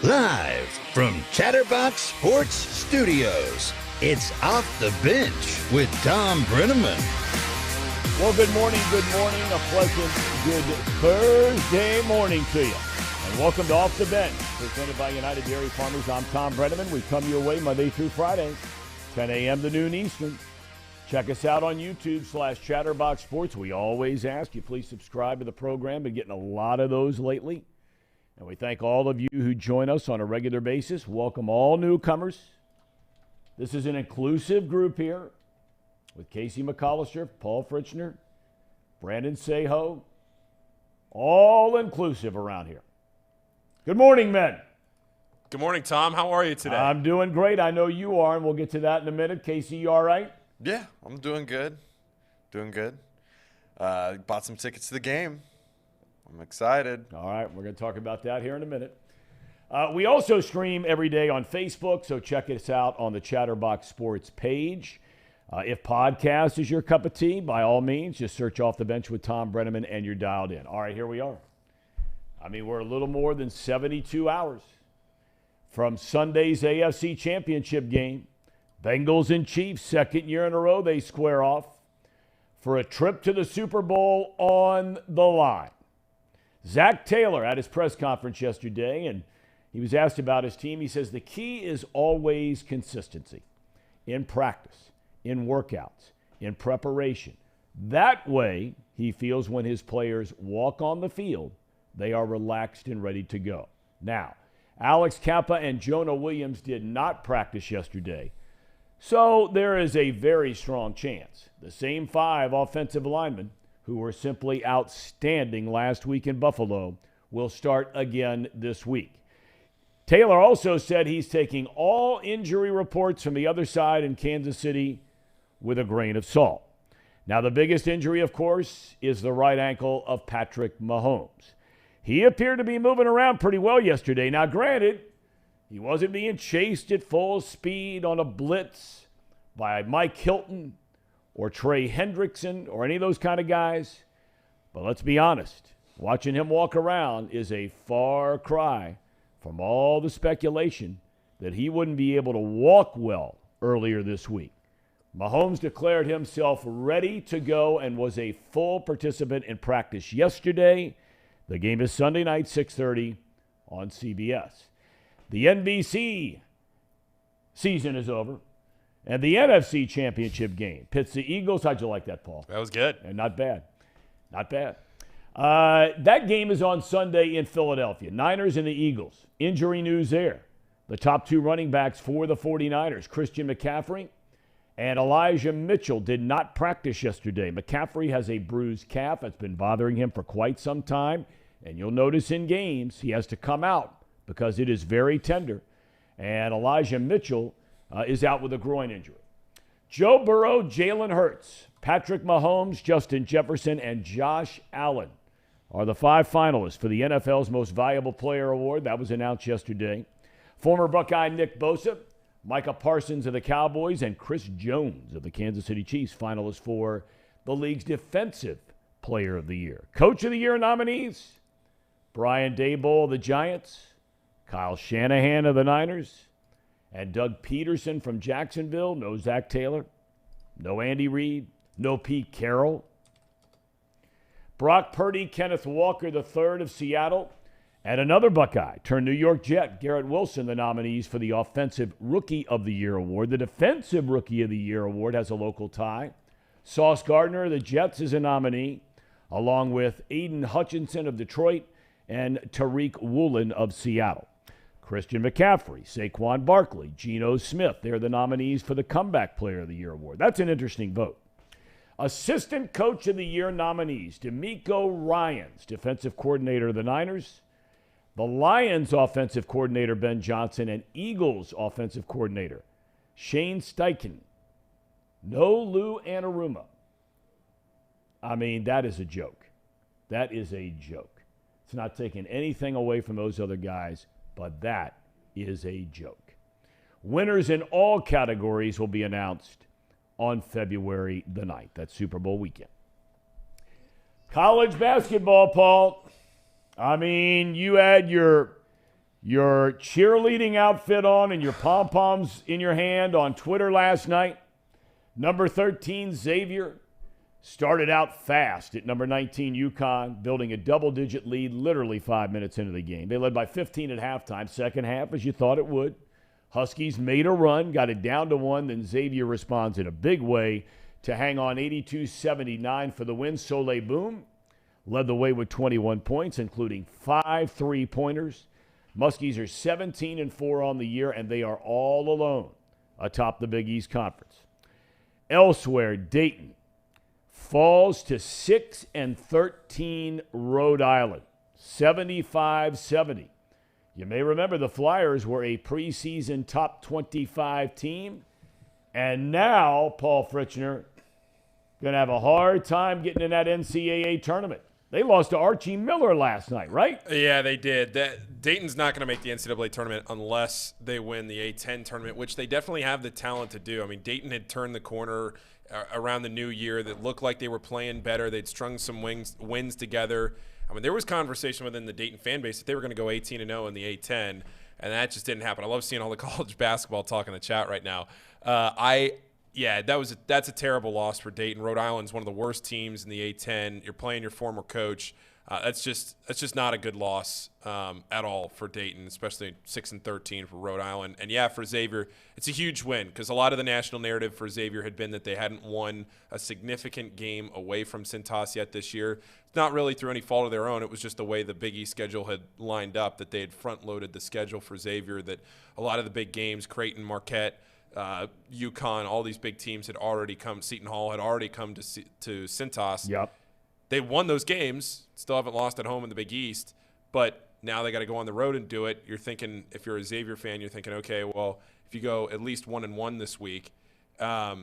Live from Chatterbox Sports Studios, it's Off the Bench with Thom Brennaman. Well, good morning. A pleasant good Thursday morning to you. And welcome to Off the Bench, presented by United Dairy Farmers. I'm Thom Brennaman. We come your way Monday through Friday, 10 a.m. to noon Eastern. Check us out on YouTube/Chatterbox Sports. We always ask you please subscribe to the program. Been getting a lot of those lately. And we thank all of you who join us on a regular basis. Welcome all newcomers. This is an inclusive group here with Casey McCollister, Paul Fritchner, Brandon Seho, all inclusive around here. Good morning, men. Good morning, Tom. How are you today? I'm doing great. I know you are, and we'll get to that in a minute. Casey, you all right? Yeah, I'm doing good. Bought some tickets to the game. I'm excited. All right, we're going to talk about that here in a minute. We also stream every day on Facebook, so check us out on the Chatterbox Sports page. If podcast is your cup of tea, by all means, just search Off the Bench with Thom Brennaman and you're dialed in. All right, here we are. I mean, we're a little more than 72 hours from Sunday's AFC Championship game. Bengals and Chiefs, second year in a row, they square off for a trip to the Super Bowl on the line. Zach Taylor at his press conference yesterday, and he was asked about his team. He says the key is always consistency in practice, in workouts, in preparation. That way, he feels when his players walk on the field, they are relaxed and ready to go. Now, Alex Kappa and Jonah Williams did not practice yesterday, so there is a very strong chance the same 5 offensive linemen who were simply outstanding last week in Buffalo, will start again this week. Taylor also said he's taking all injury reports from the other side in Kansas City with a grain of salt. Now, the biggest injury, of course, is the right ankle of Patrick Mahomes. He appeared to be moving around pretty well yesterday. Now, granted, he wasn't being chased at full speed on a blitz by Mike Hilton or Trey Hendrickson or any of those kind of guys. But let's be honest, watching him walk around is a far cry from all the speculation that he wouldn't be able to walk well earlier this week. Mahomes declared himself ready to go and was a full participant in practice yesterday. The game is Sunday night, 6:30 on CBS. The NBC season is over. And the NFC Championship game pits the Eagles. How'd you like that, Paul? That was good. And not bad. That game is on Sunday in Philadelphia. Niners and the Eagles. Injury news there. The top 2 running backs for the 49ers, Christian McCaffrey and Elijah Mitchell, did not practice yesterday. McCaffrey has a bruised calf that's been bothering him for quite some time. And you'll notice in games he has to come out because it is very tender. And Elijah Mitchell is out with a groin injury. Joe Burrow, Jalen Hurts, Patrick Mahomes, Justin Jefferson, and Josh Allen are the 5 finalists for the NFL's Most Valuable Player Award. That was announced yesterday. Former Buckeye Nick Bosa, Micah Parsons of the Cowboys, and Chris Jones of the Kansas City Chiefs finalists for the league's Defensive Player of the Year. Coach of the Year nominees, Brian Daboll of the Giants, Kyle Shanahan of the Niners, and Doug Peterson from Jacksonville. No Zach Taylor. No Andy Reid. No Pete Carroll. Brock Purdy, Kenneth Walker III of Seattle, and another Buckeye turned New York Jet, Garrett Wilson, the nominees for the Offensive Rookie of the Year award. The Defensive Rookie of the Year award has a local tie. Sauce Gardner of the Jets is a nominee, along with Aiden Hutchinson of Detroit and Tariq Woolen of Seattle. Christian McCaffrey, Saquon Barkley, Geno Smith. They're the nominees for the Comeback Player of the Year award. That's an interesting vote. Assistant Coach of the Year nominees, DeMeco Ryans, defensive coordinator of the Niners, the Lions offensive coordinator Ben Johnson, and Eagles offensive coordinator Shane Steichen. No Lou Anarumo. I mean, that is a joke. That is a joke. It's not taking anything away from those other guys, but that is a joke. Winners in all categories will be announced on February the 9th. That's Super Bowl weekend. College basketball, Paul. I mean, you had your your cheerleading outfit on and your pom-poms in your hand on Twitter last night. Number 13, Xavier, started out fast at number 19, UConn, building a double-digit lead literally 5 minutes into the game. They led by 15 at halftime. Second half, as you thought it would. Huskies made a run, got it down to 1, then Xavier responds in a big way to hang on 82-79 for the win. Soleil Boom led the way with 21 points, including 5 3-pointers. Muskies are 17-4 on the year, and they are all alone atop the Big East Conference. Elsewhere, Dayton falls to 6-13 Rhode Island, 75-70. You may remember the Flyers were a preseason top 25 team, and now Paul Fritchner going to have a hard time getting in that NCAA tournament. They lost to Archie Miller last night, right? Yeah, they did. Dayton's not going to make the NCAA tournament unless they win the A-10 tournament, which they definitely have the talent to do. I mean, Dayton had turned the corner around the new year that looked like they were playing better. They'd strung some wins together. I mean, there was conversation within the Dayton fan base that they were going to go 18-0 in the A-10, and that just didn't happen. I love seeing all the college basketball talk in the chat right now. That's a terrible loss for Dayton. Rhode Island's one of the worst teams in the A-10. You're playing your former coach. That's just not a good loss at all for Dayton, especially 6-13 for Rhode Island. And yeah, for Xavier, it's a huge win because a lot of the national narrative for Xavier had been that they hadn't won a significant game away from Cintas yet this year. It's not really through any fault of their own. It was just the way the Big East schedule had lined up, that they had front-loaded the schedule for Xavier, that a lot of the big games, Creighton, Marquette, UConn, all these big teams had already come. Seton Hall had already come to Cintas. Yep. They won those games, still haven't lost at home in the Big East, but now they got to go on the road and do it. You're thinking, if you're a Xavier fan, you're thinking, okay, well, if you go at least 1-1 this week, that's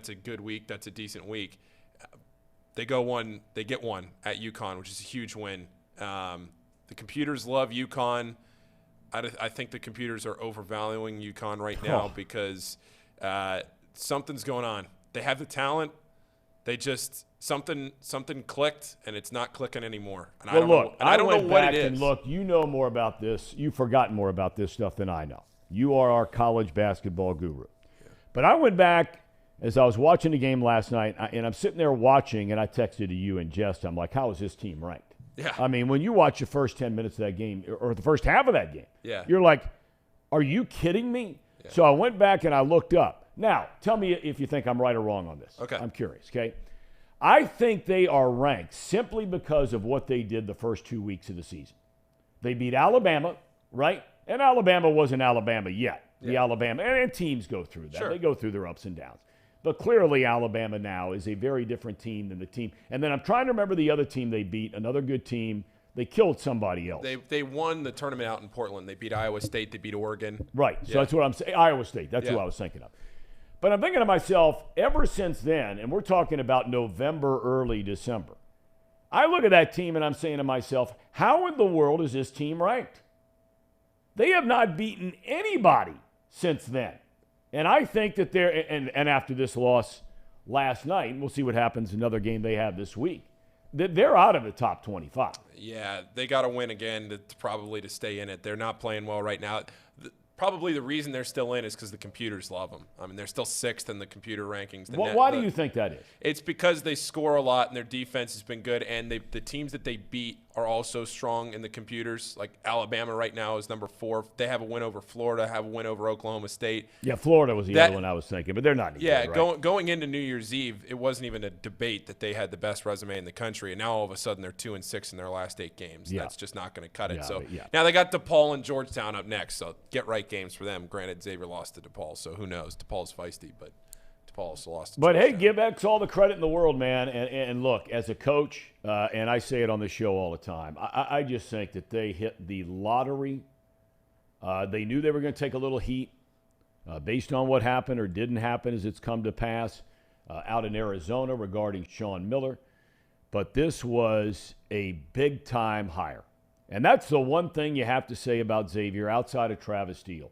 a good week. That's a decent week. They get one at UConn, which is a huge win. The computers love UConn. I think the computers are overvaluing UConn right now because something's going on. They have the talent. They just something clicked, and it's not clicking anymore. And I don't know what it is. And look, you know more about this. You've forgotten more about this stuff than I know. You are our college basketball guru. Yeah. But I went back as I was watching the game last night, and I'm sitting there watching, and I texted to you in jest. I'm like, how is this team ranked? Yeah. I mean, when you watch the first 10 minutes of that game, or the first half of that game, yeah, you're like, are you kidding me? Yeah. So I went back and I looked up. Now, tell me if you think I'm right or wrong on this. Okay. I'm curious, okay? I think they are ranked simply because of what they did the first 2 weeks of the season. They beat Alabama, right? And Alabama wasn't Alabama yet. Yeah. The Alabama, and teams go through that. Sure. They go through their ups and downs. But clearly Alabama now is a very different team than the team. And then I'm trying to remember the other team they beat, another good team. They killed somebody else. They won the tournament out in Portland. They beat Iowa State. They beat Oregon. Right. So that's what I'm saying. Iowa State. That's who I was thinking of. But I'm thinking to myself, ever since then, and we're talking about November, early December, I look at that team and I'm saying to myself, how in the world is this team ranked? They have not beaten anybody since then. And I think that and after this loss last night, and we'll see what happens in another game they have this week, that they're out of the top 25. Yeah, they got to win again to stay in it. They're not playing well right now. Probably the reason they're still in is because the computers love them. I mean, they're still 6th in the computer rankings. Why do you think that is? It's because they score a lot and their defense has been good, and the teams that they beat are also strong in the computers. Like Alabama right now is number 4. They have a win over Florida, have a win over Oklahoma State. Yeah, Florida was the other one I was thinking, but they're not any good, right? Going into New Year's Eve, it wasn't even a debate that they had the best resume in the country, and now all of a sudden they're 2-6 in their last 8 games. Yeah. That's just not going to cut it. Yeah, now they got DePaul and Georgetown up next, so get right games for them. Granted, Xavier lost to DePaul, so who knows? DePaul's feisty, but DePaul also lost to Georgetown. Hey, give X all the credit in the world, man. And look, as a coach, and I say it on the show all the time, I just think that they hit the lottery. They knew they were going to take a little heat based on what happened or didn't happen as it's come to pass out in Arizona regarding Sean Miller. But this was a big-time hire. And that's the one thing you have to say about Xavier outside of Travis Steele.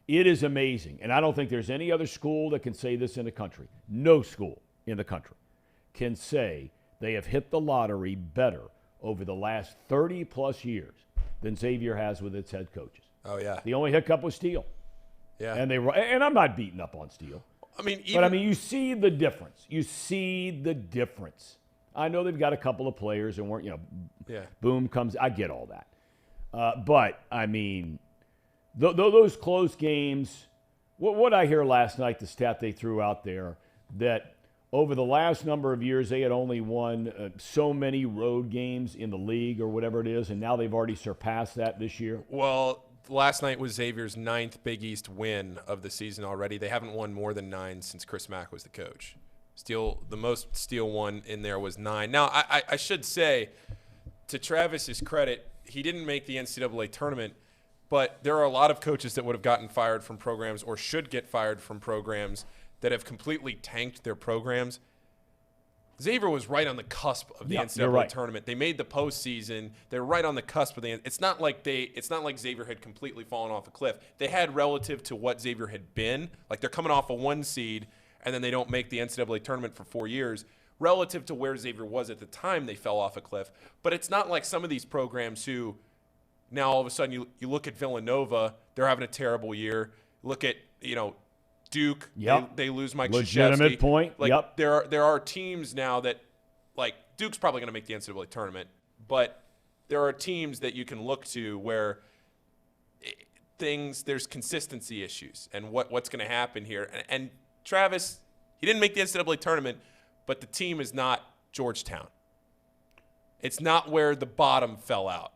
It is amazing. And I don't think there's any other school that can say this in the country. No school in the country can say they have hit the lottery better over the last 30-plus years than Xavier has with its head coaches. Oh, yeah. The only hiccup was Steele. Yeah. And I'm not beating up on Steele. I mean, you see the difference. You see the difference. I know they've got a couple of players and Boom comes. I get all that. But, I mean, those close games, what I hear last night, the stat they threw out there, that over the last number of years, they had only won so many road games in the league or whatever it is, and now they've already surpassed that this year. Well, last night was Xavier's 9th Big East win of the season already. They haven't won more than 9 since Chris Mack was the coach. The most Steele won in there was 9. Now, I should say, to Travis's credit, he didn't make the NCAA tournament, but there are a lot of coaches that would have gotten fired from programs or should get fired from programs that have completely tanked their programs. Xavier was right on the cusp of the NCAA tournament. They made the postseason. They're right on the cusp of the. It's not like Xavier had completely fallen off a cliff. They had, relative to what Xavier had been, like they're coming off a 1 seed and then they don't make the NCAA tournament for 4 years. Relative to where Xavier was at the time, they fell off a cliff. But it's not like some of these programs who now all of a sudden you look at Villanova, they're having a terrible year. Look at Duke, they lose Mike Legitimate Krzyzewski. point. Like there are teams now that, like, Duke's probably going to make the NCAA tournament, but there are teams that you can look to where there's consistency issues and what's going to happen here. And Travis, he didn't make the NCAA tournament, but the team is not Georgetown. It's not where the bottom fell out.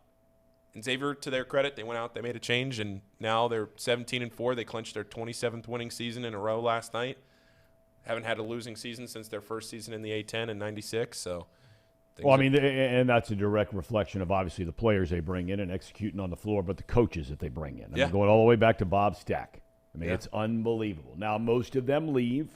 And Xavier, to their credit, they went out, they made a change, and now they're 17-4. They clinched their 27th winning season in a row last night. Haven't had a losing season since their first season in the A-10 in '96. So, and that's a direct reflection of obviously the players they bring in and executing on the floor, but the coaches that they bring in. I mean, going all the way back to Bob Stack. I mean, it's unbelievable. Now, most of them leave,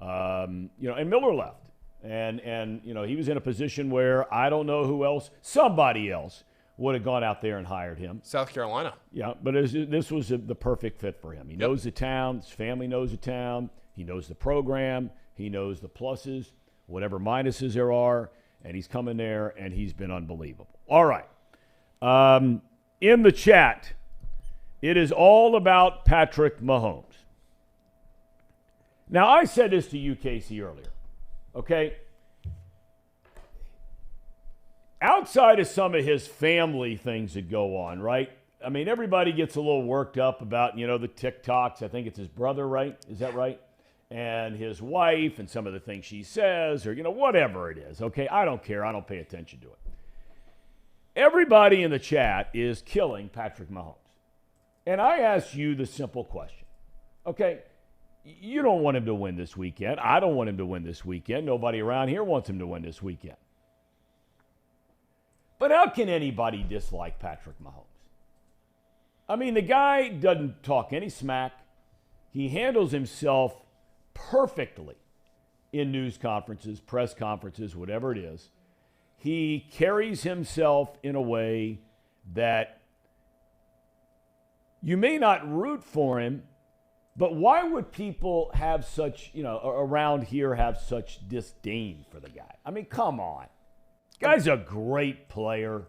and Miller left, and he was in a position where I don't know who else, somebody else would have gone out there and hired him. South Carolina. Yeah, but this was the perfect fit for him. He knows the town. His family knows the town. He knows the program. He knows the pluses, whatever minuses there are, and he's come in there, and he's been unbelievable. All right. In the chat, it is all about Patrick Mahomes. Now, I said this to you, Casey, earlier, okay? Outside of some of his family things that go on, right? I mean, everybody gets a little worked up about, the TikToks. I think it's his brother, right? Is that right? And his wife and some of the things she says or, whatever it is, okay? I don't care. I don't pay attention to it. Everybody in the chat is killing Patrick Mahomes. And I ask you the simple question, okay? You don't want him to win this weekend. I don't want him to win this weekend. Nobody around here wants him to win this weekend. But how can anybody dislike Patrick Mahomes? I mean, the guy doesn't talk any smack. He handles himself perfectly in news conferences, press conferences, whatever it is. He carries himself in a way that you may not root for him, but why would people have such, around here have such disdain for the guy? I mean, come on. Guy's a great player.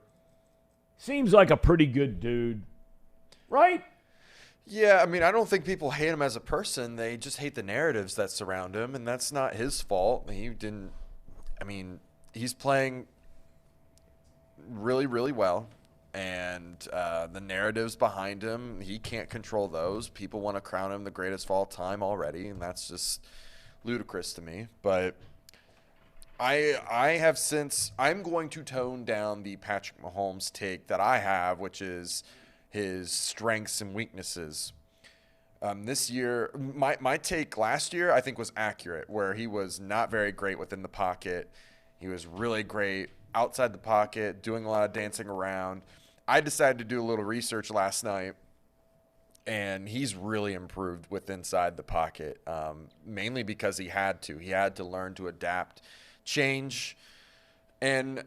Seems like a pretty good dude. Right? Yeah, I mean, I don't think people hate him as a person. They just hate the narratives that surround him, and that's not his fault. He's playing really, really well, and the narratives behind him, he can't control those. People want to crown him the greatest of all time already, and that's just ludicrous to me. But I'm going to tone down the Patrick Mahomes take that I have, which is his strengths and weaknesses. This year, my take last year, I think, was accurate, where he was not very great within the pocket. He was really great outside the pocket, doing a lot of dancing around. I decided to do a little research last night, and he's really improved with inside the pocket, mainly because he had to. He had to learn to adapt, change. And,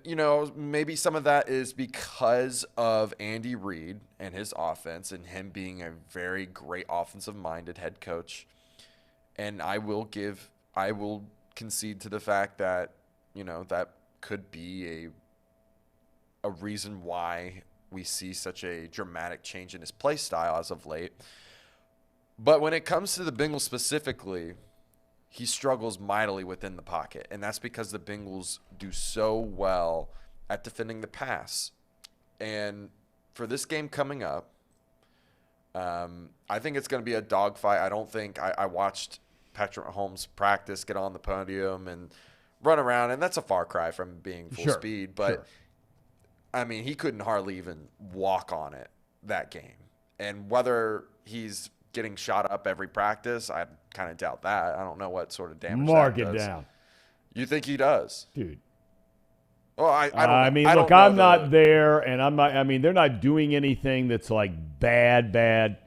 maybe some of that is because of Andy Reid and his offense and him being a very great offensive-minded head coach. And I will concede to the fact that, that could be a reason why we see such a dramatic change in his play style as of late. But when it comes to the Bengals specifically, he struggles mightily within the pocket, and that's because the Bengals do so well at defending the pass. And for this game coming up, I think it's going to be a dogfight. I don't think I watched Patrick Mahomes practice, get on the podium, and run around, and that's a far cry from being full speed. But, I mean, he couldn't hardly even walk on it that game. And whether he's getting shot up every practice, I kind of doubt that. I don't know what sort of damage Mark that it does. down. You think he does? Dude. Well, I don't I mean, I look, don't know I'm not there, and I'm not. I mean, they're not doing anything that's like bad.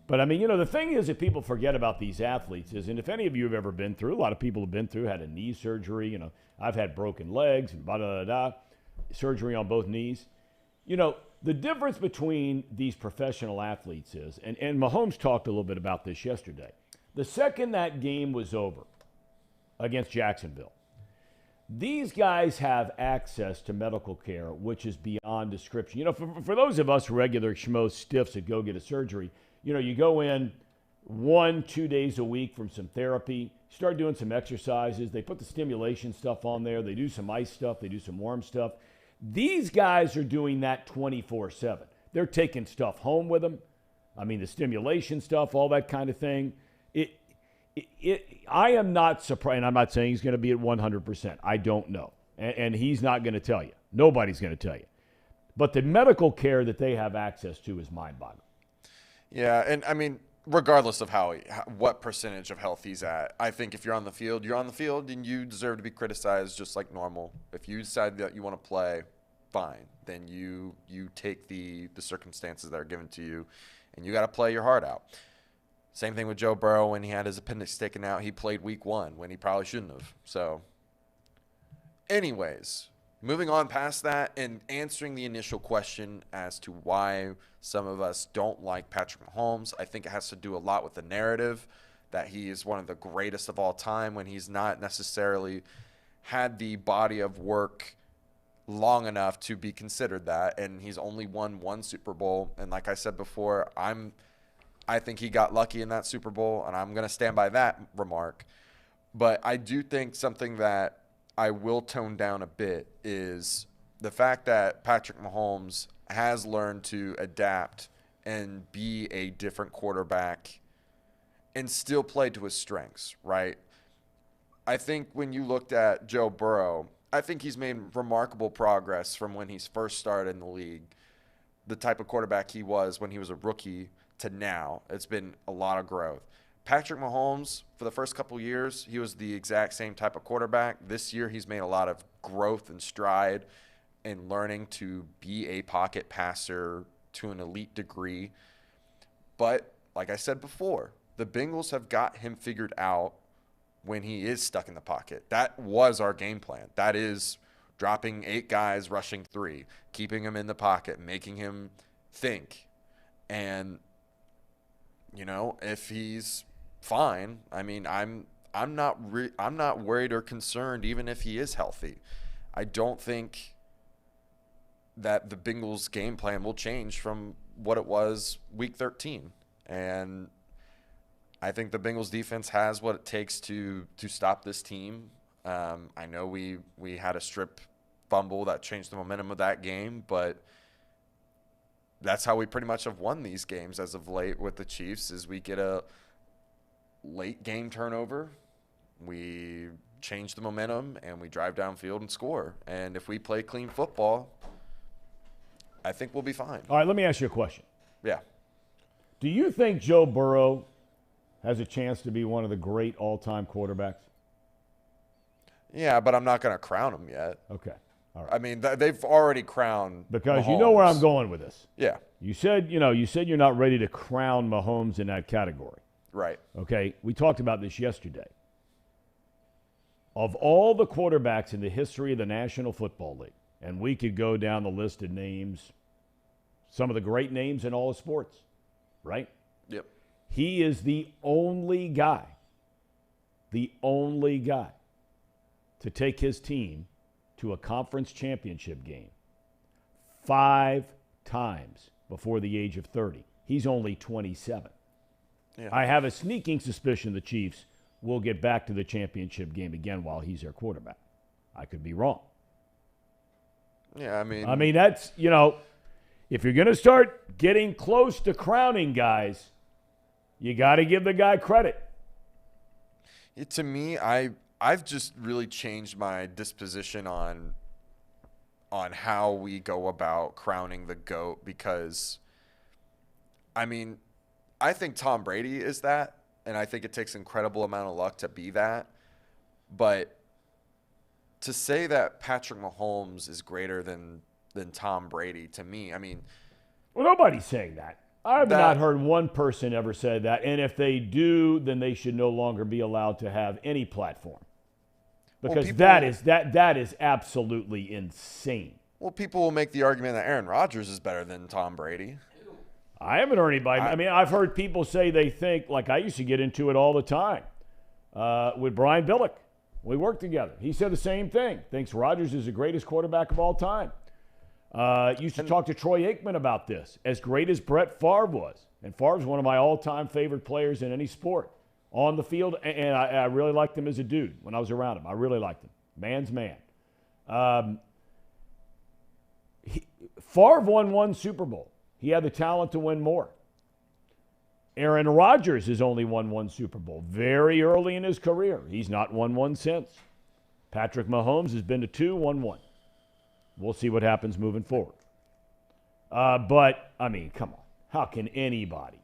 But I mean, you know, the thing is that people forget about these athletes is, and if any of you have ever been through, a lot of people have been through, had a knee surgery. You know, I've had broken legs and surgery on both knees. You know, the difference between these professional athletes is, and Mahomes talked a little bit about this yesterday. The second that game was over against Jacksonville, these guys have access to medical care, which is beyond description. You know, for those of us regular schmo stiffs that go get a surgery, you know, you go in 1-2 days a week from some therapy, start doing some exercises. They put the stimulation stuff on there. They do some ice stuff. They do some warm stuff. These guys are doing that 24/7. They're taking stuff home with them. I mean, the stimulation stuff, all that kind of thing. I am not surprised, and I'm not saying he's going to be at 100%. I don't know. And he's not going to tell you. Nobody's going to tell you. But the medical care that they have access to is mind-boggling. Yeah, and I mean, regardless of what percentage of health he's at, I think if you're on the field, you're on the field, and you deserve to be criticized just like normal. If you decide that you want to play, fine. Then you take the circumstances that are given to you, and you got to play your heart out. Same thing with Joe Burrow when he had his appendix taken out. He played week 1 when he probably shouldn't have. So, anyways, moving on past that and answering the initial question as to why some of us don't like Patrick Mahomes, I think it has to do a lot with the narrative that he is one of the greatest of all time when he's not necessarily had the body of work long enough to be considered that, and he's only won 1 Super Bowl. And like I said before, I think he got lucky in that Super Bowl, and I'm going to stand by that remark. But I do think something that I will tone down a bit is the fact that Patrick Mahomes has learned to adapt and be a different quarterback and still play to his strengths, right? I think when you looked at Joe Burrow, I think he's made remarkable progress from when he's first started in the league, the type of quarterback he was when he was a rookie to now. It's been a lot of growth. Patrick Mahomes, for the first couple years, he was the exact same type of quarterback. This year, he's made a lot of growth and stride in learning to be a pocket passer to an elite degree. But like I said before, the Bengals have got him figured out when he is stuck in the pocket. That was our game plan. That is dropping 8 guys, rushing 3, keeping him in the pocket, making him think. And you know, if he's fine, I mean, I'm not worried or concerned even if he is healthy. I don't think that the Bengals game plan will change from what it was week 13. And I think the Bengals defense has what it takes to stop this team. I know we had a strip fumble that changed the momentum of that game, but that's how we pretty much have won these games as of late with the Chiefs is we get a late game turnover, we change the momentum, and we drive downfield and score. And if we play clean football, I think we'll be fine. All right, let me ask you a question. Yeah. Do you think Joe Burrow has a chance to be one of the great all-time quarterbacks? Yeah, but I'm not going to crown him yet. Okay. All right. I mean, they've already crowned because Mahomes. You know where I'm going with this. Yeah. You said you're not ready to crown Mahomes in that category. Right. Okay. We talked about this yesterday. Of all the quarterbacks in the history of the National Football League, and we could go down the list of names, some of the great names in all of sports, right? Yep. He is the only guy to take his team to a conference championship game 5 times before the age of 30. He's only 27. Yeah. I have a sneaking suspicion the Chiefs will get back to the championship game again while he's their quarterback. I could be wrong. Yeah, I mean that's, if you're going to start getting close to crowning guys, you got to give the guy credit. To me, I've just really changed my disposition on how we go about crowning the GOAT because, I mean, I think Tom Brady is that, and I think it takes an incredible amount of luck to be that. But to say that Patrick Mahomes is greater than Tom Brady, to me, I mean. Well, nobody's saying that. I have not heard one person ever say that. And if they do, then they should no longer be allowed to have any platform. Because that is absolutely insane. Well, people will make the argument that Aaron Rodgers is better than Tom Brady. I haven't heard anybody. I mean, I've heard people say they think, like I used to get into it all the time with Brian Billick. We worked together. He said the same thing. Thinks Rodgers is the greatest quarterback of all time. Used to talk to Troy Aikman about this. As great as Brett Favre was, and Favre's one of my all-time favorite players in any sport on the field, and I really liked him as a dude when I was around him. I really liked him. Man's man. Favre won 1 Super Bowl. He had the talent to win more. Aaron Rodgers has only won 1 Super Bowl very early in his career. He's not won one since. Patrick Mahomes has been to 2, won 1. We'll see what happens moving forward. But, I mean, come on. How can anybody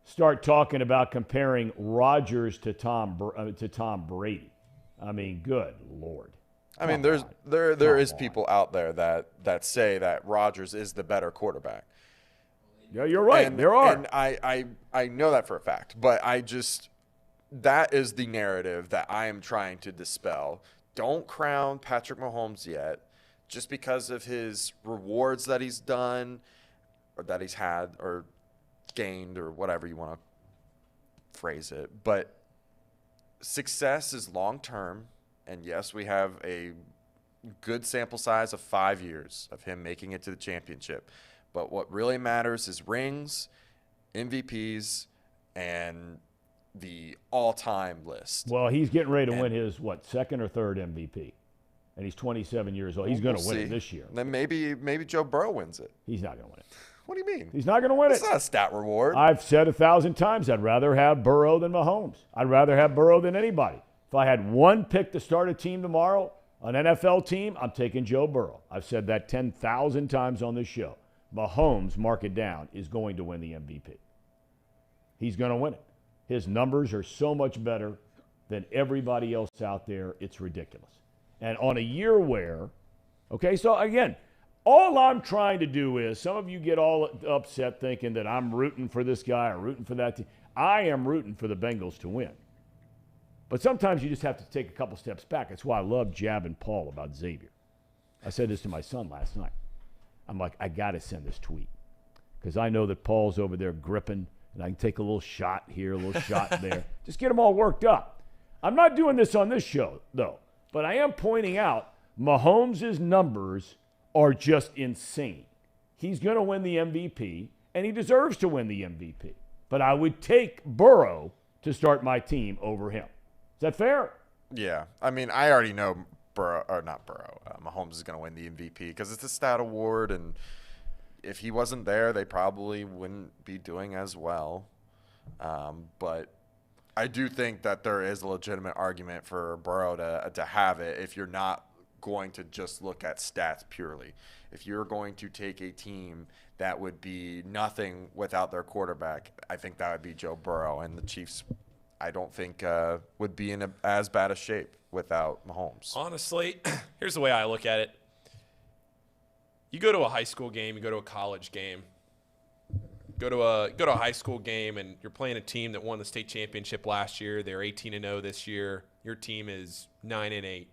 start talking about comparing Rodgers to Tom Brady? I mean, good Lord. I mean, there is people out there that say that Rodgers is the better quarterback. Yeah, you're right. There are. And I know that for a fact. But that is the narrative that I am trying to dispel. Don't crown Patrick Mahomes yet just because of his rewards that he's done or that he's had or gained or whatever you want to phrase it. But success is long-term. And, yes, we have a good sample size of 5 years of him making it to the championship. But what really matters is rings, MVPs, and the all-time list. Well, he's getting ready to win his, second or third MVP. And he's 27 years old. He's going to win it this year. Then maybe Joe Burrow wins it. He's not going to win it. What do you mean? He's not going to win it. It's not a stat reward. I've said 1,000 times I'd rather have Burrow than Mahomes. I'd rather have Burrow than anybody. If I had one pick to start a team tomorrow, an NFL team, I'm taking Joe Burrow. I've said that 10,000 times on this show. Mahomes, mark it down, is going to win the MVP. He's going to win it. His numbers are so much better than everybody else out there. It's ridiculous. And on a year where, so again, all I'm trying to do is, some of you get all upset thinking that I'm rooting for this guy or rooting for that team. I am rooting for the Bengals to win. But sometimes you just have to take a couple steps back. That's why I love jabbing Paul about Xavier. I said this to my son last night. I'm like, I got to send this tweet because I know that Paul's over there gripping, and I can take a little shot here, a little shot there. Just get them all worked up. I'm not doing this on this show, though, but I am pointing out Mahomes' numbers are just insane. He's going to win the MVP, and he deserves to win the MVP. But I would take Burrow to start my team over him. Is that fair? Yeah. I mean, I already know Mahomes is going to win the MVP because it's a stat award, and if he wasn't there, they probably wouldn't be doing as well. But I do think that there is a legitimate argument for Burrow to have it if you're not going to just look at stats purely. If you're going to take a team that would be nothing without their quarterback, I think that would be Joe Burrow, and the Chiefs – I don't think would be in as bad a shape without Mahomes. Honestly, here's the way I look at it. You go to a high school game, you go to a college game, go to a high school game, and you're playing a team that won the state championship last year. They're 18-0 this year. Your team is 9-8,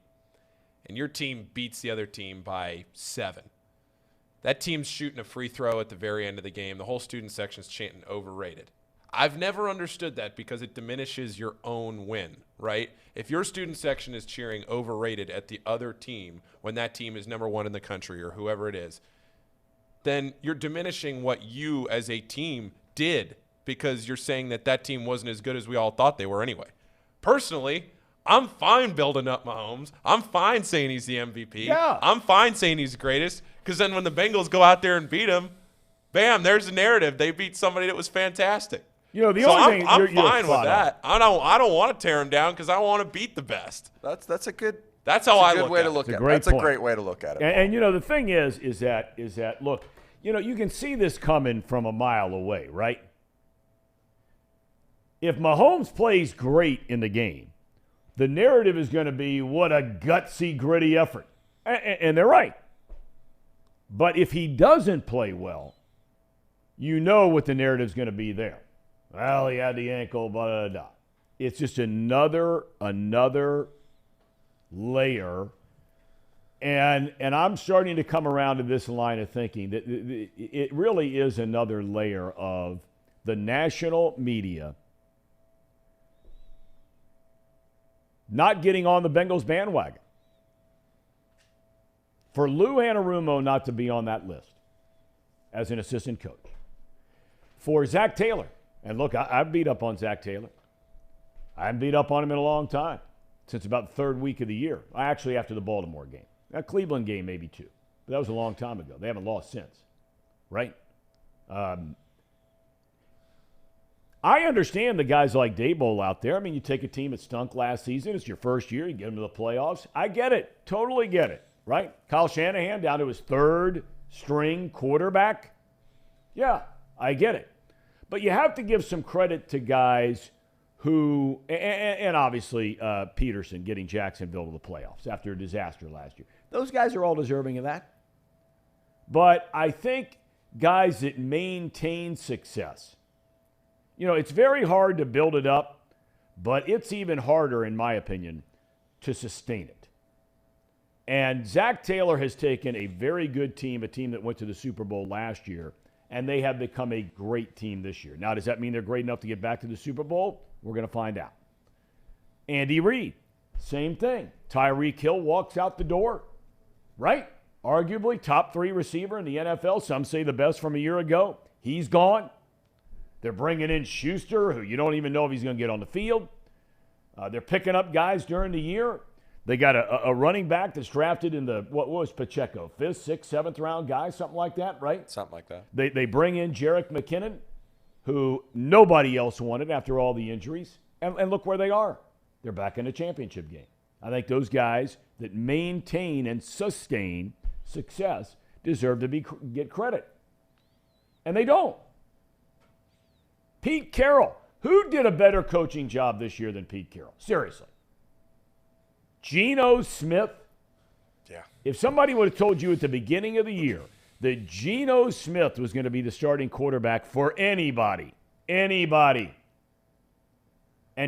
and your team beats the other team by 7. That team's shooting a free throw at the very end of the game. The whole student section's chanting overrated. I've never understood that because it diminishes your own win, right? If your student section is cheering overrated at the other team when that team is number one in the country or whoever it is, then you're diminishing what you as a team did because you're saying that that team wasn't as good as we all thought they were anyway. Personally, I'm fine building up Mahomes. I'm fine saying he's the MVP. Yeah. I'm fine saying he's the greatest because then when the Bengals go out there and beat him, bam, there's the narrative. They beat somebody that was fantastic. You know, the So only thing I'm you're fine with spot that. I don't want to tear him down because I want to beat the best. That's a good. That's how I good look way at to it. look It's a at it. great That's point. a great way to look at it. And you know, the thing is that look, you know, you can see this coming from a mile away, right? If Mahomes plays great in the game, the narrative is going to be what a gutsy, gritty effort. And they're right. But if he doesn't play well, you know what the narrative's going to be there. Well, he had the ankle, blah, blah, blah. It's just another layer. And I'm starting to come around to this line of thinking that it really is another layer of the national media not getting on the Bengals bandwagon. For Lou Anarumo not to be on that list as an assistant coach. For Zach Taylor, and look, I've beat up on Zach Taylor. I haven't beat up on him in a long time, since about the third week of the year. Actually, after the Baltimore game. That Cleveland game, maybe too. But that was a long time ago. They haven't lost since, right? I understand the guys like Daboll out there. I mean, you take a team that stunk last season. It's your first year. You get them to the playoffs. I get it. Totally get it, right? Kyle Shanahan down to his third string quarterback. Yeah, I get it. But you have to give some credit to guys who, and obviously Peterson getting Jacksonville to the playoffs after a disaster last year. Those guys are all deserving of that. But I think guys that maintain success, you know, it's very hard to build it up, but it's even harder, in my opinion, to sustain it. And Zach Taylor has taken a very good team, a team that went to the Super Bowl last year, and they have become a great team this year. Now, does that mean they're great enough to get back to the Super Bowl? We're going to find out. Andy Reid, same thing. Tyreek Hill walks out the door, right? Arguably top 3 receiver in the NFL. Some say the best from a year ago. He's gone. They're bringing in Schuster, who you don't even know if he's going to get on the field. They're picking up guys during the year. They got a running back that's drafted in the, what was Pacheco, 5th, 6th, 7th round guy, something like that, right? Something like that. They bring in Jerick McKinnon, who nobody else wanted after all the injuries. And look where they are. They're back in the championship game. I think those guys that maintain and sustain success deserve to get credit. And they don't. Pete Carroll. Who did a better coaching job this year than Pete Carroll? Seriously. Geno Smith. Yeah. If somebody would have told you at the beginning of the year that Geno Smith was going to be the starting quarterback for anybody, and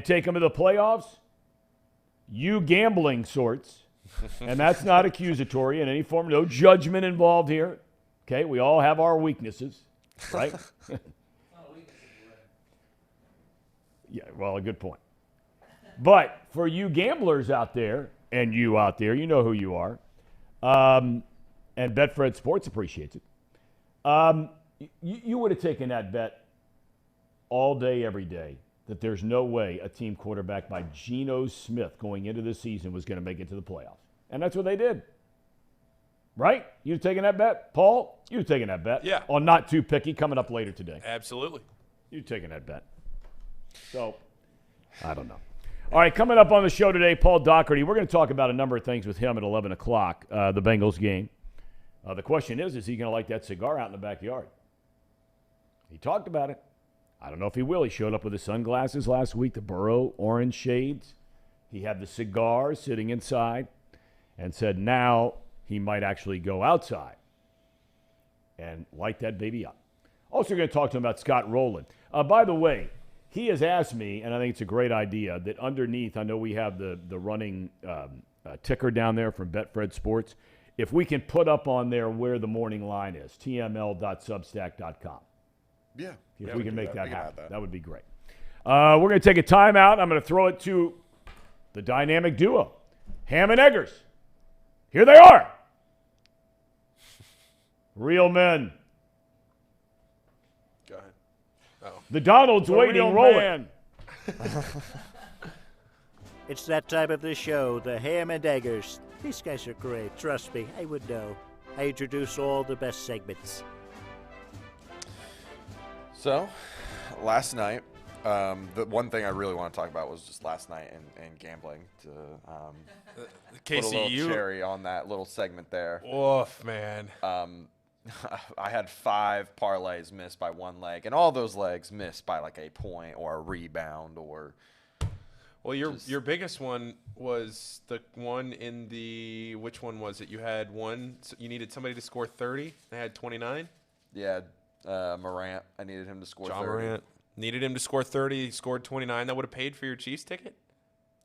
take them to the playoffs, you gambling sorts, and that's not accusatory in any form, no judgment involved here. Okay, we all have our weaknesses, right? Yeah, well, a good point. But for you gamblers out there, and you out there, you know who you are, and Betfred Sports appreciates it, you would have taken that bet all day, every day, that there's no way a team quarterback by Geno Smith going into the season was going to make it to the playoffs. And that's what they did. Right? You've taken that bet? Paul, you've taken that bet. Yeah. On Not Too Picky coming up later today. Absolutely. You've taken that bet. So, I don't know. All right, coming up on the show today, Paul Daugherty. We're going to talk about a number of things with him at 11 o'clock, the Bengals game. The question is he going to light that cigar out in the backyard? He talked about it. I don't know if he will. He showed up with his sunglasses last week, the Burrow orange shades. He had the cigar sitting inside and said now he might actually go outside and light that baby up. Also going to talk to him about Scott Rowland. By the way, he has asked me, and I think it's a great idea, that underneath, I know we have the running ticker down there from Betfred Sports, if we can put up on there where the morning line is, tml.substack.com. Yeah. If we can make that We can add happen, that. that would be great. We're going to take a timeout. I'm going to throw it to the dynamic duo, Ham and Eggers. Here they are. Real men. Go ahead. Oh. The Donald's waiting, rolling. It's that time of the show, the Ham and Eggers. These guys are great. Trust me, I would know. I introduce all the best segments. So, last night, the one thing I really want to talk about was just last night and gambling. To put a Casey, little cherry on that little segment there. Oof, man. I had 5 parlays missed by one leg, and all those legs missed by like a point or a rebound or. Well, your biggest one was the one in the which one was it? You had one. You needed somebody to score 30. They had 29. Yeah, Morant. I needed him to score. John 30. Morant needed him to score 30. He scored 29. That would have paid for your Chiefs ticket.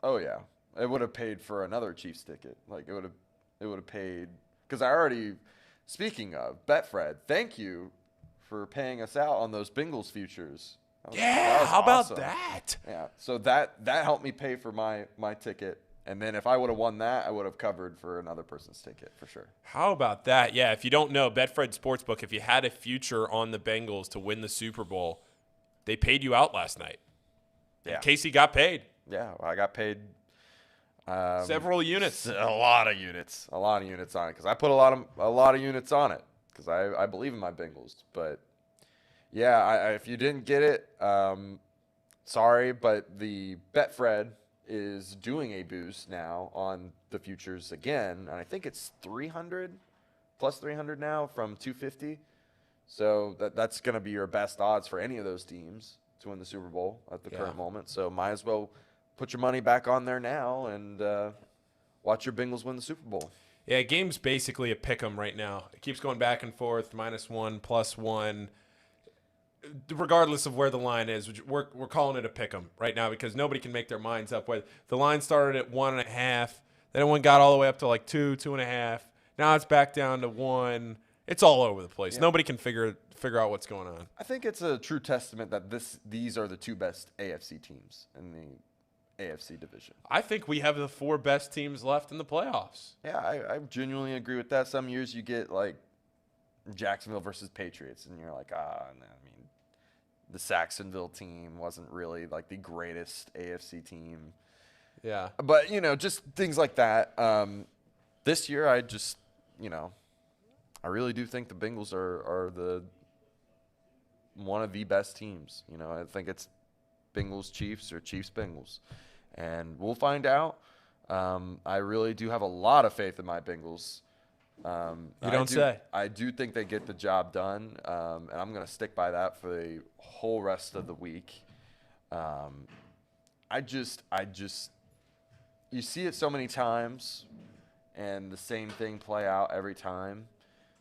Oh yeah, it would have paid for another Chiefs ticket. Like it would have paid because I already. Speaking of Betfred, thank you for paying us out on those Bengals futures. That was how awesome. about that? Yeah, so that helped me pay for my ticket, and then if I would have won that, I would have covered for another person's ticket for sure. How about that? Yeah, if you don't know, Betfred Sportsbook, if you had a future on the Bengals to win the Super Bowl, they paid you out last night. Yeah, Casey got paid. Yeah, I got paid Several units. a lot of units on it because I put a lot of units on it because I believe in my Bengals. But yeah, if you didn't get it, sorry, but the Betfred is doing a boost now on the futures again, and I think it's 300 plus 300 now from 250. So that's going to be your best odds for any of those teams to win the Super Bowl at the current moment. So might as well put your money back on there now and watch your Bengals win the Super Bowl. Yeah, game's basically a pick 'em right now. It keeps going back and forth, -1, +1. Regardless of where the line is, we're calling it a pick 'em right now because nobody can make their minds up. Where the line started at 1.5, then it got all the way up to like 2, 2.5. Now it's back down to 1. It's all over the place. Yeah. Nobody can figure out what's going on. I think it's a true testament that these are the 2 best AFC teams in the AFC division. I think we have the 4 best teams left in the playoffs. Yeah, I genuinely agree with that. Some years you get like Jacksonville versus Patriots, and you're like, no, I mean, the Saxonville team wasn't really like the greatest AFC team. Yeah. But, just things like that. This year, I just, I really do think the Bengals are one of the best teams. I think it's Bengals-Chiefs or Chiefs-Bengals. And we'll find out. I really do have a lot of faith in my Bengals. You don't say. I do think they get the job done, and I'm going to stick by that for the whole rest of the week. You see it so many times, and the same thing play out every time,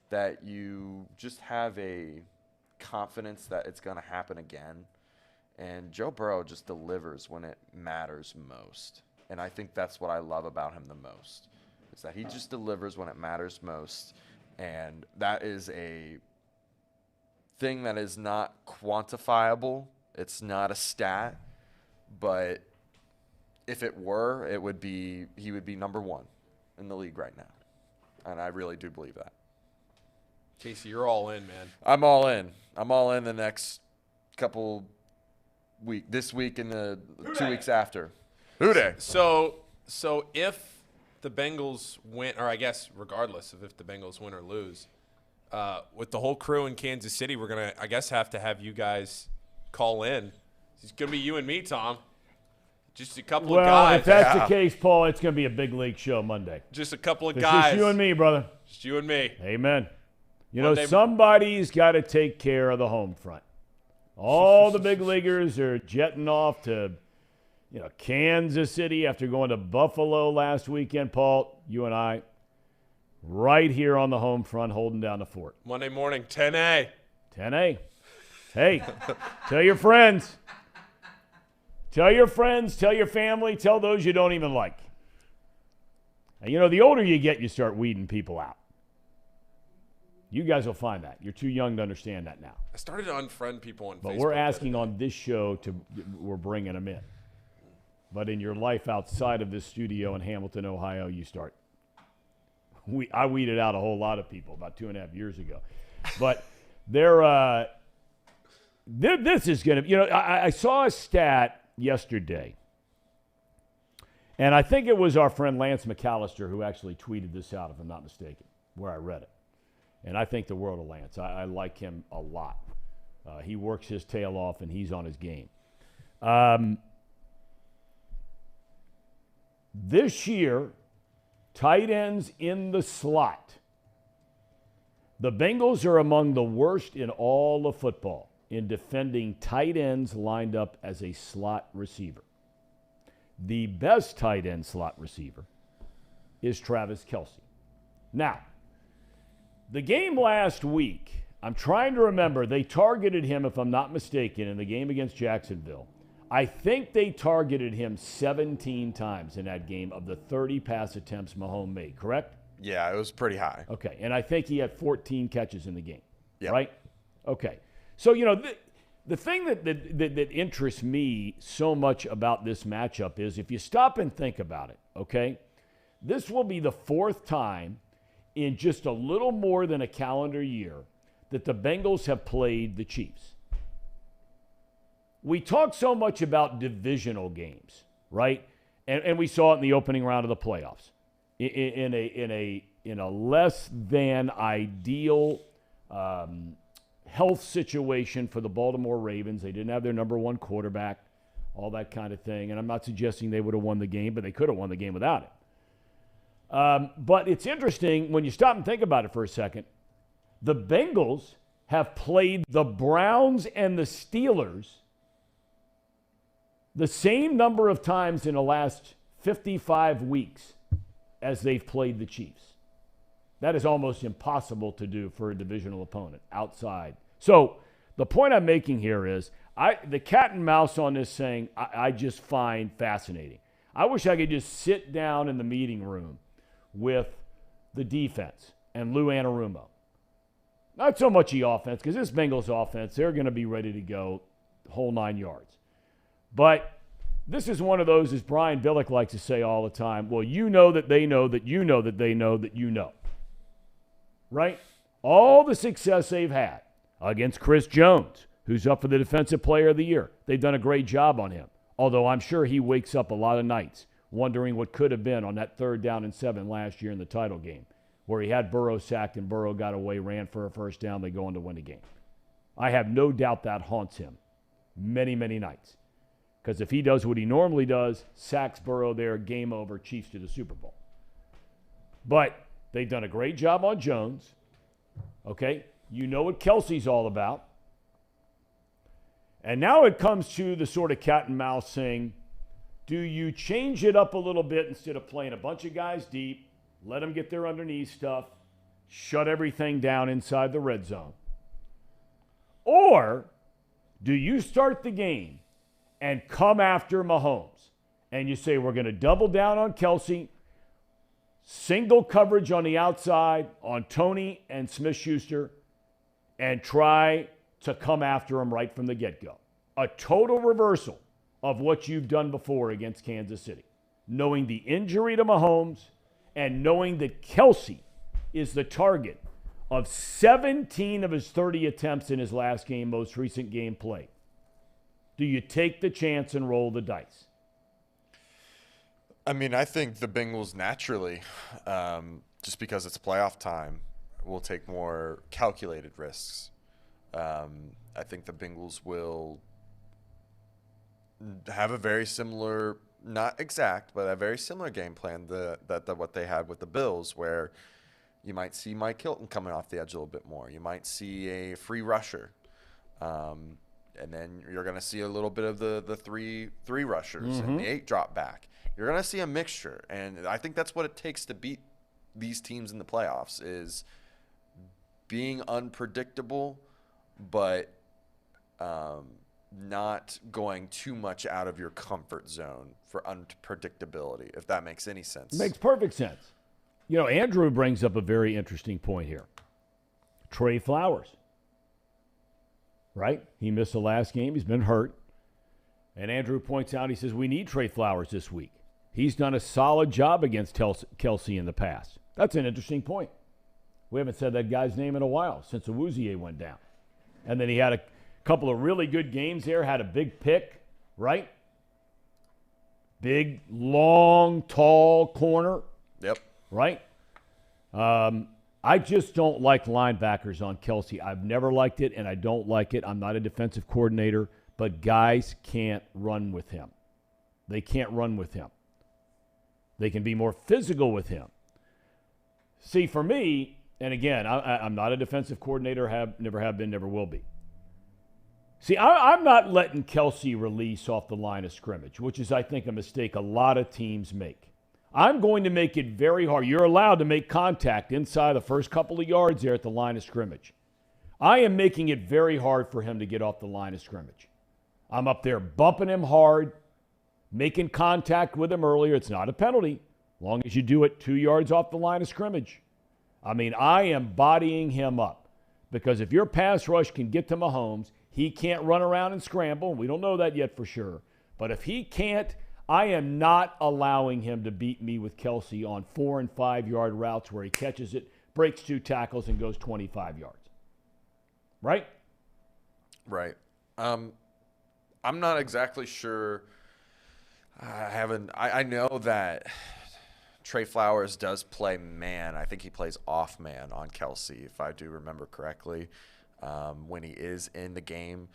that you just have a confidence that it's going to happen again. And Joe Burrow just delivers when it matters most. And I think that's what I love about him the most, is that he just delivers when it matters most. And that is a thing that is not quantifiable. It's not a stat. But if it were, he would be number 1 in the league right now. And I really do believe that. Casey, you're all in, man. I'm all in. I'm all in the next couple this week and the 2 weeks after. Who day? So if the Bengals win, or I guess regardless of if the Bengals win or lose, with the whole crew in Kansas City, we're going to, I guess, have to have you guys call in. It's going to be you and me, Thom. Just a couple of guys. Well, if that's the case, Paul, it's going to be a big league show Monday. Just a couple of It's guys. just you and me, brother. Just you and me. Amen. Monday. Somebody's got to take care of the home front. All the big leaguers are jetting off to, Kansas City after going to Buffalo last weekend. Paul, you and I, right here on the home front, holding down the fort. Monday morning, 10A. 10A. Hey, tell your friends. Tell your friends, tell your family, tell those you don't even like. And the older you get, you start weeding people out. You guys will find that. You're too young to understand that now. I started to unfriend people on Facebook. But we're asking on this show we're bringing them in. But in your life outside of this studio in Hamilton, Ohio, you start. I weeded out a whole lot of people about 2.5 years ago. But this is going to, I saw a stat yesterday. And I think it was our friend Lance McAllister who actually tweeted this out, if I'm not mistaken, where I read it. And I think the world of Lance. I like him a lot. He works his tail off, and he's on his game. This year, tight ends in the slot. The Bengals are among the worst in all of football in defending tight ends lined up as a slot receiver. The best tight end slot receiver is Travis Kelce. Now, the game last week, I'm trying to remember, they targeted him, if I'm not mistaken, in the game against Jacksonville. I think they targeted him 17 times in that game of the 30 pass attempts Mahomes made, correct? Yeah, it was pretty high. Okay, and I think he had 14 catches in the game, Yep. right? Okay. So, the thing that interests me so much about this matchup is if you stop and think about it, okay, this will be the fourth time in just a little more than a calendar year that the Bengals have played the Chiefs. We talk so much about divisional games, right? And we saw it in the opening round of the playoffs. In a less than ideal health situation for the Baltimore Ravens. They didn't have their number one quarterback, all that kind of thing. And I'm not suggesting they would have won the game, but they could have won the game without it. But it's interesting when you stop and think about it for a second. The Bengals have played the Browns and the Steelers the same number of times in the last 55 weeks as they've played the Chiefs. That is almost impossible to do for a divisional opponent outside. So the point I'm making here is the cat and mouse on this thing I just find fascinating. I wish I could just sit down in the meeting room with the defense and Lou Anarumo. Not so much the offense, because this Bengals offense, they're going to be ready to go the whole 9 yards. But this is one of those, as Brian Billick likes to say all the time, well, you know that they know that you know that they know that you know. Right? All the success they've had against Chris Jones, who's up for the Defensive Player of the Year. They've done a great job on him, although I'm sure he wakes up a lot of nights wondering what could have been on that 3rd down and 7 last year in the title game, where he had Burrow sacked and Burrow got away, ran for a first down, they go on to win the game. I have no doubt that haunts him many, many nights. Because if he does what he normally does, sacks Burrow there, game over, Chiefs to the Super Bowl. But they've done a great job on Jones. Okay? You know what Kelce's all about. And now it comes to the sort of cat and mouse thing. Do you change it up a little bit instead of playing a bunch of guys deep, let them get their underneath stuff, shut everything down inside the red zone? Or do you start the game and come after Mahomes and you say, we're going to double down on Kelce, single coverage on the outside on Tony and Smith-Schuster, and try to come after him right from the get-go? A total reversal of what you've done before against Kansas City, knowing the injury to Mahomes and knowing that Kelce is the target of 17 of his 30 attempts in his last game, most recent game played. Do you take the chance and roll the dice? I mean, I think the Bengals naturally, just because it's playoff time, will take more calculated risks. I think the Bengals will have a very similar, not exact, but a very similar game plan that what they had with the Bills, where you might see Mike Hilton coming off the edge a little bit more. You might see a free rusher. And then you're going to see a little bit of the three rushers and the 8 drop back. You're going to see a mixture. And I think that's what it takes to beat these teams in the playoffs, is being unpredictable, but not going too much out of your comfort zone for unpredictability, if that makes any sense. Makes perfect sense. Andrew brings up a very interesting point here. Trey Flowers. Right? He missed the last game. He's been hurt. And Andrew points out, he says, we need Trey Flowers this week. He's done a solid job against Kelsey in the past. That's an interesting point. We haven't said that guy's name in a while since Awuzie went down. And then he had a couple of really good games there, had a big pick, right? Big, long, tall corner. Yep. Right? I just don't like linebackers on Kelsey. I've never liked it, and I don't like it. I'm not a defensive coordinator, but guys can't run with him. They can't run with him. They can be more physical with him. See, for me, and again, I'm not a defensive coordinator, never have been, never will be. See, I'm not letting Kelsey release off the line of scrimmage, which is, I think, a mistake a lot of teams make. I'm going to make it very hard. You're allowed to make contact inside the first couple of yards there at the line of scrimmage. I am making it very hard for him to get off the line of scrimmage. I'm up there bumping him hard, making contact with him earlier. It's not a penalty, as long as you do it 2 yards off the line of scrimmage. I mean, I am bodying him up because if your pass rush can get to Mahomes, he can't run around and scramble. We don't know that yet for sure. But if he can't, I am not allowing him to beat me with Kelsey on 4 and 5 yard routes where he catches it, breaks 2 tackles, and goes 25 yards. Right? Right. I'm not exactly sure. I know that Trey Flowers does play man. I think he plays off man on Kelsey, if I do remember correctly, when he is in the game.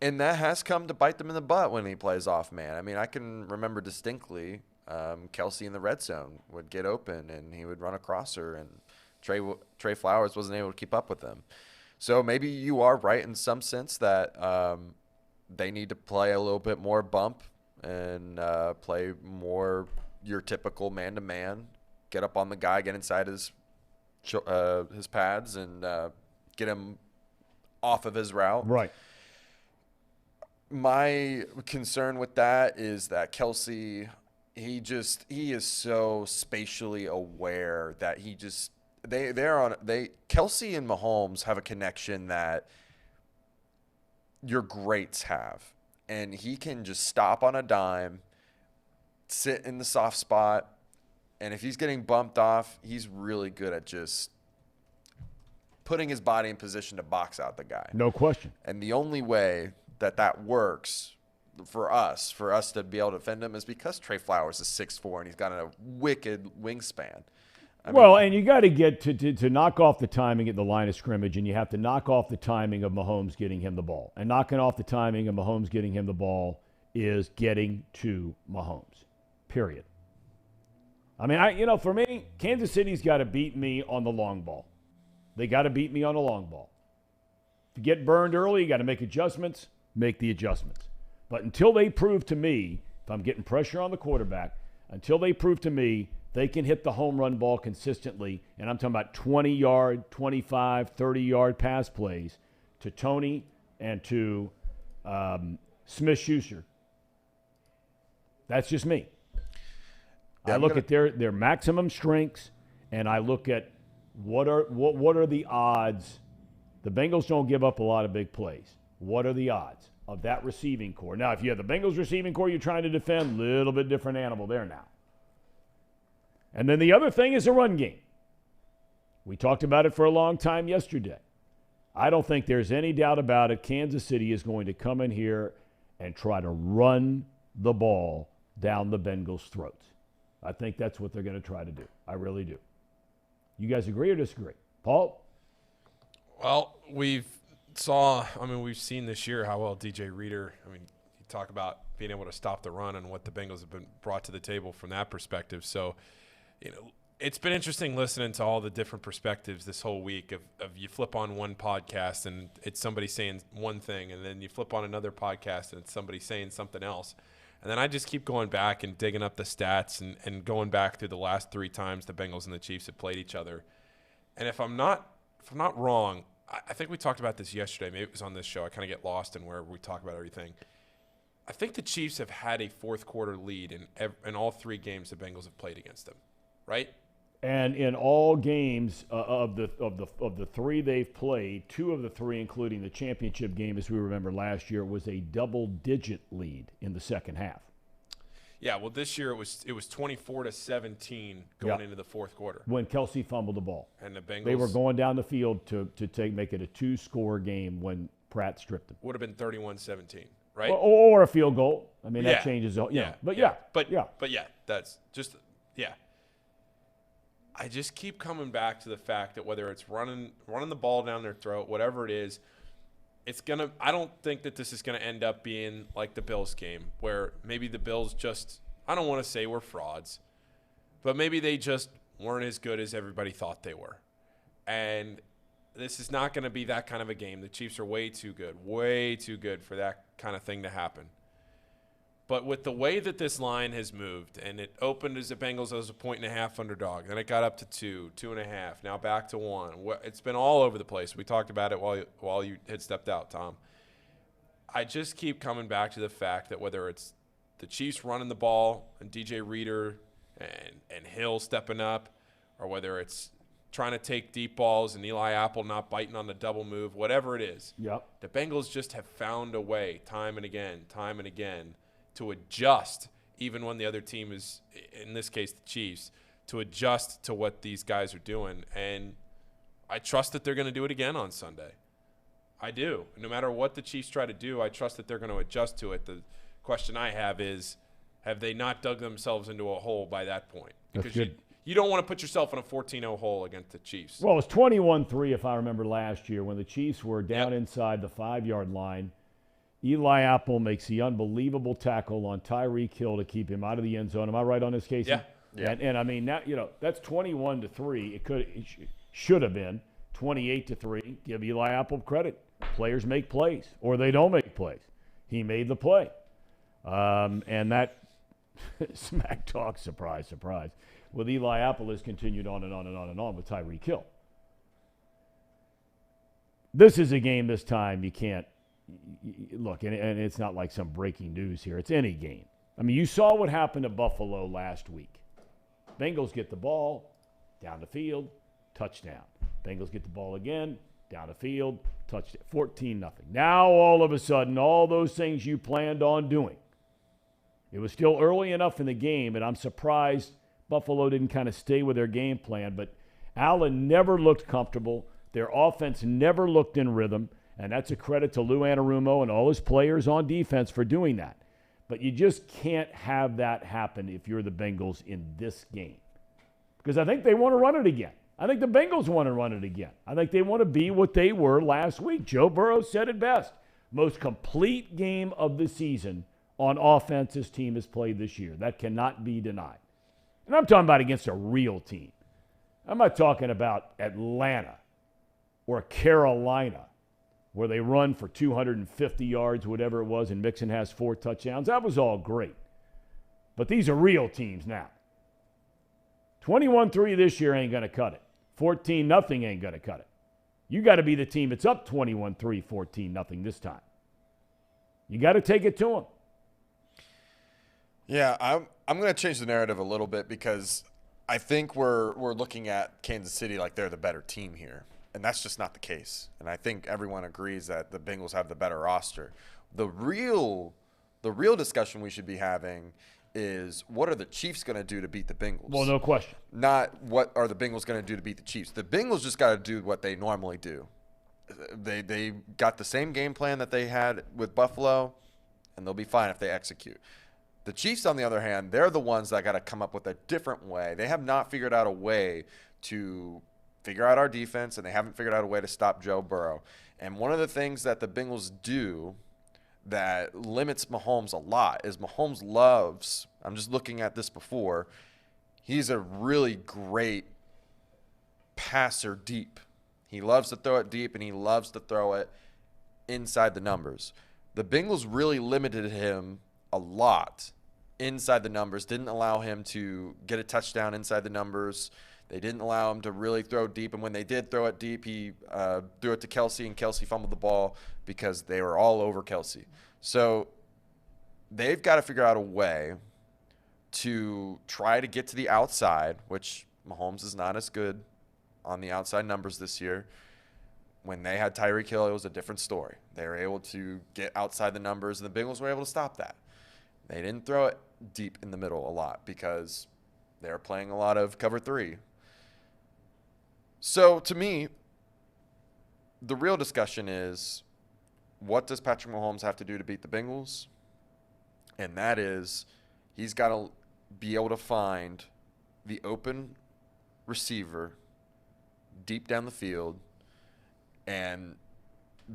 And that has come to bite them in the butt when he plays off man. I mean, I can remember distinctly Kelsey in the red zone would get open and he would run across her, and Trey Flowers wasn't able to keep up with him. So maybe you are right in some sense that they need to play a little bit more bump and play more your typical man-to-man, get up on the guy, get inside his pads, and get him off of his route. Right. My concern with that is that Kelsey, he is so spatially aware that he just Kelsey and Mahomes have a connection that your greats have, and he can just stop on a dime, sit in the soft spot, and if he's getting bumped off, he's really good at just putting his body in position to box out the guy. No question. And the only way that works for us to be able to defend him is because Trey Flowers is 6'4" and he's got a wicked wingspan. And you got to get to knock off the timing at the line of scrimmage, and you have to knock off the timing of Mahomes getting him the ball. And knocking off the timing of Mahomes getting him the ball is getting to Mahomes, period. I mean, for me, Kansas City's got to beat me on the long ball. They got to beat me on the long ball. To get burned early, you got to make adjustments. Make the adjustments. But until they prove to me, if I'm getting pressure on the quarterback, until they prove to me they can hit the home run ball consistently, and I'm talking about 20-yard, 25, 30-yard pass plays to Tony and to Smith-Schuster. That's just me. Yeah, I look at their maximum strengths, and I look at what are the odds. The Bengals don't give up a lot of big plays. What are the odds of that receiving core? Now, if you have the Bengals receiving core you're trying to defend, a little bit different animal there now. And then the other thing is the run game. We talked about it for a long time yesterday. I don't think there's any doubt about it. Kansas City is going to come in here and try to run the ball down the Bengals' throats. I think that's what they're going to try to do. I really do. You guys agree or disagree? Paul? Well, we've seen this year how well DJ Reader, you talk about being able to stop the run and what the Bengals have been brought to the table from that perspective. So, it's been interesting listening to all the different perspectives this whole week of you flip on one podcast and it's somebody saying one thing, and then you flip on another podcast and it's somebody saying something else. And then I just keep going back and digging up the stats and going back through the last 3 times the Bengals and the Chiefs have played each other. And if I'm not wrong, I think we talked about this yesterday. Maybe it was on this show. I kind of get lost in where we talk about everything. I think the Chiefs have had a fourth quarter lead in all 3 games the Bengals have played against them, right? And in all games of the three they've played, 2 of the 3, including the championship game, as we remember last year, was a double-digit lead in the second half. Yeah, well, this year it was 24-17 going into the fourth quarter when Kelsey fumbled the ball. And the Bengals, they were going down the field to make it a 2-score game when Pratt stripped them. Would have been 31-17, right? Or a field goal. I mean, that changes. But that's just I just keep coming back to the fact that whether it's running the ball down their throat, whatever it is, I don't think that this is gonna end up being like the Bills game, where maybe the Bills just, I don't want to say we're frauds, but maybe they just weren't as good as everybody thought they were. And this is not going to be that kind of a game. The Chiefs are way too good for that kind of thing to happen. But with the way that this line has moved, and it opened as the Bengals as a 1.5 underdog, then it got up to 2, 2.5, now back to 1. It's been all over the place. We talked about it while you had stepped out, Tom. I just keep coming back to the fact that whether it's the Chiefs running the ball and DJ Reader and Hill stepping up, or whether it's trying to take deep balls and Eli Apple not biting on the double move, whatever it is, the Bengals just have found a way time and again, to adjust, even when the other team is, in this case the Chiefs, to adjust to what these guys are doing. And I trust that they're going to do it again on Sunday. I do. No matter what the Chiefs try to do, I trust that they're going to adjust to it. The question I have is, have they not dug themselves into a hole by that point? Because you don't want to put yourself in a 14-0 hole against the Chiefs. Well, it was 21-3, if I remember, last year when the Chiefs were down inside the 5-yard line. Eli Apple makes the unbelievable tackle on Tyreek Hill to keep him out of the end zone. Am I right on this, Casey? Yeah. And I mean, now, that's 21-3. It should have been 28-3. Give Eli Apple credit. Players make plays, or they don't make plays. He made the play. And that smack talk, surprise, with Eli Apple has continued on and on and on and on with Tyreek Hill. This is a game this time you can't look, and it's not like some breaking news here. It's any game. I mean, you saw what happened to Buffalo last week. Bengals get the ball, down the field, touchdown. Bengals get the ball again, down the field, touchdown. 14-0. Now, all of a sudden, all those things you planned on doing. It was still early enough in the game, and I'm surprised Buffalo didn't kind of stay with their game plan. But Allen never looked comfortable. Their offense never looked in rhythm. And that's a credit to Lou Anarumo and all his players on defense for doing that. But you just can't have that happen if you're the Bengals in this game. Because I think they want to run it again. I think the Bengals want to run it again. I think they want to be what they were last week. Joe Burrow said it best. Most complete game of the season on offense this team has played this year. That cannot be denied. And I'm talking about against a real team. I'm not talking about Atlanta or Carolina, where they run for 250 yards, whatever it was, and Mixon has 4 touchdowns. That was all great. But these are real teams now. 21-3 this year ain't going to cut it. 14-0 ain't going to cut it. You got to be the team that's up 21-3, 14-0 this time. You got to take it to them. Yeah, I'm going to change the narrative a little bit because I think we're looking at Kansas City like they're the better team here. And that's just not the case. And I think everyone agrees that the Bengals have the better roster. The real discussion we should be having is, what are the Chiefs going to do to beat the Bengals? Well, no question. Not what are the Bengals going to do to beat the Chiefs. The Bengals just got to do what they normally do. They got the same game plan that they had with Buffalo, and they'll be fine if they execute. The Chiefs, on the other hand, they're the ones that got to come up with a different way. They have not figured out a way to figure out our defense, and they haven't figured out a way to stop Joe Burrow. And one of the things that the Bengals do that limits Mahomes a lot is Mahomes loves, I'm just looking at this before, he's a really great passer deep. He loves to throw it deep, and he loves to throw it inside the numbers. The Bengals really limited him a lot inside the numbers, didn't allow him to get a touchdown inside the numbers. They didn't allow him to really throw deep, and when they did throw it deep, he threw it to Kelsey, and Kelsey fumbled the ball because they were all over Kelsey. So they've got to figure out a way to try to get to the outside, which Mahomes is not as good on the outside numbers this year. When they had Tyreek Hill, it was a different story. They were able to get outside the numbers, and the Bengals were able to stop that. They didn't throw it deep in the middle a lot because they were playing a lot of cover 3. So, to me, the real discussion is, what does Patrick Mahomes have to do to beat the Bengals? And that is, he's got to be able to find the open receiver deep down the field and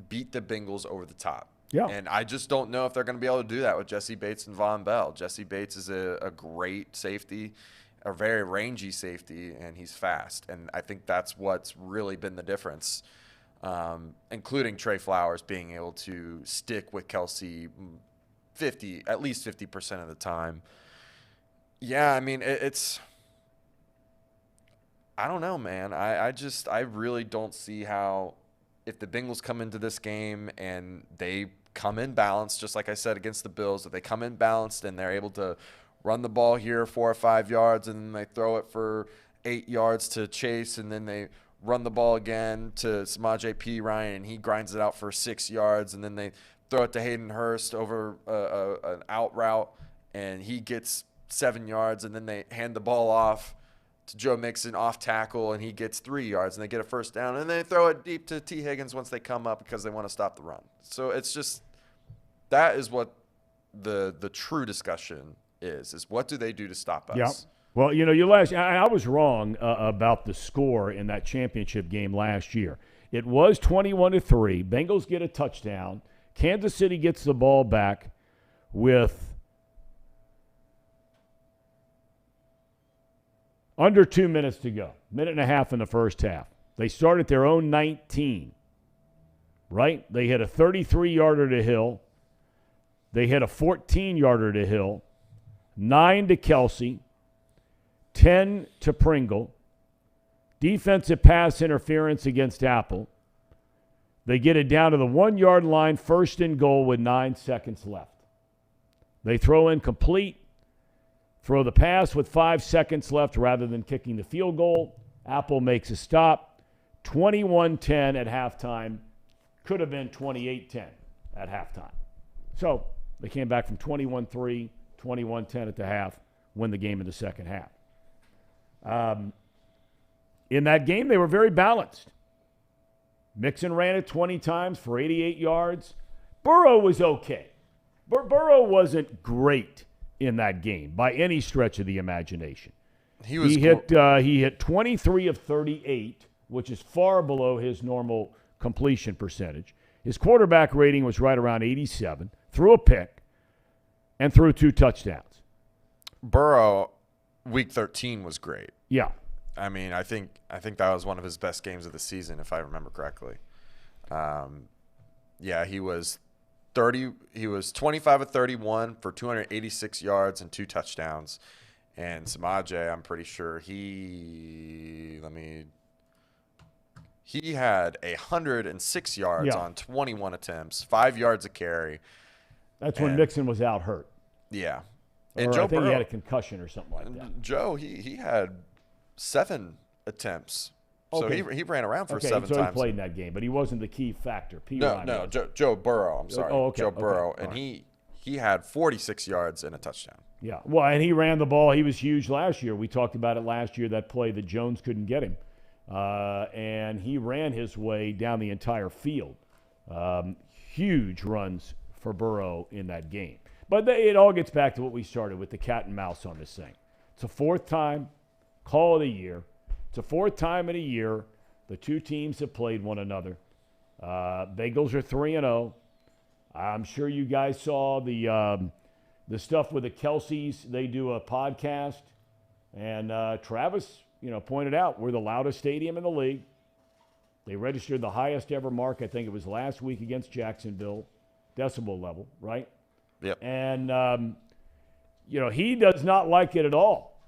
beat the Bengals over the top. Yeah. And I just don't know if they're going to be able to do that with Jesse Bates and Von Bell. Jesse Bates is a great safety, a very rangy safety, and he's fast. And I think that's what's really been the difference, including Trey Flowers being able to stick with Kelsey at least 50% of the time. Yeah, I mean, it's – I don't know, man. I really don't see how, if the Bengals come into this game and they come in balanced, just like I said against the Bills, if they come in balanced and they're able to run the ball here 4 or 5 yards and then they throw it for 8 yards to Chase, and then they run the ball again to Samaje Perine and he grinds it out for 6 yards, and then they throw it to Hayden Hurst over an out route and he gets 7 yards, and then they hand the ball off to Joe Mixon off tackle and he gets 3 yards, and they get a first down, and then they throw it deep to T. Higgins once they come up because they want to stop the run. So it's just, that is what the true discussion is what do they do to stop us? Yeah. Well, I was wrong about the score in that championship game last year. It was 21-3. Bengals get a touchdown. Kansas City gets the ball back with under 2 minutes to go, minute and a half in the first half. They start at their own 19, right? They hit a 33-yarder to Hill. They hit a 14-yarder to Hill, 9 to Kelsey, 10 to Pringle, defensive pass interference against Apple. They get it down to the 1-yard line, 1st and goal with 9 seconds left. They throw incomplete. Throw the pass with 5 seconds left rather than kicking the field goal. Apple makes a stop. 21-10 at halftime. Could have been 28-10 at halftime. So they came back from 21-3, 21-10 at the half, win the game in the second half. In that game, they were very balanced. Mixon ran it 20 times for 88 yards. Burrow was okay. Burrow wasn't great in that game by any stretch of the imagination. He hit 23 of 38, which is far below his normal completion percentage. His quarterback rating was right around 87, threw a pick, and threw 2 touchdowns. Burrow, week 13 was great. Yeah. I mean, I think that was one of his best games of the season, if I remember correctly. He was 25 of 31 for 286 yards and 2 touchdowns. And Samaje, I'm pretty sure he had 106 yards on 21 attempts, 5 yards a carry. That's when Mixon was out hurt. Yeah. And I think he had a concussion or something like that. Joe, he had 7 attempts. Okay. So he ran around for 7 times. So he played in that game, but he wasn't the key factor. No, Joe Burrow. I'm sorry. Oh, okay. Joe Burrow. Okay. And he had 46 yards and a touchdown. Yeah. Well, and he ran the ball. He was huge last year. We talked about it last year, that play that Jones couldn't get him. And he ran his way down the entire field. Huge runs for Burrow in that game. But it all gets back to what we started with, the cat and mouse on this thing. It's a 4th time, call it a year. It's a 4th time in a year the two teams have played one another. Bengals are 3-0. I'm sure you guys saw the stuff with the Kelseys. They do a podcast, and Travis, pointed out we're the loudest stadium in the league. They registered the highest ever mark. I think it was last week against Jacksonville, decibel level, right? Yep. And he does not like it at all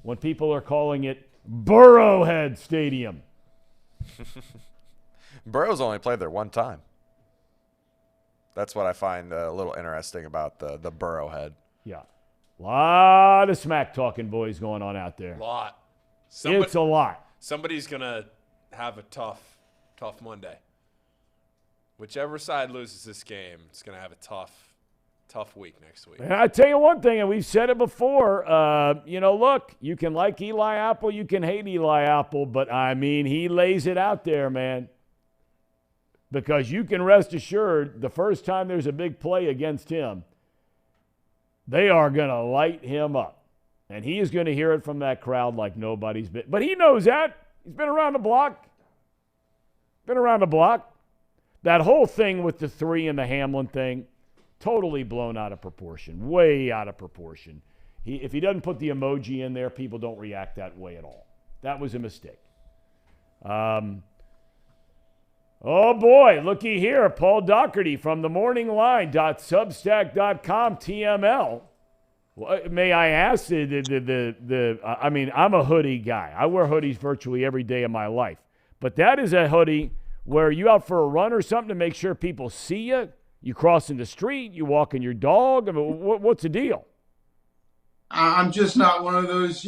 when people are calling it Burrowhead Stadium. Burrow's only played there one time. That's what I find a little interesting about the Burrowhead. Yeah. A lot of smack-talking boys going on out there. Lot. It's a lot. Somebody's going to have a tough Monday. Whichever side loses this game, it's going to have a tough week next week. And I tell you one thing, and we've said it before, look, you can like Eli Apple, you can hate Eli Apple, but, I mean, he lays it out there, man. Because you can rest assured the first time there's a big play against him, they are going to light him up. And he is going to hear it from that crowd like nobody's been. But he knows that. He's been around the block. That whole thing with the 3 and the Hamlin thing, totally blown out of proportion, way out of proportion. If he doesn't put the emoji in there, people don't react that way at all. That was a mistake. Oh, boy, looky here. Paul Doherty from themorningline.substack.com, TML. Well, may I ask, I mean, I'm a hoodie guy. I wear hoodies virtually every day of my life. But that is a hoodie where you out for a run or something to make sure people see you. You crossing the street, you walking your dog. I mean, what's the deal? I'm just not one of those,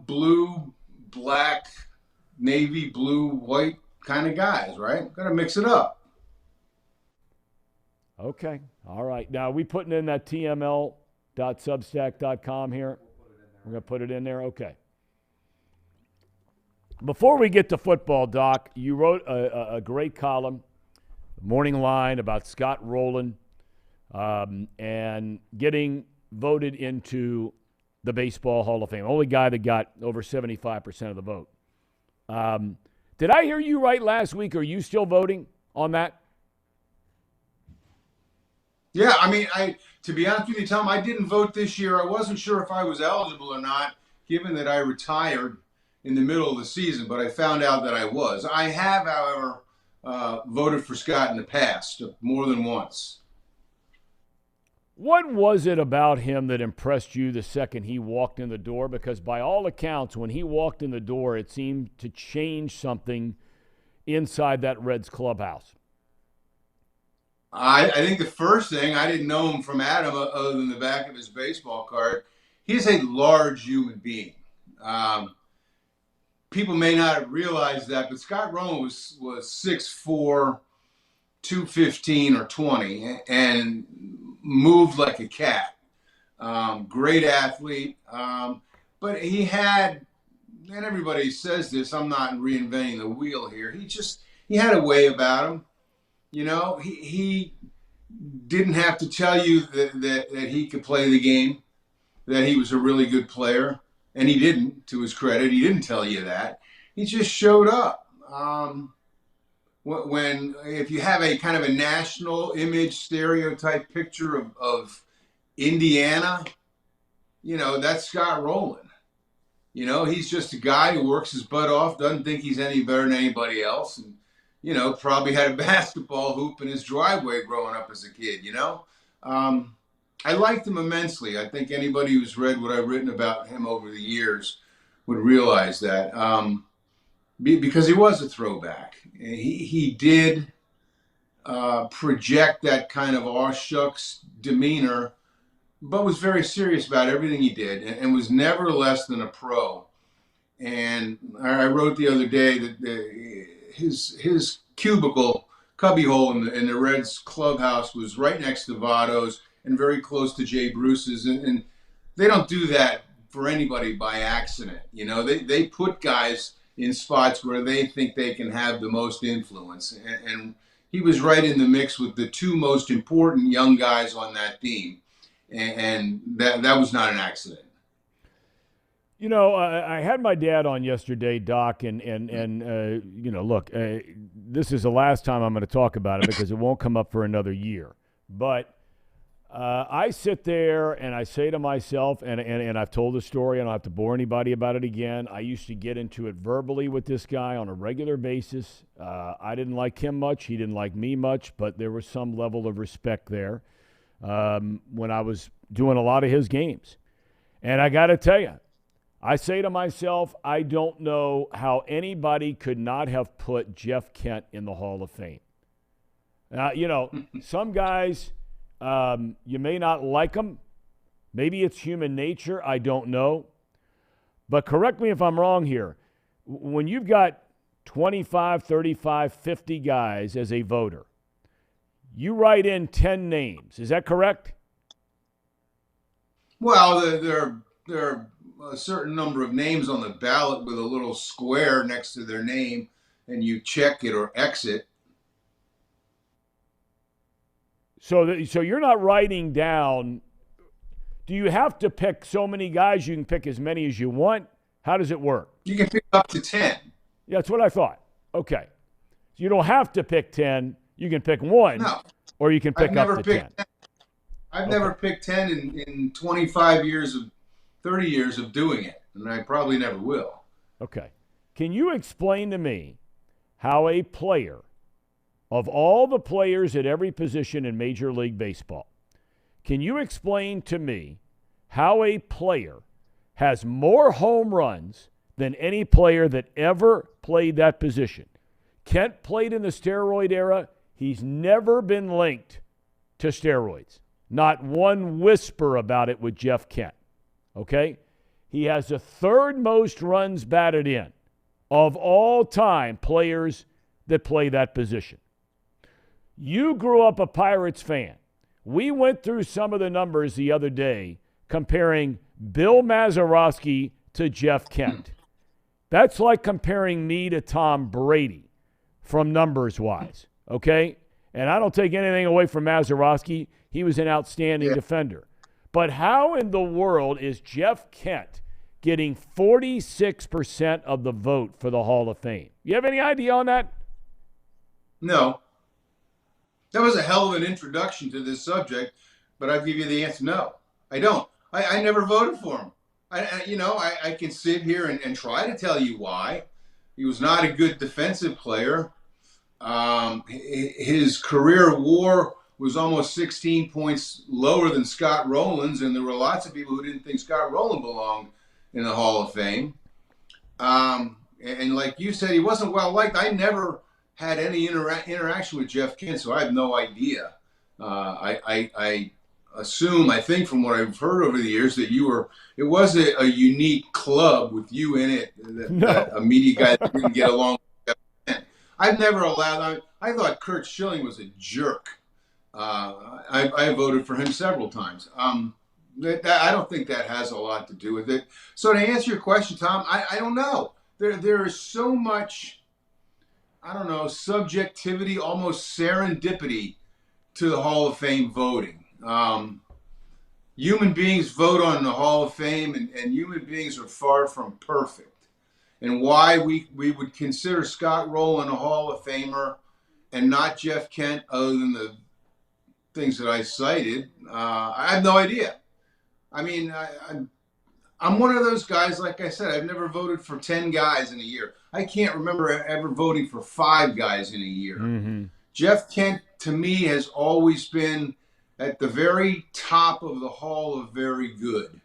blue, black, navy, blue, white kind of guys, right? Got to mix it up. Okay. All right. Now, are we putting in that TML.substack.com here? We're going to put it in there? Okay. Before we get to football, Doc, you wrote a great column, Morning Line, about Scott Rowland and getting voted into the Baseball Hall of Fame. Only guy that got over 75% of the vote. Did I hear you right last week? Are you still voting on that? Yeah, I mean, to be honest with you, Tom, I didn't vote this year. I wasn't sure if I was eligible or not, given that I retired in the middle of the season, but I found out that I was. I have, however, voted for Scott in the past, more than once. What was it about him that impressed you the second he walked in the door? Because by all accounts, when he walked in the door, it seemed to change something inside that Reds clubhouse. I think the first thing, I didn't know him from Adam other than the back of his baseball card. He's a large human being. People may not have realized that, but Scott Rowland was 6'4", 215 or 20, and moved like a cat. Great athlete. But he had, and everybody says this, I'm not reinventing the wheel here. He had a way about him. He didn't have to tell you that he could play the game, that he was a really good player. And he didn't, to his credit. He didn't tell you that. He just showed up. If you have a kind of a national image stereotype picture of Indiana, that's Scott Rowland. He's just a guy who works his butt off, doesn't think he's any better than anybody else, and, probably had a basketball hoop in his driveway growing up as a kid, I liked him immensely. I think anybody who's read what I've written about him over the years would realize that. Because he was a throwback. He did project that kind of aw shucks demeanor, but was very serious about everything he did and was never less than a pro. And I wrote the other day that his cubicle, cubbyhole in the Reds clubhouse was right next to Votto's and very close to Jay Bruce's. And they don't do that for anybody by accident. They put guys in spots where they think they can have the most influence. And he was right in the mix with the two most important young guys on that team. And that was not an accident. I had my dad on yesterday, Doc, and look, this is the last time I'm going to talk about it because it won't come up for another year. But I sit there and I say to myself, and I've told the story, I don't have to bore anybody about it again. I used to get into it verbally with this guy on a regular basis. I didn't like him much. He didn't like me much, but there was some level of respect there when I was doing a lot of his games. And I got to tell you, I say to myself, I don't know how anybody could not have put Jeff Kent in the Hall of Fame. Some guys, you may not like them. Maybe it's human nature. I don't know. But correct me if I'm wrong here. when you've got 25, 35, 50 guys as a voter, you write in 10 names. Is that correct? Well, there are a certain number of names on the ballot with a little square next to their name, and you check it or exit. So you're not writing down. Do you have to pick so many guys? You can pick as many as you want. How does it work? You can pick up to 10. Yeah, that's what I thought. Okay. So you don't have to pick 10. You can pick one. No. Or you can pick up to 10. I've never picked 10 in 25 years 30 years of doing it, and I probably never will. Okay. Can you explain to me how a player, of all the players at every position in Major League Baseball, can you explain to me how a player has more home runs than any player that ever played that position? Kent played in the steroid era. He's never been linked to steroids. Not one whisper about it with Jeff Kent. Okay? He has the third most runs batted in of all time players that play that position. You grew up a Pirates fan. We went through some of the numbers the other day comparing Bill Mazeroski to Jeff Kent. That's like comparing me to Tom Brady from numbers-wise, okay? And I don't take anything away from Mazeroski. He was an outstanding defender. But how in the world is Jeff Kent getting 46% of the vote for the Hall of Fame? You have any idea on that? No. That was a hell of an introduction to this subject, but I'll give you the answer. No, I don't. I never voted for him. I can sit here and try to tell you why. He was not a good defensive player. His career WAR was almost 16 points lower than Scott Rowland's, and there were lots of people who didn't think Scott Rowland belonged in the Hall of Fame. And like you said, he wasn't well liked. I never had any interaction with Jeff Kent, so I have no idea. I assume, I think from what I've heard over the years, that it was a unique club with you in it, that a media guy that didn't get along with Jeff Kent. I've never allowed, I thought Curt Schilling was a jerk. I voted for him several times. I don't think that has a lot to do with it. So to answer your question, Tom, I don't know. There is so much, I don't know, subjectivity, almost serendipity to the Hall of Fame voting. Human beings vote on the Hall of Fame, and human beings are far from perfect. And why we would consider Scott Rowland a Hall of Famer and not Jeff Kent, other than the things that I cited, I have no idea. I mean, I'm one of those guys, like I said, I've never voted for 10 guys in a year. I can't remember ever voting for 5 guys in a year. Mm-hmm. Jeff Kent, to me, has always been at the very top of the Hall of Very Good.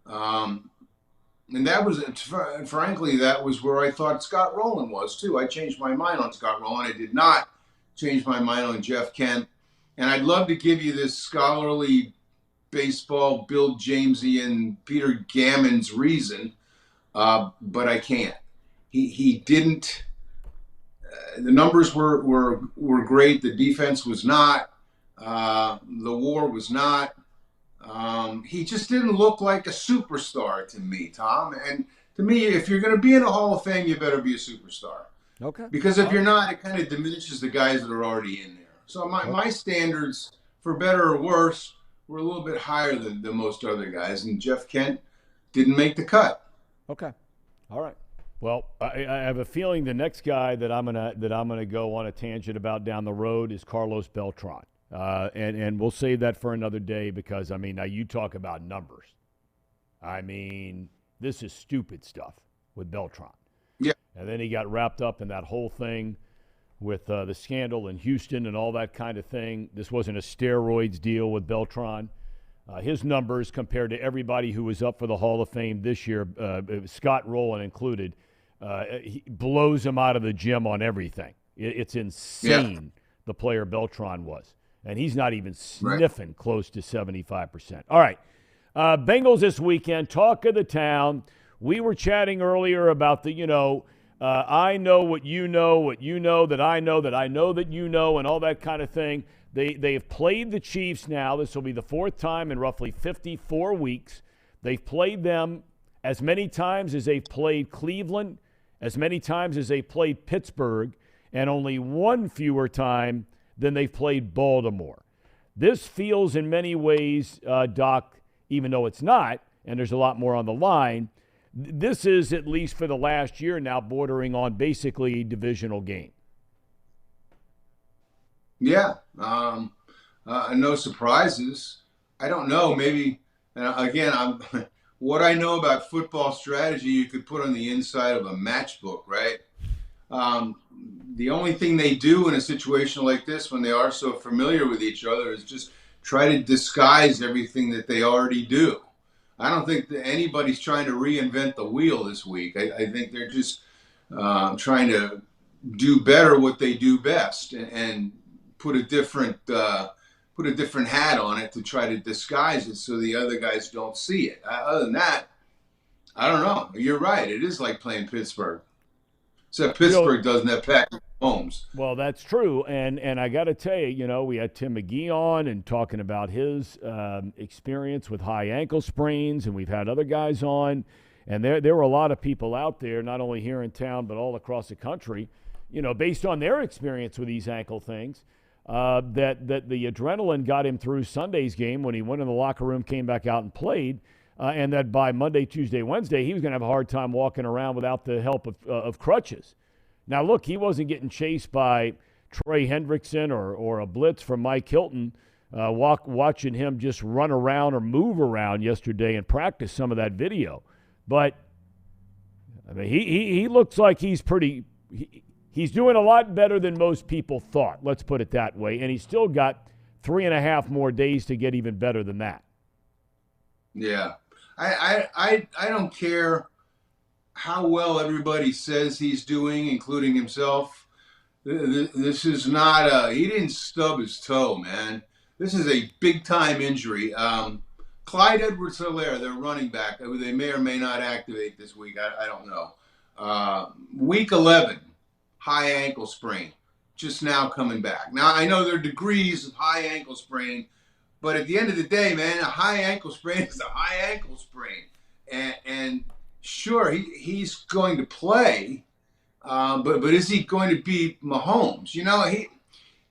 And that was, frankly, that was where I thought Scott Rowland was, too. I changed my mind on Scott Rowland. I did not change my mind on Jeff Kent. And I'd love to give you this scholarly baseball Bill Jamesian Peter Gammons reason, but I can't. He didn't. The numbers were great. The defense was not. The WAR was not. He just didn't look like a superstar to me, Tom. And to me, if you're going to be in the Hall of Fame, you better be a superstar. Okay. Because if you're not, it kind of diminishes the guys that are already in there. So my standards, for better or worse, were a little bit higher than most other guys, and Jeff Kent didn't make the cut. Okay. All right. Well, I have a feeling the next guy that I'm gonna go on a tangent about down the road is Carlos Beltran, and we'll save that for another day because I mean now you talk about numbers. I mean this is stupid stuff with Beltran. Yeah. And then he got wrapped up in that whole thing with the scandal in Houston and all that kind of thing. This wasn't a steroids deal with Beltran. His numbers compared to everybody who was up for the Hall of Fame this year, Scott Rowland included, he blows him out of the gym on everything. It's insane, the player Beltran was. And he's not even sniffing close to 75%. All right, Bengals this weekend, talk of the town. We were chatting earlier about the, I know what you know that I know that you know, and all that kind of thing. They have played the Chiefs now. This will be the fourth time in roughly 54 weeks. They've played them as many times as they've played Cleveland, as many times as they've played Pittsburgh, and only one fewer time than they've played Baltimore. This feels in many ways, Doc, even though it's not, and there's a lot more on the line, this is, at least for the last year now, bordering on basically a divisional game. Yeah. No surprises. I don't know. Maybe, again, what I know about football strategy, you could put on the inside of a matchbook, right? The only thing they do in a situation like this, when they are so familiar with each other, is just try to disguise everything that they already do. I don't think that anybody's trying to reinvent the wheel this week. I think they're just trying to do better what they do best and put a different hat on it to try to disguise it so the other guys don't see it. Other than that, I don't know. You're right. It is like playing Pittsburgh. Except Pittsburgh doesn't have Patrick Mahomes. Well, that's true. And I got to tell you, we had Tim McGee on and talking about his experience with high ankle sprains, and we've had other guys on. And there were a lot of people out there, not only here in town, but all across the country, based on their experience with these ankle things, that the adrenaline got him through Sunday's game when he went in the locker room, came back out and played. And that by Monday, Tuesday, Wednesday, he was going to have a hard time walking around without the help of crutches. Now, look, he wasn't getting chased by Trey Hendrickson or a blitz from Mike Hilton, watching him just run around or move around yesterday and practice some of that video. But, I mean, he looks like he's doing a lot better than most people thought, let's put it that way. And he's still got 3.5 more days to get even better than that. Yeah. I don't care how well everybody says he's doing, including himself. This is not he didn't stub his toe, man. This is a big-time injury. Clyde Edwards-Helaire, their running back, who they may or may not activate this week, I don't know. Week 11, high ankle sprain, just now coming back. Now, I know there are degrees of high ankle sprain, but at the end of the day, man, a high ankle sprain is a high ankle sprain. And sure, he's going to play, but is he going to beat Mahomes?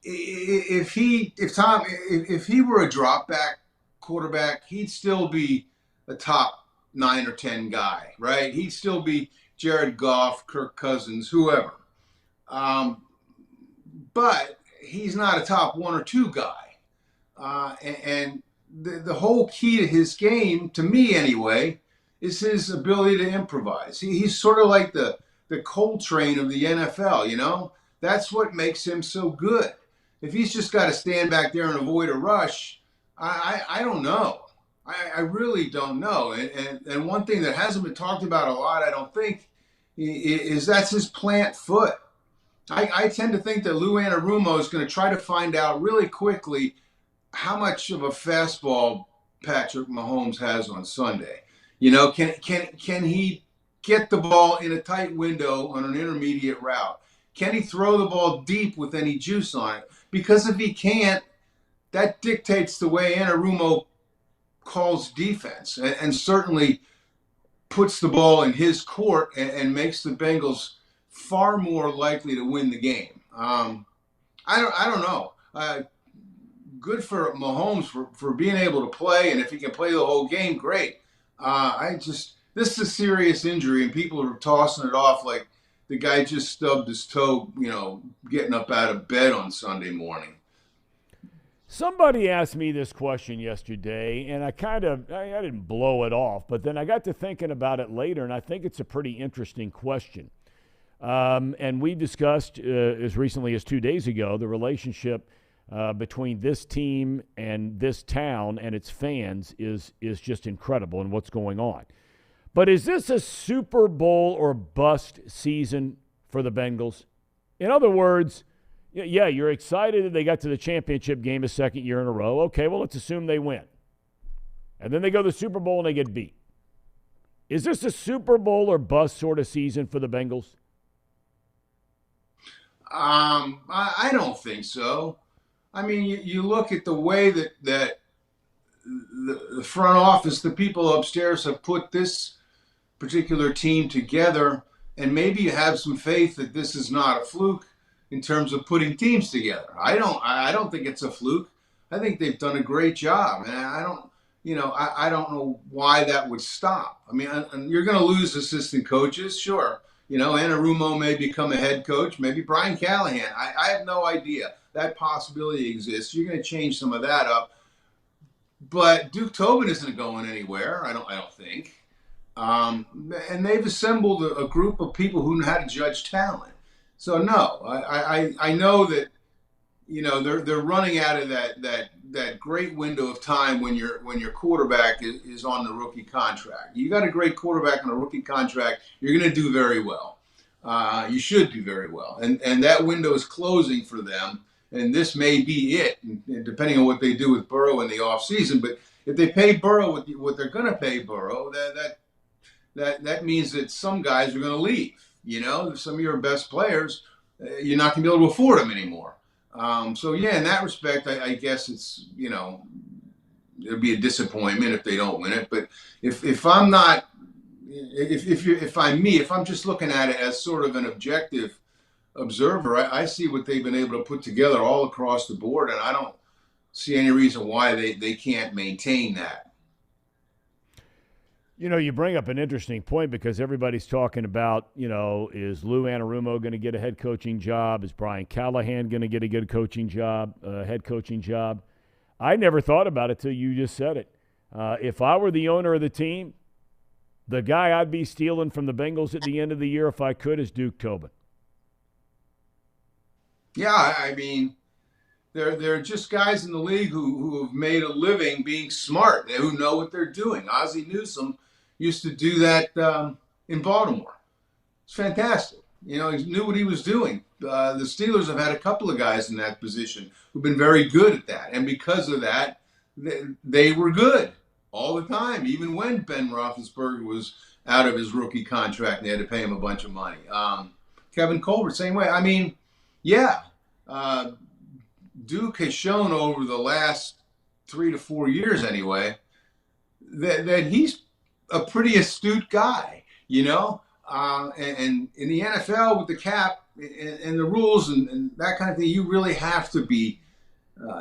If he were a drop back quarterback, he'd still be a top 9 or 10 guy, right? He'd still be Jared Goff, Kirk Cousins, whoever. But he's not a top 1 or 2 guy. And the whole key to his game, to me anyway, is his ability to improvise. He's sort of like the Coltrane of the NFL, That's what makes him so good. If he's just got to stand back there and avoid a rush, I don't know. I really don't know. And one thing that hasn't been talked about a lot, I don't think, is that's his plant foot. I tend to think that Lou Anarumo is going to try to find out really quickly how much of a fastball Patrick Mahomes has on Sunday. Can he get the ball in a tight window on an intermediate route? Can he throw the ball deep with any juice on it? Because if he can't, that dictates the way Anarumo calls defense and certainly puts the ball in his court and makes the Bengals far more likely to win the game. I don't know. Good for Mahomes for being able to play, and if he can play the whole game, great. This is a serious injury, and people are tossing it off like the guy just stubbed his toe, getting up out of bed on Sunday morning. Somebody asked me this question yesterday, and I didn't blow it off, but then I got to thinking about it later, and I think it's a pretty interesting question. And we discussed as recently as 2 days ago the relationship between this team and this town and its fans is just incredible in what's going on. But is this a Super Bowl or bust season for the Bengals? In other words, yeah, you're excited that they got to the championship game a second year in a row. Okay, well, let's assume they win. And then they go to the Super Bowl and they get beat. Is this a Super Bowl or bust sort of season for the Bengals? I don't think so. I mean, you look at the way that the front office, the people upstairs have put this particular team together, and maybe you have some faith that this is not a fluke in terms of putting teams together. I don't think it's a fluke. I think they've done a great job, and I don't know why that would stop. I mean, you're going to lose assistant coaches, sure. Anarumo may become a head coach, maybe Brian Callahan. I have no idea. That possibility exists. You're going to change some of that up. But Duke Tobin isn't going anywhere, I don't think. And they've assembled a group of people who know how to judge talent. So no, I know that they're running out of that great window of time when your quarterback is on the rookie contract. You got a great quarterback on a rookie contract, you're going to do very well. You should do very well, and that window is closing for them. And this may be it, depending on what they do with Burrow in the offseason. But if they pay Burrow what they're going to pay Burrow, that means that some guys are going to leave. Some of your best players, you're not going to be able to afford them anymore. So yeah, in that respect, I guess it's it'll be a disappointment if they don't win it. But if I'm not, if I'm just looking at it as sort of an objective observer, I see what they've been able to put together all across the board, and I don't see any reason why they can't maintain that. You bring up an interesting point because everybody's talking about, is Lou Anarumo going to get a head coaching job? Is Brian Callahan going to get a good coaching job, head coaching job? I never thought about it till you just said it. If I were the owner of the team, the guy I'd be stealing from the Bengals at the end of the year if I could is Duke Tobin. Yeah, I mean, there are just guys in the league who have made a living being smart, who know what they're doing. Ozzie Newsome used to do that in Baltimore. It's fantastic. He knew what he was doing. The Steelers have had a couple of guys in that position who've been very good at that. And because of that, they were good all the time, even when Ben Roethlisberger was out of his rookie contract and they had to pay him a bunch of money. Kevin Colbert, same way. I mean, yeah, Duke has shown over the last 3 to 4 years anyway that he's a pretty astute guy, and in the NFL with the cap and the rules and that kind of thing, you really have to be,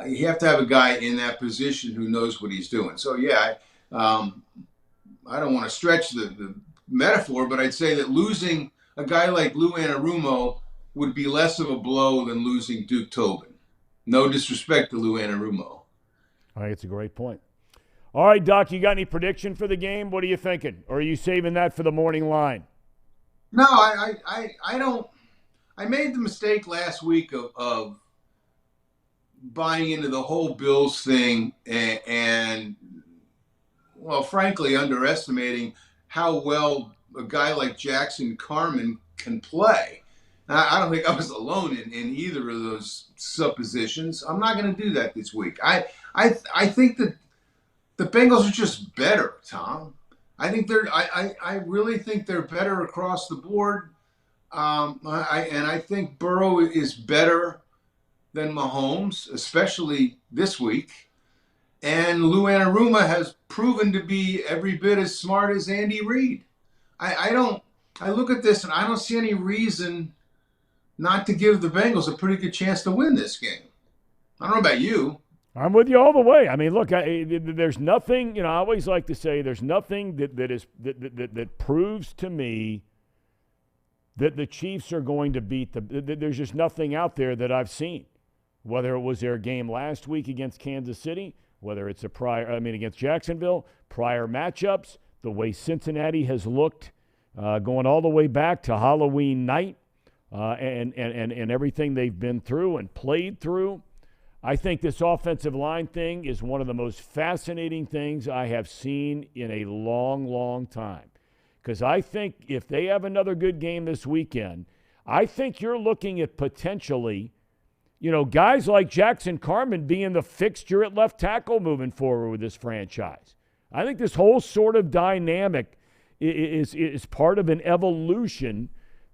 you have to have a guy in that position who knows what he's doing. So yeah, I don't want to stretch the metaphor, but I'd say that losing a guy like Lou Anarumo would be less of a blow than losing Duke Tobin. No disrespect to Lou Anarumo. I think it's a great point. All right, Doc, you got any prediction for the game? What are you thinking? Or are you saving that for the morning line? No, I don't. I made the mistake last week of buying into the whole Bills thing and well, frankly, underestimating how well a guy like Jackson Carman can play. I don't think I was alone in either of those suppositions. I'm not going to do that this week. I think that the Bengals are just better, Tom. I really think they're better across the board. I think Burrow is better than Mahomes, especially this week. And Lou Anarumo has proven to be every bit as smart as Andy Reid. I look at this and I don't see any reason not to give the Bengals a pretty good chance to win this game. I don't know about you. I'm with you all the way. I mean, look, there's nothing. I always like to say there's nothing that proves to me that the Chiefs are going to beat there's just nothing out there that I've seen. Whether it was their game last week against Kansas City, whether it's against Jacksonville, prior matchups, the way Cincinnati has looked, going all the way back to Halloween night, and everything they've been through and played through. I think this offensive line thing is one of the most fascinating things I have seen in a long, long time. Because I think if they have another good game this weekend, I think you're looking at potentially, guys like Jackson Carman being the fixture at left tackle moving forward with this franchise. I think this whole sort of dynamic is part of an evolution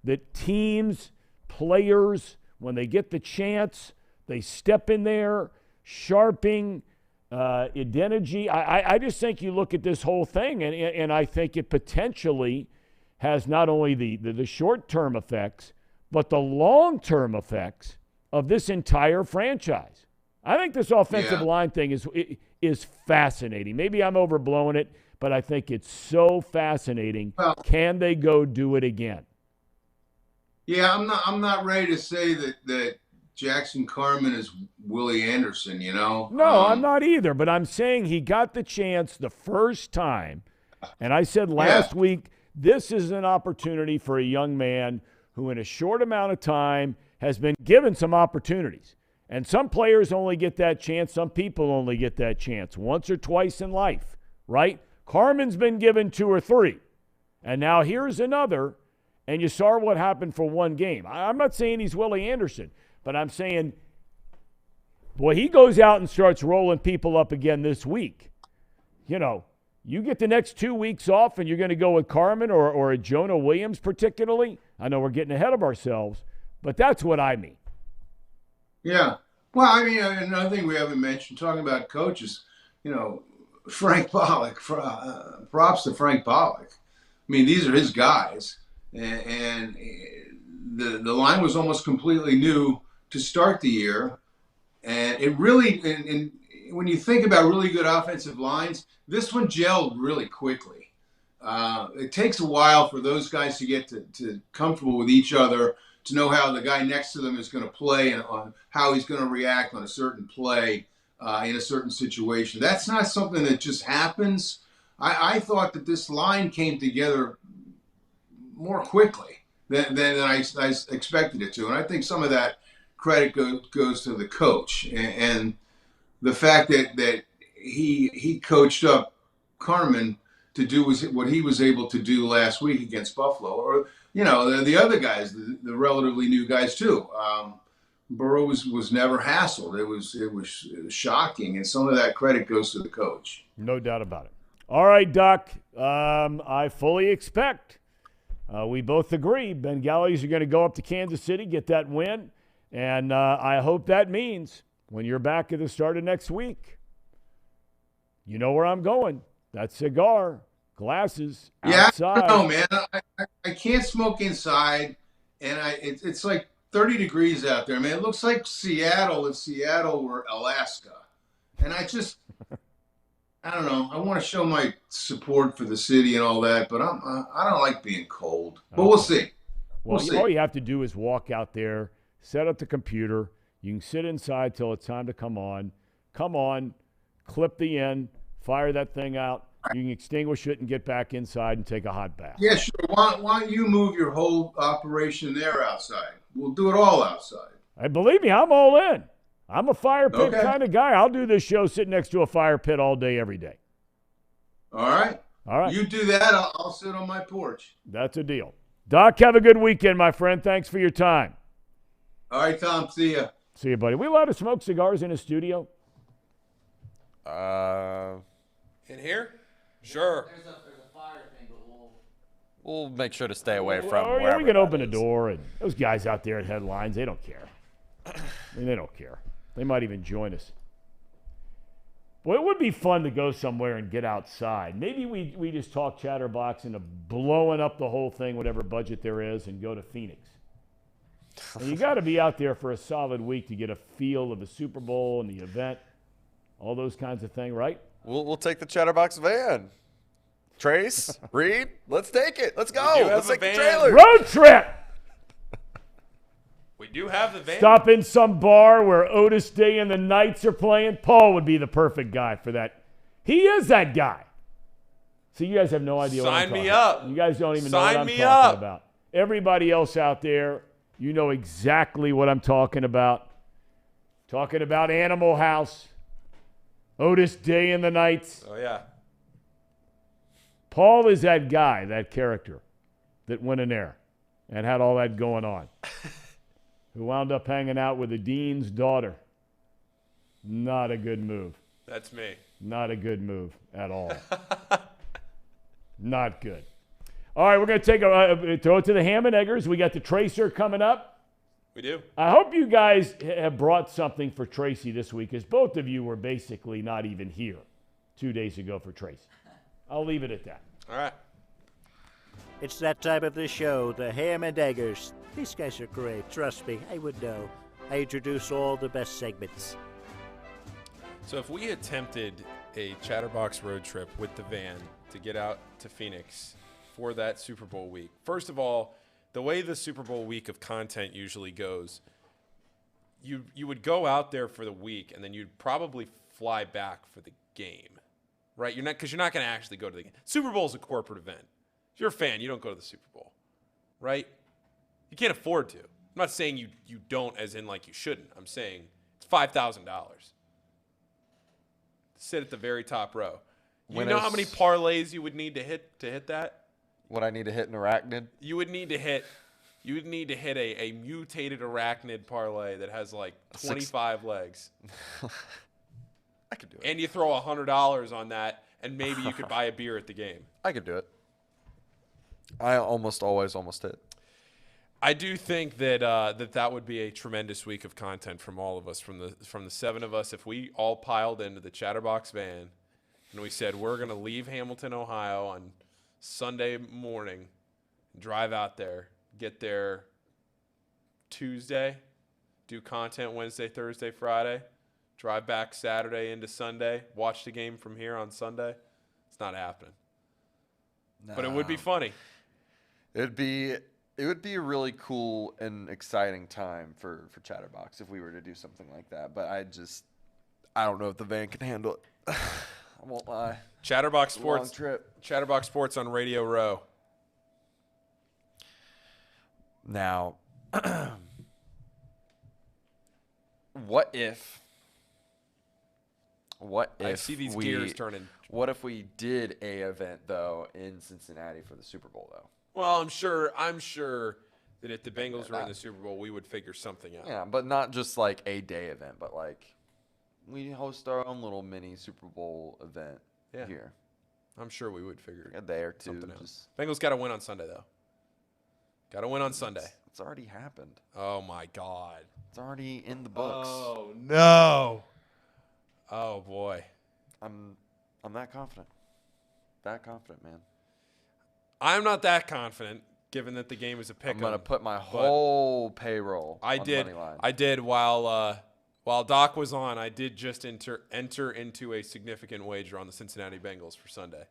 that teams, players, when they get the chance, they step in there, sharpening, identity. I just think you look at this whole thing, and I think it potentially has not only the short-term effects, but the long-term effects of this entire franchise. I think this offensive line thing is fascinating. Maybe I'm overblowing it, but I think it's so fascinating. Well, can they go do it again? Yeah, I'm not ready to say that Jackson Carman is Willie Anderson, you know? No, I'm not either, but I'm saying he got the chance the first time. And I said last week, this is an opportunity for a young man who in a short amount of time has been given some opportunities. And some players only get that chance. Some people only get that chance once or twice in life, right? Carman's been given 2 or 3. And now here's another, and you saw what happened for one game. I'm not saying he's Willie Anderson, but I'm saying, boy, he goes out and starts rolling people up again this week. You know, you get the next 2 weeks off and you're going to go with Carman or a Jonah Williams particularly. I know we're getting ahead of ourselves, but that's what I mean. Yeah. Well, I mean, another thing we haven't mentioned, talking about coaches, you know, Frank Pollock, props to Frank Pollock. I mean, these are his guys. And the line was almost completely new to start the year. And it really, and when you think about really good offensive lines, this one gelled really quickly. It takes a while for those guys to get to comfortable with each other, to know how the guy next to them is going to play and on how he's going to react on a certain play in a certain situation. That's not something that just happens. I thought that this line came together more quickly than I expected it to. And I think some of that credit goes to the coach and the fact that he coached up Carman to do what he was able to do last week against Buffalo, or you know the other guys, the relatively new guys too. Burrow was never hassled. It was shocking, and some of that credit goes to the coach. No doubt about it. All right, Doc. I fully expect. We both agree Bengals are going to go up to Kansas City, get that win, and I hope that means when you're back at the start of next week, you know where I'm going. That cigar, glasses, outside. Yeah, I don't know, man. I can't smoke inside, and it's like 30 degrees out there, man. It looks like Seattle if Seattle were Alaska. And I don't know. I want to show my support for the city and all that, but I don't like being cold. But we'll see. Well, all you have to do is walk out there, set up the computer. You can sit inside till it's time to come on. Come on, clip the end, fire that thing out. You can extinguish it and get back inside and take a hot bath. Yeah, sure. Why don't you move your whole operation there outside? We'll do it all outside. Hey, believe me, I'm all in. I'm a fire pit kind of guy. I'll do this show sitting next to a fire pit all day, every day. All right. All right. You do that, I'll sit on my porch. That's a deal. Doc, have a good weekend, my friend. Thanks for your time. All right, Thom. See ya. See you, buddy. We allowed to smoke cigars in a studio? In here? Sure. There's a fire thing, but we'll make sure to stay away from Well, wherever we can open the is. door, and those guys out there at Headlines, they don't care. They don't care. They might even join us. Boy, it would be fun to go somewhere and get outside. Maybe we just talk Chatterbox into blowing up the whole thing, whatever budget there is, and go to Phoenix. And you got to be out there for a solid week to get a feel of the Super Bowl and the event, all those kinds of things, right? We'll take the Chatterbox van. Trace, Reed, let's take it. Let's go. We do have Let's a take the van. trailer. Road trip! We do have the van. Stop in some bar where Otis Day and the Knights are playing. Paul would be the perfect guy for that. He is that guy. See, you guys have no idea what I'm Sign talking me about. up. You guys don't even know what Sign I'm me talking up. about. Everybody else out there, you know exactly what I'm talking about. Talking about Animal House, Otis Day and the Knights. Oh, yeah. Paul is that guy, that character that went in there and had all that going on. Who wound up hanging out with the dean's daughter. Not a good move. That's me. Not a good move at all. Not good. All right, we're going to take throw it to the Ham and Eggers. We got the Tracer coming up. We do. I hope you guys have brought something for Tracy this week, as both of you were basically not even here 2 days ago for Tracy. I'll leave it at that. All right. It's that time of the show, the Ham and Eggers. These guys are great. Trust me, I would know. I introduce all the best segments. So if we attempted a Chatterbox road trip with the van to get out to Phoenix for that Super Bowl week, first of all, the way the Super Bowl week of content usually goes, you would go out there for the week and then you'd probably fly back for the game, right? You're not going to actually go to the game. Super Bowl is a corporate event. If you're a fan, you don't go to the Super Bowl, right? You can't afford to. I'm not saying you don't as in like you shouldn't. I'm saying it's $5,000. Sit at the very top row. You know how many parlays you would need to hit that? What I need to hit an arachnid? You would need to hit a mutated arachnid parlay that has like 25 legs. I could do it. And you throw $100 on that, and maybe you could buy a beer at the game. I could do it. I almost always hit. I do think that that would be a tremendous week of content from all of us, from the seven of us. If we all piled into the Chatterbox van and we said we're going to leave Hamilton, Ohio on Sunday morning, drive out there, get there Tuesday, do content Wednesday, Thursday, Friday, drive back Saturday into Sunday, watch the game from here on Sunday, it's not happening. No. But it would be funny. It would be a really cool and exciting time for Chatterbox if we were to do something like that. But I don't know if the van can handle it. I won't lie. Chatterbox Sports. Long trip. Chatterbox Sports on Radio Row. Now, what if I see these gears turning. What if we did a event though in Cincinnati for the Super Bowl though? Well, I'm sure that if the Bengals were in the Super Bowl, we would figure something out. Yeah, but not just like a day event, but like we host our own little mini Super Bowl event here. I'm sure we would figure a day or two. Something out. Bengals got to win on Sunday though. Got to win on Sunday. It's already happened. Oh my God. It's already in the books. Oh no. Oh boy. I'm that confident. That confident, man. I'm not that confident, given that the game is a pick. I'm gonna put my whole payroll on the money line. I did while Doc was on. I did just enter into a significant wager on the Cincinnati Bengals for Sunday.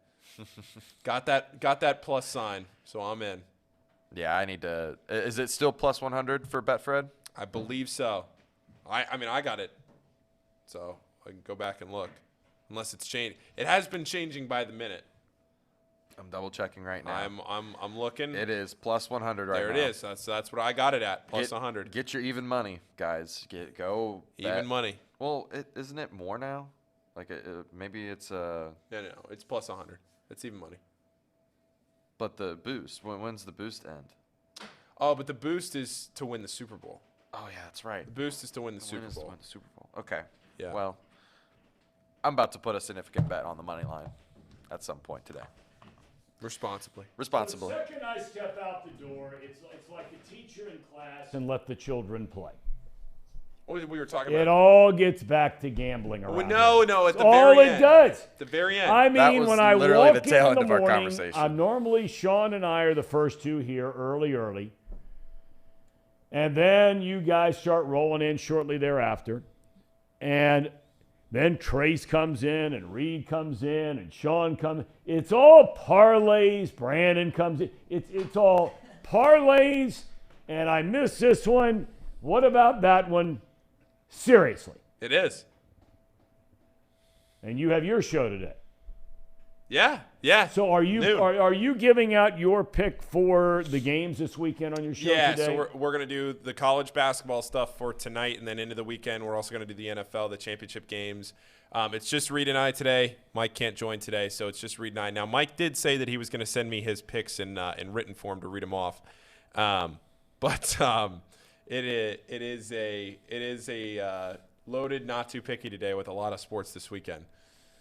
got that plus sign, so I'm in. Yeah, I need to. Is it still plus 100 for Betfred? I believe so. I mean I got it, so I can go back and look. Unless it's changed. It has been changing by the minute. I'm double checking right now. I'm looking. It is plus 100 right now. There it is. That's what I got it at. Plus 100. Get your even money, guys. Go even money. Well, isn't it more now? Like maybe it's No, it's plus 100. It's even money. But the boost. When's the boost end? Oh, but the boost is to win the Super Bowl. Oh yeah, that's right. The boost is to win the Super Bowl. To win the Super Bowl. Okay. Yeah. Well, I'm about to put a significant bet on the money line at some point today. Responsibly. The second I step out the door, it's like a teacher in class and let the children play. We were talking about. It all gets back to gambling around. No, at the very all end. It does. At the very end. I mean, when I walk in the morning, normally Sean and I are the first two here early. And then you guys start rolling in shortly thereafter. And then Trace comes in, and Reed comes in, and Sean comes in. It's all parlays. Brandon comes in. It's all parlays, and I missed this one. What about that one? Seriously. It is. And you have your show today. Yeah. So are you giving out your pick for the games this weekend on your show today? Yeah, so we're going to do the college basketball stuff for tonight, and then into the weekend we're also going to do the NFL, the championship games. It's just Reed and I today. Mike can't join today, so it's just Reed and I. Now, Mike did say that he was going to send me his picks in written form to read them off. But it is a loaded, not too picky today with a lot of sports this weekend.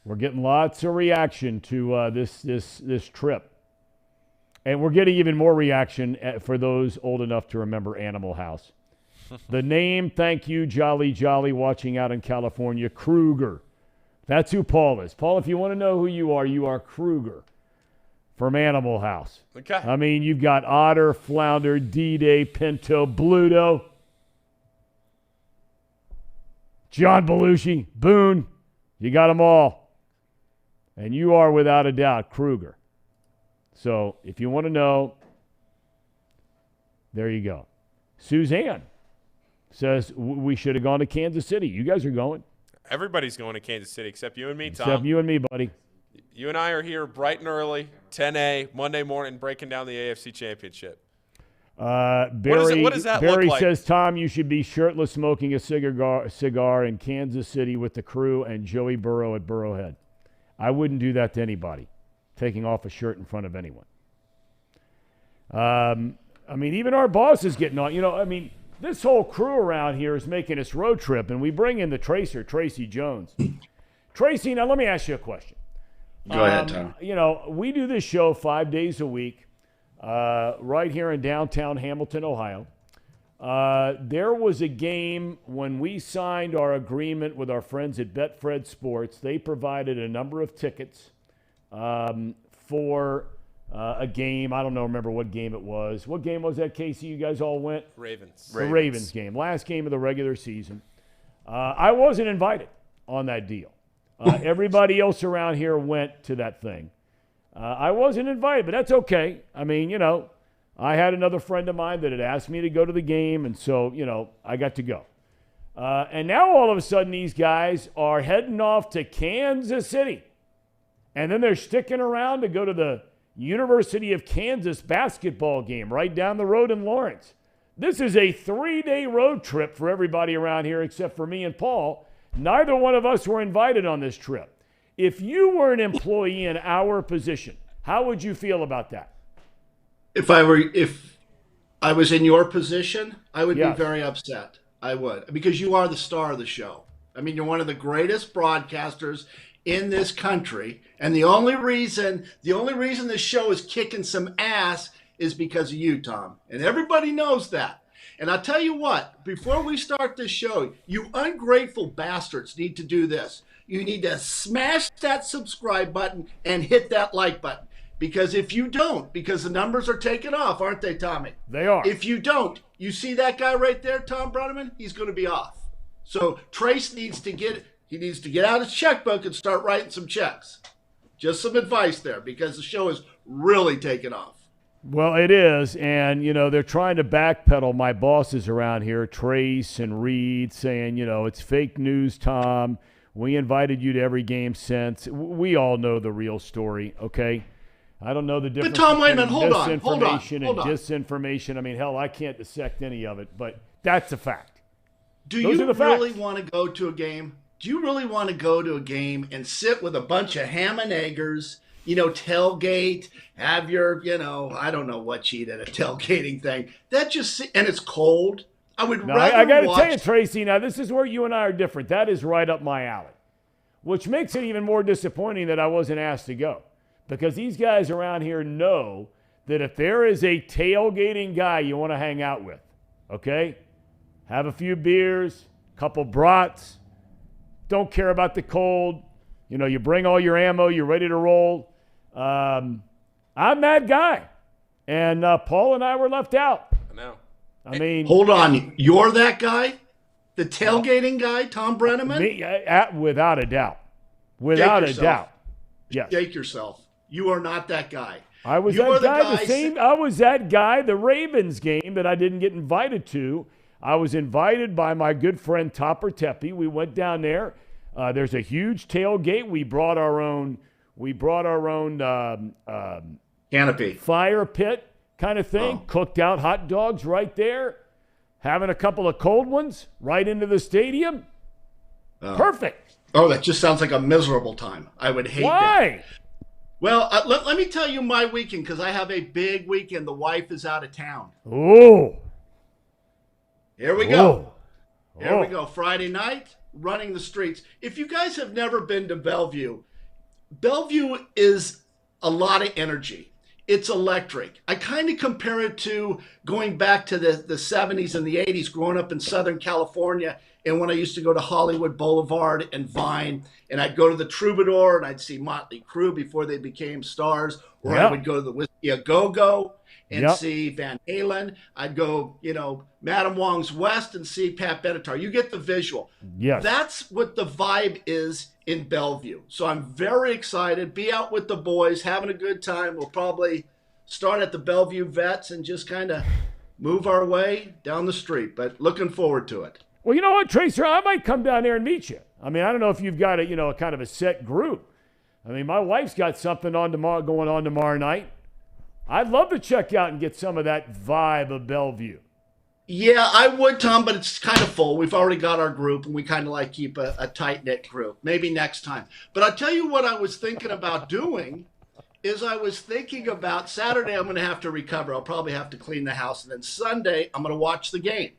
We're getting lots of reaction to this trip. And we're getting even more reaction for those old enough to remember Animal House. The name, thank you, Jolly Jolly, watching out in California, Kruger. That's who Paul is. Paul, if you want to know who you are Kruger from Animal House. Okay. I mean, you've got Otter, Flounder, D-Day, Pinto, Bluto, John Belushi, Boone. You got them all. And you are, without a doubt, Kruger. So if you want to know, there you go. Suzanne says we should have gone to Kansas City. You guys are going. Everybody's going to Kansas City except you and me, Tom. Except you and me, buddy. You and I are here bright and early, 10 Monday morning, breaking down the AFC Championship. Barry, what does that Barry look like? says, Tom, you should be shirtless smoking a cigar in Kansas City with the crew and Joey Burrow at Burrowhead. I wouldn't do that to anybody, taking off a shirt in front of anyone. I mean, even our boss is getting on. You know, I mean, this whole crew around here is making this road trip, and we bring in the tracer, Tracy Jones. Tracy, now let me ask you a question. Go ahead, Tom. You know, we do this show 5 days a week right here in downtown Hamilton, Ohio. There was a game when we signed our agreement with our friends at Betfred Sports. They provided a number of tickets for a game. I don't remember what game it was. What game was that, Casey? You guys all went? Ravens. The Ravens game. Last game of the regular season. I wasn't invited on that deal. Everybody else around here went to that thing. I wasn't invited, but that's okay. I mean, you know, I had another friend of mine that had asked me to go to the game, and so, you know, I got to go. And now all of a sudden these guys are heading off to Kansas City. And then they're sticking around to go to the University of Kansas basketball game right down the road in Lawrence. This is a 3-day road trip for everybody around here except for me and Paul. Neither one of us were invited on this trip. If you were an employee in our position, how would you feel about that? If I was in your position, I would be very upset. I would, because you are the star of the show. I mean, you're one of the greatest broadcasters in this country, and the only reason this show is kicking some ass is because of you, Tom. And everybody knows that. And I'll tell you what, before we start this show, you ungrateful bastards need to do this. You need to smash that subscribe button and hit that like button. Because if you don't, because the numbers are taking off, aren't they, Tommy? They are. If you don't, you see that guy right there, Thom Brennaman? He's going to be off. So Trace needs to get out his checkbook and start writing some checks. Just some advice there, because the show is really taking off. Well, it is, and, you know, they're trying to backpedal my bosses around here, Trace and Reed, saying, you know, it's fake news, Tom. We invited you to every game since. We all know the real story, okay? I don't know the difference Tom, wait a between minute, hold on. misinformation and disinformation. I mean, hell, I can't dissect any of it, but that's a fact. Do you really want to go to a game? Do you really want to go to a game and sit with a bunch of ham and eggers, you know, tailgate, have your, you know, I don't know what you eat at a tailgating thing. That just, and it's cold. I would rather I got to watch. tell you, Tracy, now this is where you and I are different. That is right up my alley, which makes it even more disappointing that I wasn't asked to go, because these guys around here know that if there is a tailgating guy you want to hang out with, okay, have a few beers, couple brats, don't care about the cold, you know, you bring all your ammo, you're ready to roll. I'm that guy. And Paul and I were left out. I know. I mean, Hold on. You're that guy? The tailgating guy, Thom Brennaman? me, without a doubt. Without a doubt. Yes. Shake yourself. You are not that guy. I was You are that the guy, guy the same. I was that guy, the Ravens game that I didn't get invited to. I was invited by my good friend Topper Tepe. We went down there. There's a huge tailgate. We brought our own Canopy. fire pit kind of thing. Cooked out hot dogs right there. Having a couple of cold ones right into the stadium. Perfect. Oh, that just sounds like a miserable time. I would hate that. Why? Well, let me tell you my weekend, because I have a big weekend. The wife is out of town. Oh. Here we go. Oh. Here we go. Friday night, running the streets. If you guys have never been to Bellevue, Bellevue is a lot of energy. it's electric. I kind of compare it to going back to the 70s and the 80s, growing up in Southern California. And when I used to go to Hollywood Boulevard and Vine, and I'd go to the Troubadour and I'd see Motley Crue before they became stars, or I would go to the Whiskey A Go-Go and see Van Halen. I'd go, Madam Wong's West and see Pat Benatar. You get the visual. Yes. That's what the vibe is in Bellevue. So I'm very excited. Be out with the boys, having a good time. We'll probably start at the Bellevue Vets and just kind of move our way down the street, but looking forward to it. Well, you know what, Tracer? I might come down there and meet you. I mean, I don't know if you've got a kind of a set group. I mean, my wife's got something going on tomorrow night. I'd love to check out and get some of that vibe of Bellevue. Yeah, I would, Tom, but it's kind of full. We've already got our group, and we kind of like keep a tight-knit group. Maybe next time. But I'll tell you what I was thinking about doing is I was thinking about Saturday I'm going to have to recover. I'll probably have to clean the house. And then Sunday I'm going to watch the game.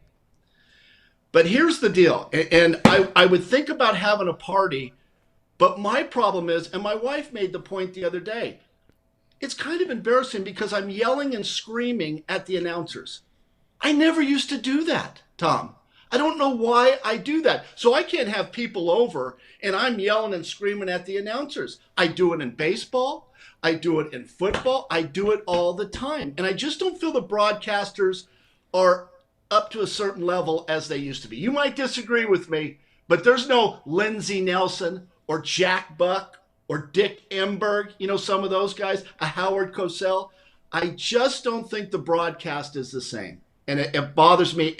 But here's the deal. And I would think about having a party, but my problem is, and my wife made the point the other day, it's kind of embarrassing because I'm yelling and screaming at the announcers. I never used to do that, Tom. I don't know why I do that. So I can't have people over and I'm yelling and screaming at the announcers. I do it in baseball. I do it in football. I do it all the time. And I just don't feel the broadcasters are up to a certain level as they used to be. You might disagree with me, but there's no Lindsey Nelson or Jack Buck or Dick Enberg, some of those guys, a Howard Cosell. I just don't think the broadcast is the same. And it bothers me.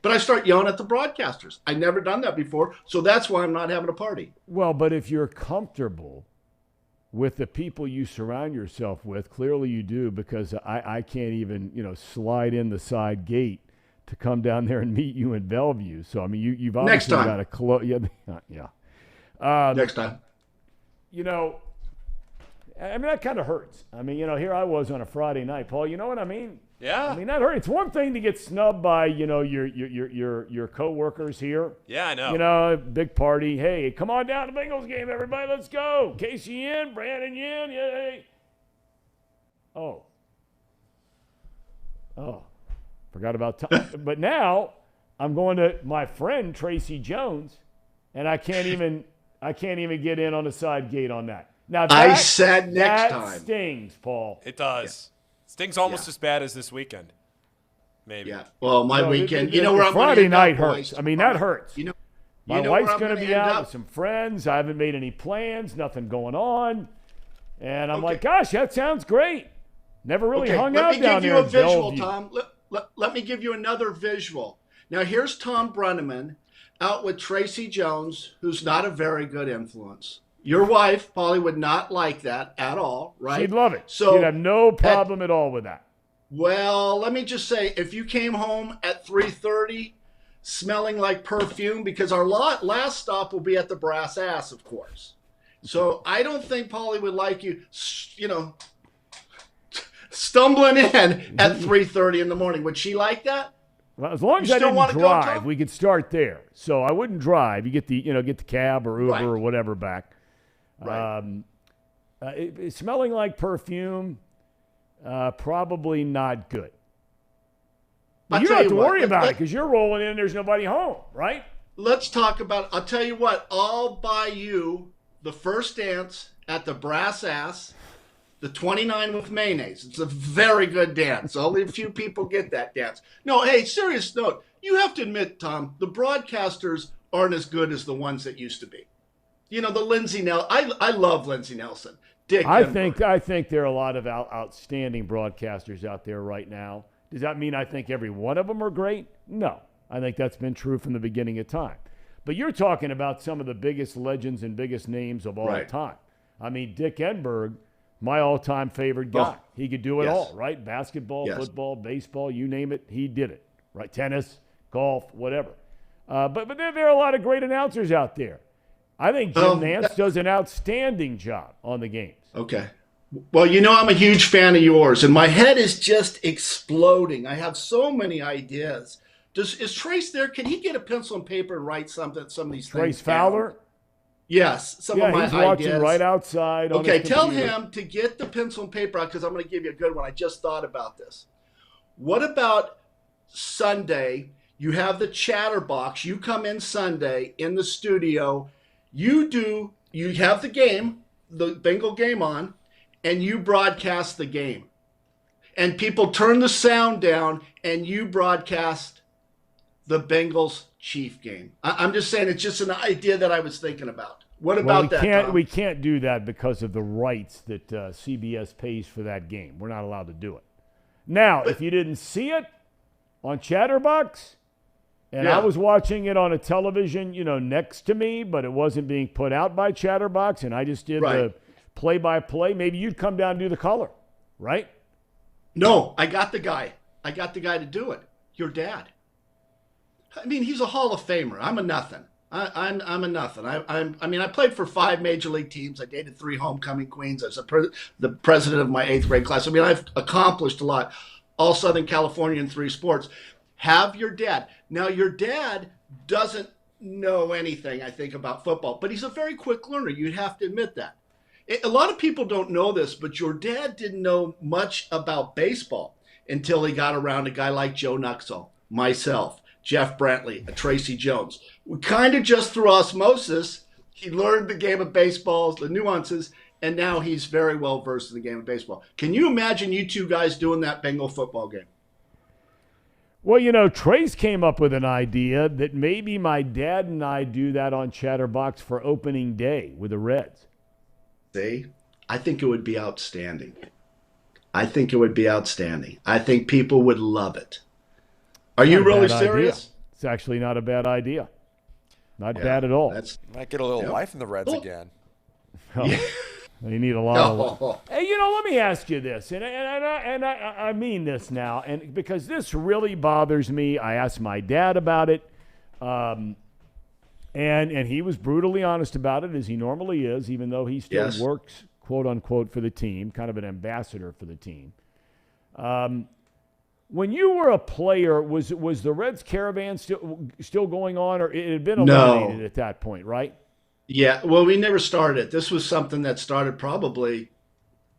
But I start yelling at the broadcasters. I've never done that before, so that's why I'm not having a party. Well, but if you're comfortable with the people you surround yourself with, clearly you do, because I can't even, slide in the side gate to come down there and meet you in Bellevue. So, I mean, you've obviously got a close. Yeah. Next time. I mean, that kind of hurts. I mean, here I was on a Friday night, Paul. You know what I mean? Yeah. I mean, that hurts. It's one thing to get snubbed by, your coworkers here. Yeah, I know. Big party. Hey, come on down to the Bengals game, everybody. Let's go. Casey in, Brandon in. Yay. Oh. Forgot about Thom. But now I'm going to my friend Tracy Jones, and I can't even get in on the side gate on that. Now I said next time. That stings, Paul. It does. Yeah. Stings almost as bad as this weekend. Maybe. Yeah. Well, my weekend. Where I'm Friday night hurts. I mean, that hurts. My wife's going to be out with some friends. I haven't made any plans. Nothing going on. And I'm like, gosh, that sounds great. Never really hung out down there. Let me give you a visual, Tom. Let me give you another visual. Now, here's Thom Brennaman out with Tracy Jones, who's not a very good influence. Your wife, Polly, would not like that at all, right? She'd love it. So she'd have no problem at all with that. Well, let me just say, if you came home at 3:30 smelling like perfume, because our last stop will be at the Brass Ass, of course. So I don't think Polly would like you, stumbling in at 3:30 in the morning. Would she like that? Well, as long as I didn't drive, we could start there. So I wouldn't drive. You get the cab or Uber or whatever back. Right. Smelling like perfume, probably not good. But you don't have to worry about it because you're rolling in and there's nobody home, right? Let's talk about it. I'll tell you what. I'll buy you the first dance at the Brass Ass, the 29 with mayonnaise. It's a very good dance. Only a few people get that dance. No, hey, serious note. You have to admit, Tom, the broadcasters aren't as good as the ones that used to be. The Lindsey Nelson. I love Lindsey Nelson. Dick Enberg. I think there are a lot of outstanding broadcasters out there right now. Does that mean I think every one of them are great? No. I think that's been true from the beginning of time. But you're talking about some of the biggest legends and biggest names of all time. I mean, Dick Enberg, my all-time favorite guy. He could do it all, right? Basketball, football, baseball, you name it, he did it, right? Tennis, golf, whatever. But there are a lot of great announcers out there. I think Jim Nance does an outstanding job on the games. Okay. Well, I'm a huge fan of yours, and my head is just exploding. I have so many ideas. Is Trace there? Can he get a pencil and paper and write some of these things Trace Fowler? down? Yes, some of my he's watching ideas. right outside. Okay, tell computer. him to get the pencil and paper out because I'm going to give you a good one. I just thought about this. What about Sunday? You have the chatterbox. You come in Sunday in the studio. You have the game, the Bengal game on, and you broadcast the game. And people turn the sound down, and you broadcast the Bengals-Chiefs game. I'm just saying it's just an idea that I was thinking about. What about that, Thom? We can't do that because of the rights that CBS pays for that game. We're not allowed to do it. Now, if you didn't see it on Chatterbox, and I was watching it on a television, next to me, but it wasn't being put out by Chatterbox, and I just did the play-by-play, maybe you'd come down and do the color, right? No, I got the guy. I got the guy to do it. Your dad. I mean, he's a Hall of Famer. I'm a nothing. I'm a nothing. I played for 5 major league teams. I dated 3 homecoming queens. I was the president of my 8th grade class. I mean, I've accomplished a lot. All Southern California in 3 sports. Have your dad. Now, your dad doesn't know anything, I think, about football, but he's a very quick learner. You'd have to admit that. A lot of people don't know this, but your dad didn't know much about baseball until he got around a guy like Joe Nuxall, myself, Jeff Brantley, Tracy Jones. We kind of just through osmosis, he learned the game of baseball, the nuances, and now he's very well versed in the game of baseball. Can you imagine you 2 guys doing that Bengal football game? Well, Trace came up with an idea that maybe my dad and I do that on Chatterbox for opening day with the Reds. See, I think it would be outstanding. I think people would love it. Are you really serious? Idea. It's actually not a bad idea. Not bad at all. Might get a little life in the Reds again. They need a lot of. Hey, let me ask you this, and I mean this now, and because this really bothers me. I asked my dad about it, and he was brutally honest about it, as he normally is, even though he still works, quote unquote, for the team, kind of an ambassador for the team. When you were a player, was the Reds caravan still going on, or it had been eliminated at that point, right? Yeah, well, we never started it. This was something that started probably,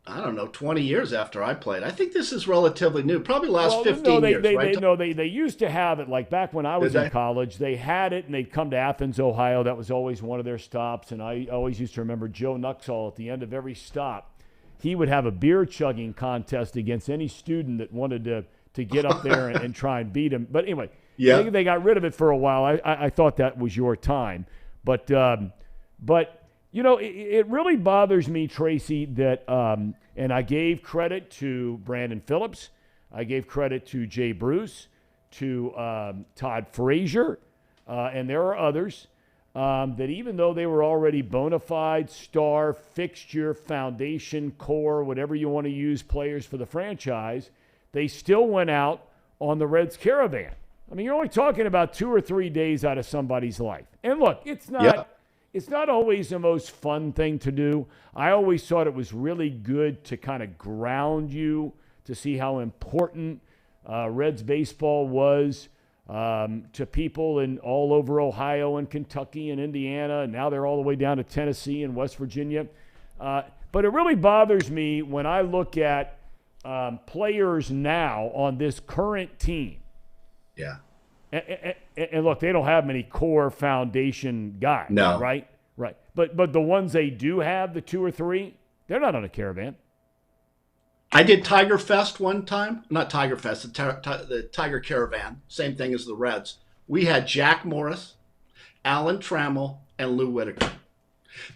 20 years after I played. I think this is relatively new, probably last 15 years, right? They used to have it, like back when I was in college, they had it, and they'd come to Athens, Ohio. That was always one of their stops, and I always used to remember Joe Nuxall at the end of every stop. He would have a beer-chugging contest against any student that wanted to get up there and try and beat him. But anyway, they got rid of it for a while. I thought that was your time. But it really bothers me, Tracy, that and I gave credit to Brandon Phillips. I gave credit to Jay Bruce, to Todd Frazier, and there are others, that even though they were already bona fide star, fixture, foundation, core, whatever you want to use, players for the franchise, they still went out on the Reds caravan. I mean, you're only talking about 2 or 3 days out of somebody's life. And look, it's not always the most fun thing to do. I always thought it was really good to kind of ground you, to see how important Reds baseball was to people in all over Ohio and Kentucky and Indiana, and now they're all the way down to Tennessee and West Virginia. But it really bothers me when I look at players now on this current team. Yeah. And look, they don't have many core foundation guys, right? Right. But the ones they do have, the 2 or 3, they're not on a caravan. I did Tiger Fest one time. Not Tiger Fest, the Tiger Caravan. Same thing as the Reds. We had Jack Morris, Alan Trammell, and Lou Whitaker.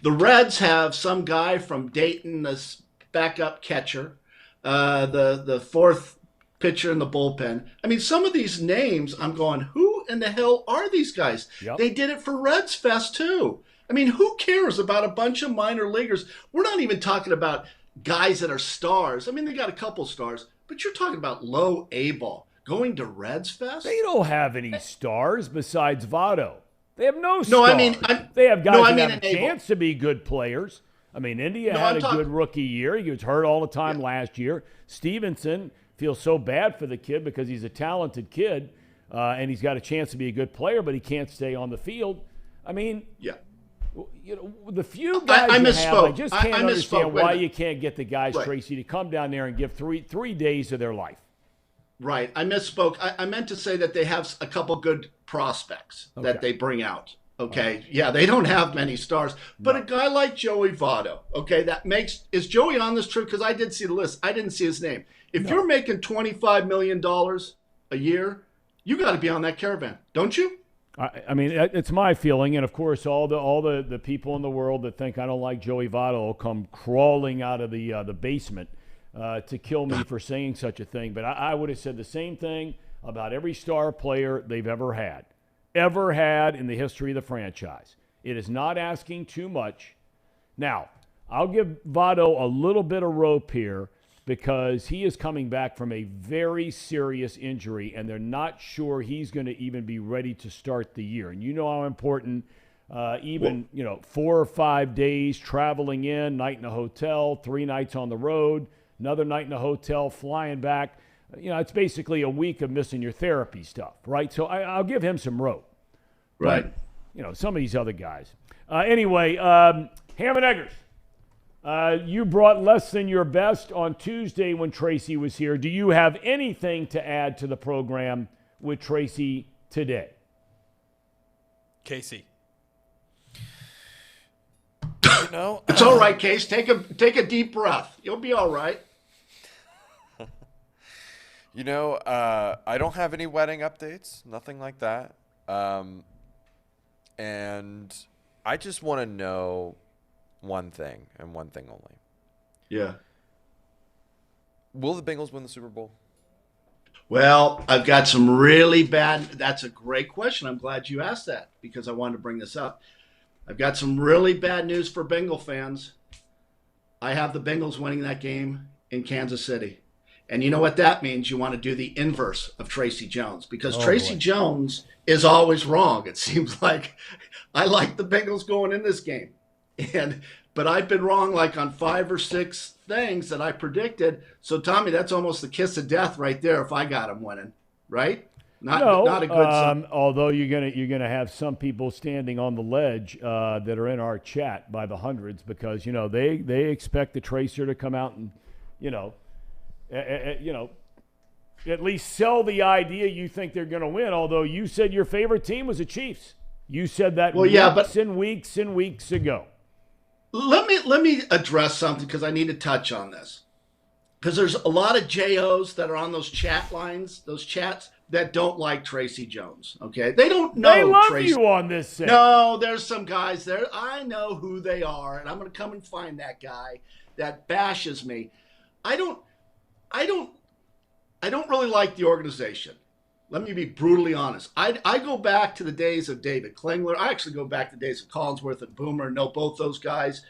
The Reds have some guy from Dayton, this backup catcher, the 4th pitcher in the bullpen. I mean, some of these names, I'm going, who in the hell are these guys? Yep. They did it for Reds Fest too. I mean, who cares about a bunch of minor leaguers? We're not even talking about guys that are stars. I mean, they got a couple stars, but you're talking about low A ball going to Reds Fest. They don't have any stars besides Votto. They have no stars. No, I mean, they have guys that have a chance to be good players. I mean, India had a good rookie year. He was hurt all the time last year. Stevenson feels so bad for the kid because he's a talented kid and he's got a chance to be a good player, but he can't stay on the field. I mean, you know, the few guys I you misspoke. have, I just can't I understand misspoke. why you can't get the guys, Right. Tracy, to come down there and give three days of their life. Right. I misspoke. I meant to say that they have a couple good prospects that they bring out. Okay. Yeah, they don't have many stars. But a guy like Joey Votto, okay, is Joey on this trip? Because I did see the list. I didn't see his name. If you're making $25 million a year, you got to be on that caravan, don't you? I mean, it's my feeling, and of course, all the people in the world that think I don't like Joey Votto will come crawling out of the basement to kill me for saying such a thing. But I would have said the same thing about every star player they've ever had in the history of the franchise. It is not asking too much. Now, I'll give Votto a little bit of rope here because he is coming back from a very serious injury, and they're not sure he's going to even be ready to start the year. And you know how important 4 or 5 days traveling in, night in a hotel, 3 nights on the road, another night in a hotel, flying back. You know, it's basically a week of missing your therapy stuff, right? So I'll give him some rope. Right. But, you know, some of these other guys. Anyway, Ham and Eggers. You brought less than your best on Tuesday when Tracy was here. Do you have anything to add to the program with Tracy today? Casey. It's all right, Case. Take a deep breath. You'll be all right. I don't have any wedding updates, nothing like that. And I just want to know one thing and one thing only. Yeah. Will the Bengals win the Super Bowl? Well, I've got some really bad. That's a great question. I'm glad you asked that because I wanted to bring this up. I've got some really bad news for Bengal fans. I have the Bengals winning that game in Kansas City. And you know what that means? You want to do the inverse of Tracy Jones because Tracy Jones is always wrong. It seems like I like the Bengals going in this game. But I've been wrong like on 5 or 6 things that I predicted. So, Tommy, that's almost the kiss of death right there if I got him winning, right? Not a good sign. Although you're gonna have some people standing on the ledge that are in our chat by the hundreds because they expect the Tracer to come out and at least sell the idea you think they're going to win. Although you said your favorite team was the Chiefs, you said that weeks and weeks ago. Let me address something because I need to touch on this. Because there's a lot of JOs that are on those chat lines, those chats that don't like Tracy Jones. Okay, they don't know. They love Tracy. you on this set. No, there's some guys there. I know who they are, and I'm going to come and find that guy that bashes me. I don't really like the organization. Let me be brutally honest. I go back to the days of David Klingler. I actually go back to the days of Collinsworth and Boomer. Know both those guys.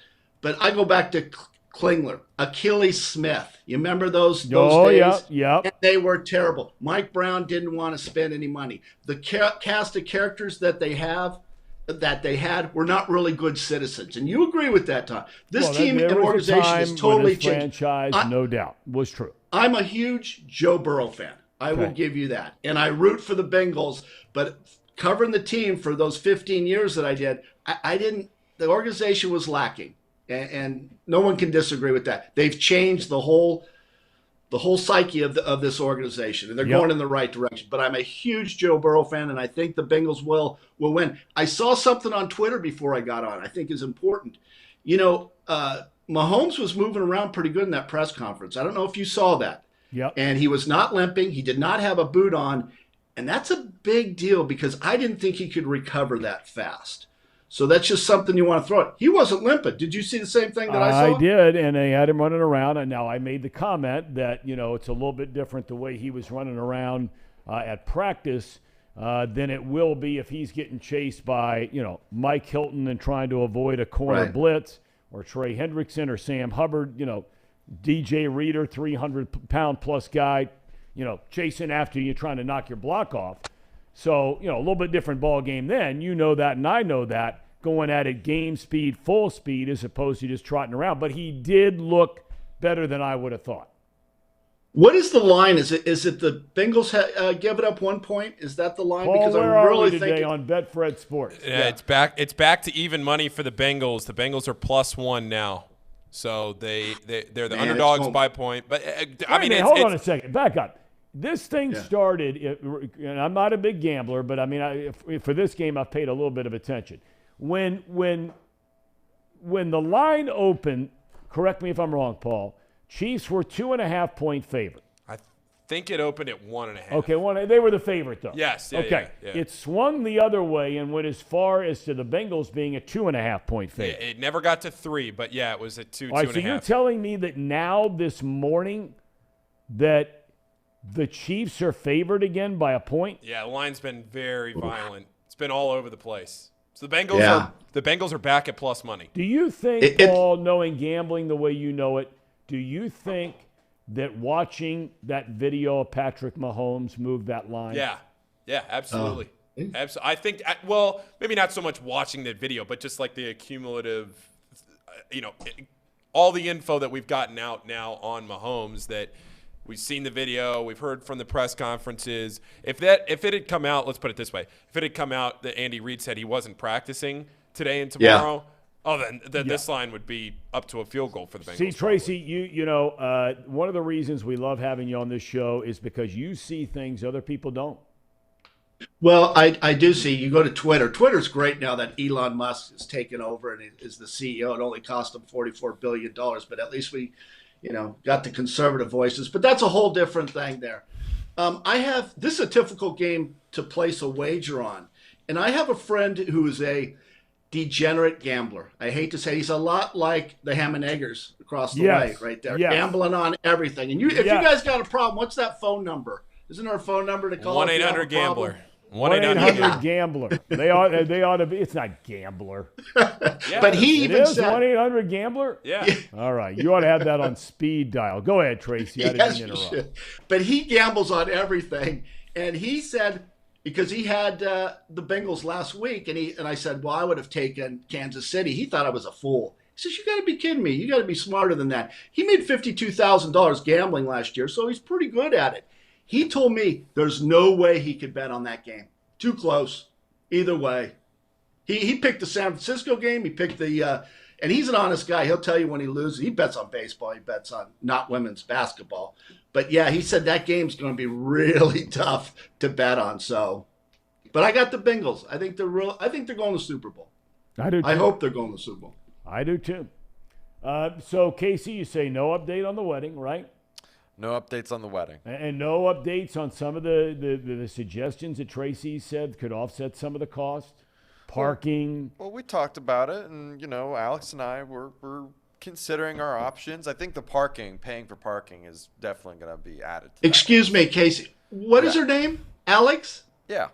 But I go back to Klingler, Achilles Smith. You remember those days? Yeah. And they were terrible. Mike Brown didn't want to spend any money. The cast of characters that they had were not really good citizens. And you agree with that, Tom. This team and organization has totally changed. Franchise, no doubt, was true. I'm a huge Joe Burrow fan. I will give you that. And I root for the Bengals, but covering the team for those 15 years that I did, the organization was lacking. And no one can disagree with that. They've changed the whole psyche of this organization, and they're going in the right direction. But I'm a huge Joe Burrow fan, and I think the Bengals will win. I saw something on Twitter before I got on I think is important. Mahomes was moving around pretty good in that press conference. I don't know if you saw that. Yep. And he was not limping. He did not have a boot on. And that's a big deal because I didn't think he could recover that fast. So that's just something you want to throw it. He wasn't limping. Did you see the same thing that I saw? I did, and they had him running around. And now I made the comment that, it's a little bit different the way he was running around at practice than it will be if he's getting chased by, Mike Hilton and trying to avoid a corner blitz, or Trey Hendrickson or Sam Hubbard, DJ Reader, 300-pound-plus guy, chasing after you, trying to knock your block off. So, a little bit different ball game then. You know that, and I know that, going at it game speed, full speed, as opposed to just trotting around. But he did look better than I would have thought. What is the line? Is it the Bengals give it up 1 point? Is that the line? Paul, because where I'm are really we today thinking on Betfred Sports? Yeah, it's back to even money for the Bengals. The Bengals are +1 now, so they're the underdogs by point. But I mean, hold on a second. Back up. This thing started, and I'm not a big gambler, but I mean, for this game, I've paid a little bit of attention. When the line opened, correct me if I'm wrong, Paul, Chiefs were 2.5 point favorite. I think it opened at 1.5. Okay, they were the favorite though. Yes. Okay. Yeah. It swung the other way and went as far as to the Bengals being a 2.5 point favorite. It never got to 3, but yeah, it was at 2, All right, 2.5. so you're telling me that now this morning that the Chiefs are favored again by a point? Yeah, the line's been very violent. It's been all over the place. So the Bengals are back at plus money. Do you think, Paul, knowing gambling the way you know it, do you think that watching that video of Patrick Mahomes move that line? Yeah, absolutely. I think, maybe not so much watching that video, but just like the accumulative, all the info that we've gotten out now on Mahomes, that we've seen the video, we've heard from the press conferences. If it had come out, let's put it this way, if it had come out that Andy Reid said he wasn't practicing today and tomorrow, then this line would be up to a field goal for the Bengals. See, Tracy, you know, one of the reasons we love having you on this show is because you see things other people don't. Well, I do see. You go to Twitter. Twitter's great now that Elon Musk has taken over and is the CEO. It only cost him $44 billion, but at least we, got the conservative voices. But that's a whole different thing there. This is a difficult game to place a wager on. And I have a friend who is a degenerate gambler. I hate to say he's a lot like the ham and eggers across the way right there. Yes. Gambling on everything. And if you guys got a problem, what's that phone number? Isn't there a phone number to call? 1-800-GAMBLER. 1-800-GAMBLER. They ought to be. It's not gambler. But he even said 1-800-GAMBLER. Yeah. All right. You ought to have that on speed dial. Go ahead, Tracy. I didn't interrupt. But he gambles on everything, and he said because he had the Bengals last week, and I said, well, I would have taken Kansas City. He thought I was a fool. He says, you got to be kidding me. You got to be smarter than that. He made $52,000 gambling last year, so he's pretty good at it. He told me there's no way he could bet on that game. Too close. Either way. He picked the San Francisco game. He picked the and he's an honest guy. He'll tell you when he loses. He bets on baseball. He bets on not women's basketball. But, yeah, he said that game's going to be really tough to bet on. So, but I got the Bengals. I think they're going to the Super Bowl. I do too. I hope they're going to the Super Bowl. I do too. So, Casey, you say no update on the wedding, right? No updates on the wedding. And no updates on some of the suggestions that Tracy said could offset some of the cost? Parking? Well, we talked about it, and, Alex and I were considering our options. I think paying for parking is definitely going to be added to Excuse me, Casey. What is her name? Alex? Yeah.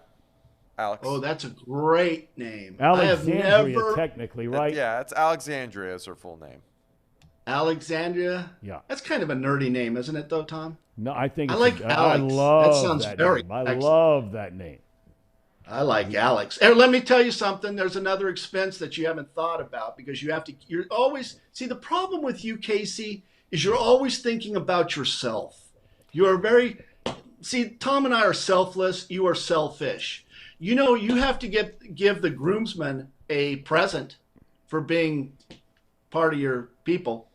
Alex. Oh, that's a great name. Alexandria, technically, right? Yeah, it's Alexandria is her full name. Alexandria? Yeah. That's kind of a nerdy name, isn't it, though, Tom? No, I think I like Alex. I love that sounds that very name. I excellent. love that name. I like Alex. And let me tell you something. There's another expense that you haven't thought about because you're always, see, the problem with you, Casey, is you're always thinking about yourself. Tom and I are selfless. You are selfish. You have to give the groomsmen a present for being part of your people.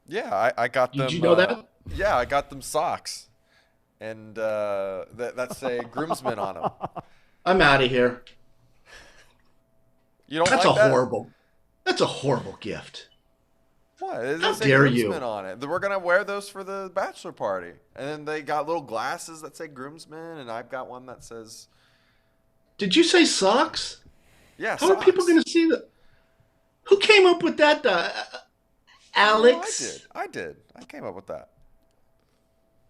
Yeah, I got them. Did you know that? Yeah, I got them socks. And that say groomsmen on them. I'm out of here. You don't That's like that? That's a horrible gift. What? It How say dare groomsmen you? on it. We're going to wear those for the bachelor party. And then they got little glasses that say groomsmen, and I've got one that says... Did you say socks? Yeah, How are people going to see that? Who came up with that, Alex? I did. I came up with that.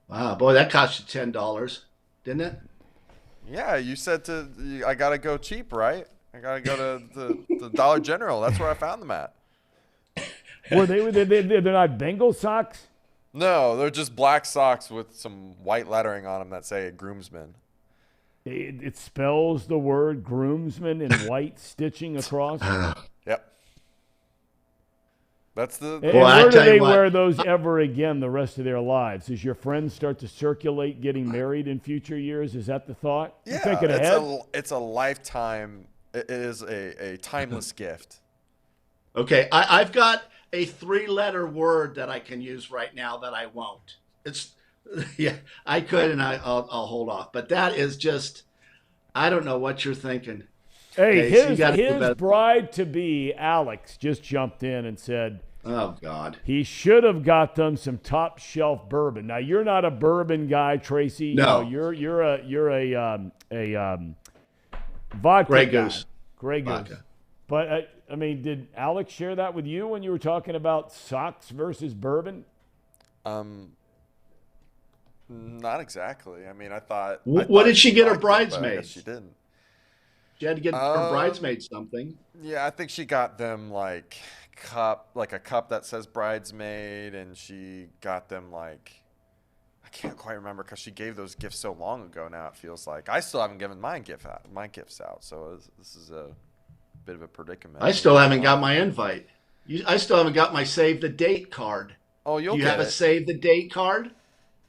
Wow, boy, that cost you $10, didn't it? Yeah, you said I got to go cheap, right? I got to go to the Dollar General. That's where I found them at. They're not Bengal socks? No, they're just black socks with some white lettering on them that say groomsmen. It spells the word groomsman in white stitching across. Yep. That's the. And Well, I where do tell you they what. wear those ever again the rest of their lives? Does your friends start to circulate getting married in future years? Is that the thought? Yeah, You thinking ahead? it's a lifetime. It is a timeless gift. Okay, I've got a 3-letter word that I can use right now that I won't. It's yeah, I could, and I'll hold off. But that is just, I don't know what you're thinking. Hey, Okay, so you his gotta do better. bride-to-be, Alex, just jumped in and said Oh God. he should have got them some top-shelf bourbon. Now, you're not a bourbon guy, Tracy. No. You're a vodka Grey guy. Goose. Grey Goose. Vodka. But, I mean, did Alex share that with you when you were talking about socks versus bourbon? Not exactly. I mean, I thought. What did she get her liked it, but I guess bridesmaids? She didn't. She had to get her bridesmaids something. Yeah, I think she got them like a cup that says bridesmaid, and she got them like, I can't quite remember because she gave those gifts so long ago. Now it feels like I still haven't given my gifts out. So this is a bit of a predicament. I still haven't got my invite. I still haven't got my save the date card. Oh, you'll Do you get have it. a save the date card?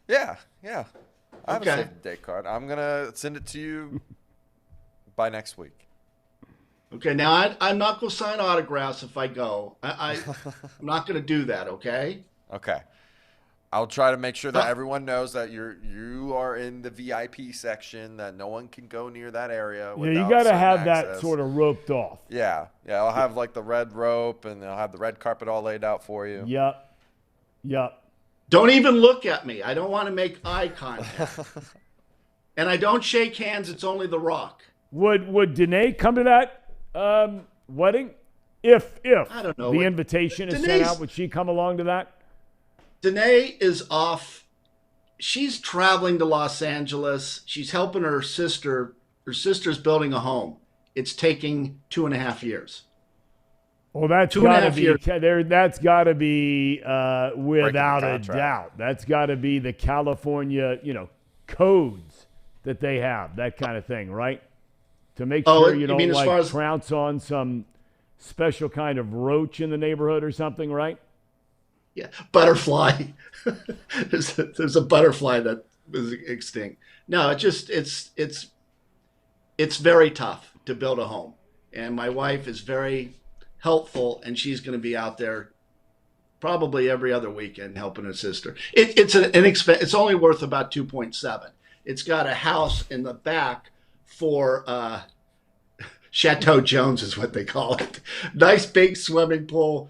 Yeah. I have Okay. a save the date card. I'm gonna send it to you by next week. Okay, now I'm not going to sign autographs if I go. I'm not going to do that, okay? Okay. I'll try to make sure that everyone knows that you are in the VIP section, that no one can go near that area. Yeah, you got to have that sort of roped off. Yeah. I'll have like the red rope, and I'll have the red carpet all laid out for you. Yep. Don't even look at me. I don't want to make eye contact. And I don't shake hands. It's only The Rock. Would Danae come to that wedding? If I don't know. the invitation is sent Danae's- out, would she come along to that? Danae is off. She's traveling to Los Angeles. She's helping her sister. Her sister's building a home. It's taking 2.5 years. Well, that's 2.5 years. That's got to be without a contract. doubt. That's got to be the California, codes that they have, that kind of thing, right? To make sure you you don't mean as far as- trounce on some special kind of roach in the neighborhood or something, right? Yeah, butterfly. there's a butterfly that was extinct. No, it's very tough to build a home, and my wife is very helpful, and she's going to be out there probably every other weekend helping her sister. It's only worth about 2.7. It's got a house in the back for Chateau Jones is what they call it. Nice big swimming pool.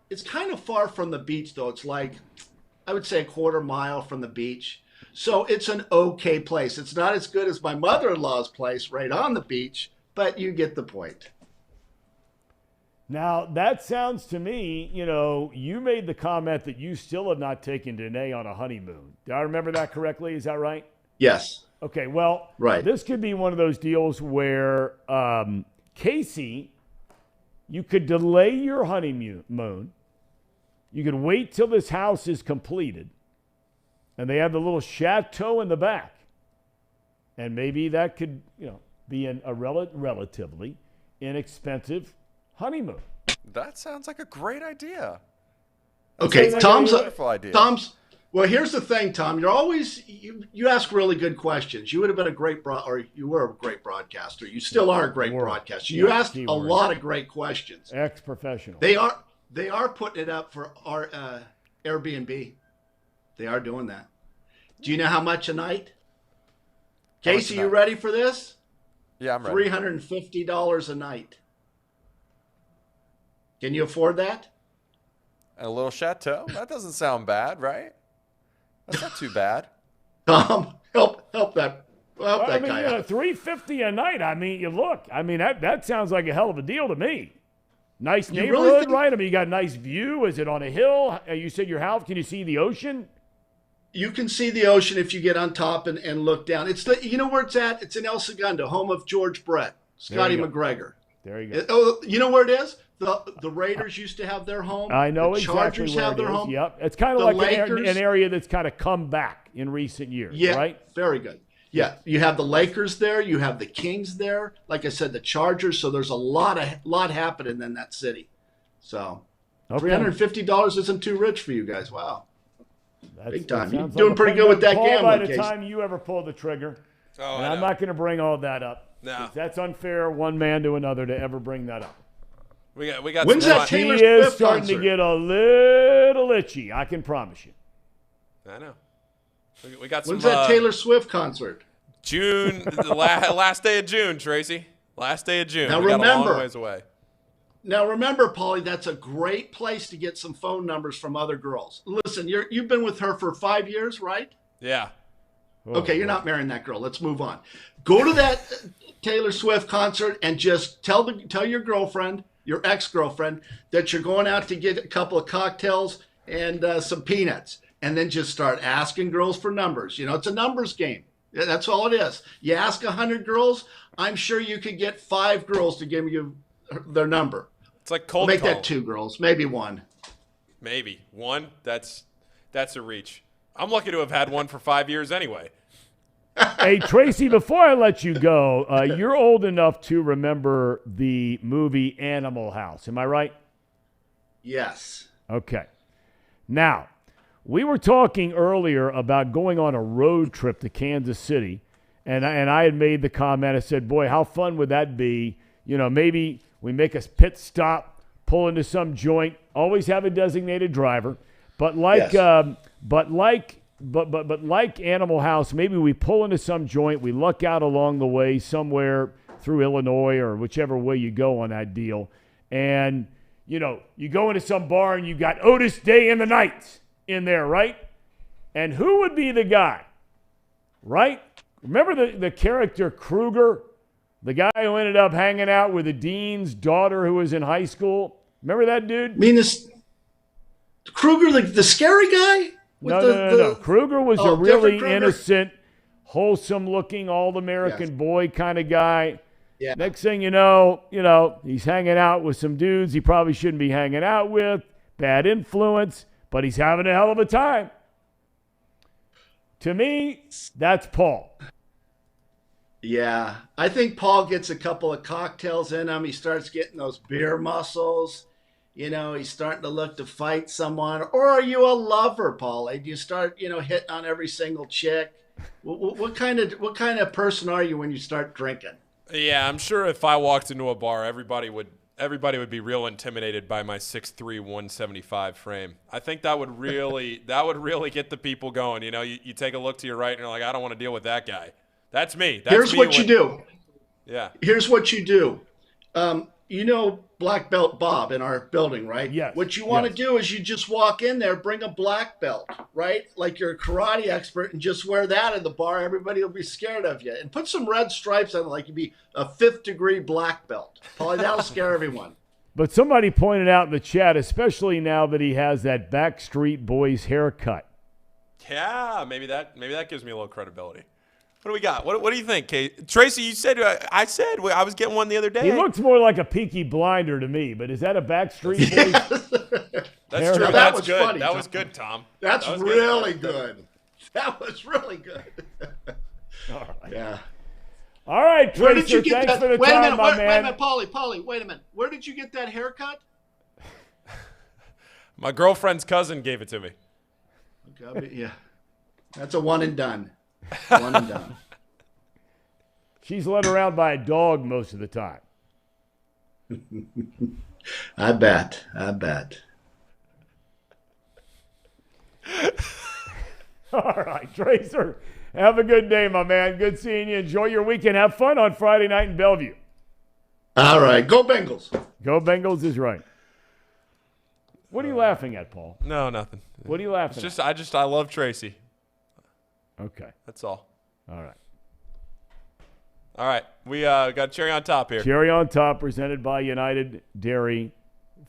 It's kind of far from the beach, though. It's like, I would say, a 1/4 mile from the beach. So it's an okay place. It's not as good as my mother-in-law's place right on the beach, but you get the point. Now, that sounds to me, you made the comment that you still have not taken Danae on a honeymoon. Do I remember that correctly? Is that right? Yes. Okay, well, Right. This could be one of those deals where Casey, you could delay your honeymoon. You could wait till this house is completed, and they have the little chateau in the back. And maybe that could, be a relatively inexpensive honeymoon. That sounds like a great idea. Okay, like Tom's a wonderful idea. Well, here's the thing, Tom. You're always you ask really good questions. You would have been you were a great broadcaster. You still are a great broadcaster. You asked a lot of great questions. Ex-professional. They are putting it up for our Airbnb. They are doing that. Do you know how much a night? How much Casey, a you night? ready for this? Yeah, I'm ready. $350 a night. Can you afford that? A little chateau? That doesn't sound bad, right? That's not too bad. Tom, help that I mean, guy out. $350 a night. I mean, that sounds like a hell of a deal to me. Nice You really neighborhood, think- right? I mean, you got a nice view. Is it on a hill? You said your house. Can you see the ocean? You can see the ocean if you get on top and look down. You know where it's at? It's in El Segundo, home of George Brett, Scotty There you go. McGregor. There you go. Oh, you know where it is? The Raiders used to have their home. I know the exactly Chargers where have it their is. home. Yep. It's kind of The like Lakers- an area that's kind of come back in recent years, Yeah, right? very good. Yeah, you have the Lakers there. You have the Kings there. Like I said, the Chargers. So there's a lot happening in that city. So Okay. $350 isn't too rich for you guys. Wow. Big time. You're sounds doing like pretty good with that Paul, gambling by the case. time you ever pull the trigger, Oh, and I I'm know. not going to bring all that up. No. That's unfair, one man to another, to ever bring that up. We got When's some that fun- Taylor He is Swift starting concert? to get a little itchy, I can promise you. I know. We got some. When's that Taylor Swift concert? June, the last day of June, Tracy. Last day of June. Now we got a remember- long ways away. Now remember, Paulie, that's a great place to get some phone numbers from other girls. Listen, you've been with her for 5 years, right? Yeah. Okay, you're not marrying that girl. Let's move on. Go to that Taylor Swift concert and just tell your girlfriend, your ex-girlfriend, that you're going out to get a couple of cocktails and some peanuts, and then just start asking girls for numbers. It's a numbers game. That's all it is. You ask 100 girls, I'm sure you could get 5 girls to give you their number. It's like cold Make call. that 2 girls, maybe 1. Maybe. 1? That's a reach. I'm lucky to have had one for 5 years anyway. Hey, Tracy, before I let you go, you're old enough to remember the movie Animal House. Am I right? Yes. Okay. Now, we were talking earlier about going on a road trip to Kansas City, and I had made the comment, I said, boy, how fun would that be? Maybe we make a pit stop, pull into some joint, always have a designated driver, but like Yes. but like Animal House, maybe we pull into some joint, we luck out along the way somewhere through Illinois or whichever way you go on that deal, and you go into some bar and you got Otis Day and the Knights in there, right? And who would be the guy, right? Remember the character Kruger, the guy who ended up hanging out with the dean's daughter who was in high school? Remember that dude? I mean, this Kruger, the scary guy? No. Kruger was a different really Kruger? innocent, wholesome-looking, all-American boy kind of guy. Yeah. Next thing you know, he's hanging out with some dudes he probably shouldn't be hanging out with, bad influence, but he's having a hell of a time. To me, that's Paul. Yeah. I think Paul gets a couple of cocktails in him. He starts getting those beer muscles. He's starting to look to fight someone. Or are you a lover, Paul? Do you start, hitting on every single chick? What kind of person are you when you start drinking? Yeah, I'm sure if I walked into a bar, everybody would be real intimidated by my 6'3", 175 frame. I think that would really get the people going. You take a look to your right and you're like, I don't want to deal with that guy. That's me. Here's what you do. Yeah. Here's what you do. Black Belt Bob in our building, right? Yes. What you want to Yes. do is you just walk in there, bring a black belt, right? Like you're a karate expert, and just wear that in the bar. Everybody will be scared of you. And put some red stripes on it, like you'd be a 5th-degree black belt. Probably that'll scare everyone. But somebody pointed out in the chat, especially now that he has that Backstreet Boys haircut. Yeah, maybe that gives me a little credibility. What do we got? What do you think, Kate? Tracy, you said I was getting one the other day. He looks more like a Peaky Blinder to me, but is that a Backstreet Boys? That's true. That That's was good. funny, That Tom. was good, Tom. That's That was really good. That was really good. All right. Yeah. All right, Where did Tracer, you get thanks that? for the Wait a time, minute, my wait a man. minute, Paulie, wait a minute. Where did you get that haircut? My girlfriend's cousin gave it to me. Okay, yeah. That's a one and done. One and done. She's led around by a dog most of the time. I bet. All right, Tracer, have a good day, my man. Good seeing you. Enjoy your weekend. Have fun on Friday night in Bellevue. All right, go Bengals. Go Bengals is right. What are you laughing at, Paul? No, nothing. What are you laughing It's at? just I love Tracy. Okay. That's all. All right. All right, we got cherry on top here. Cherry on top, presented by United Dairy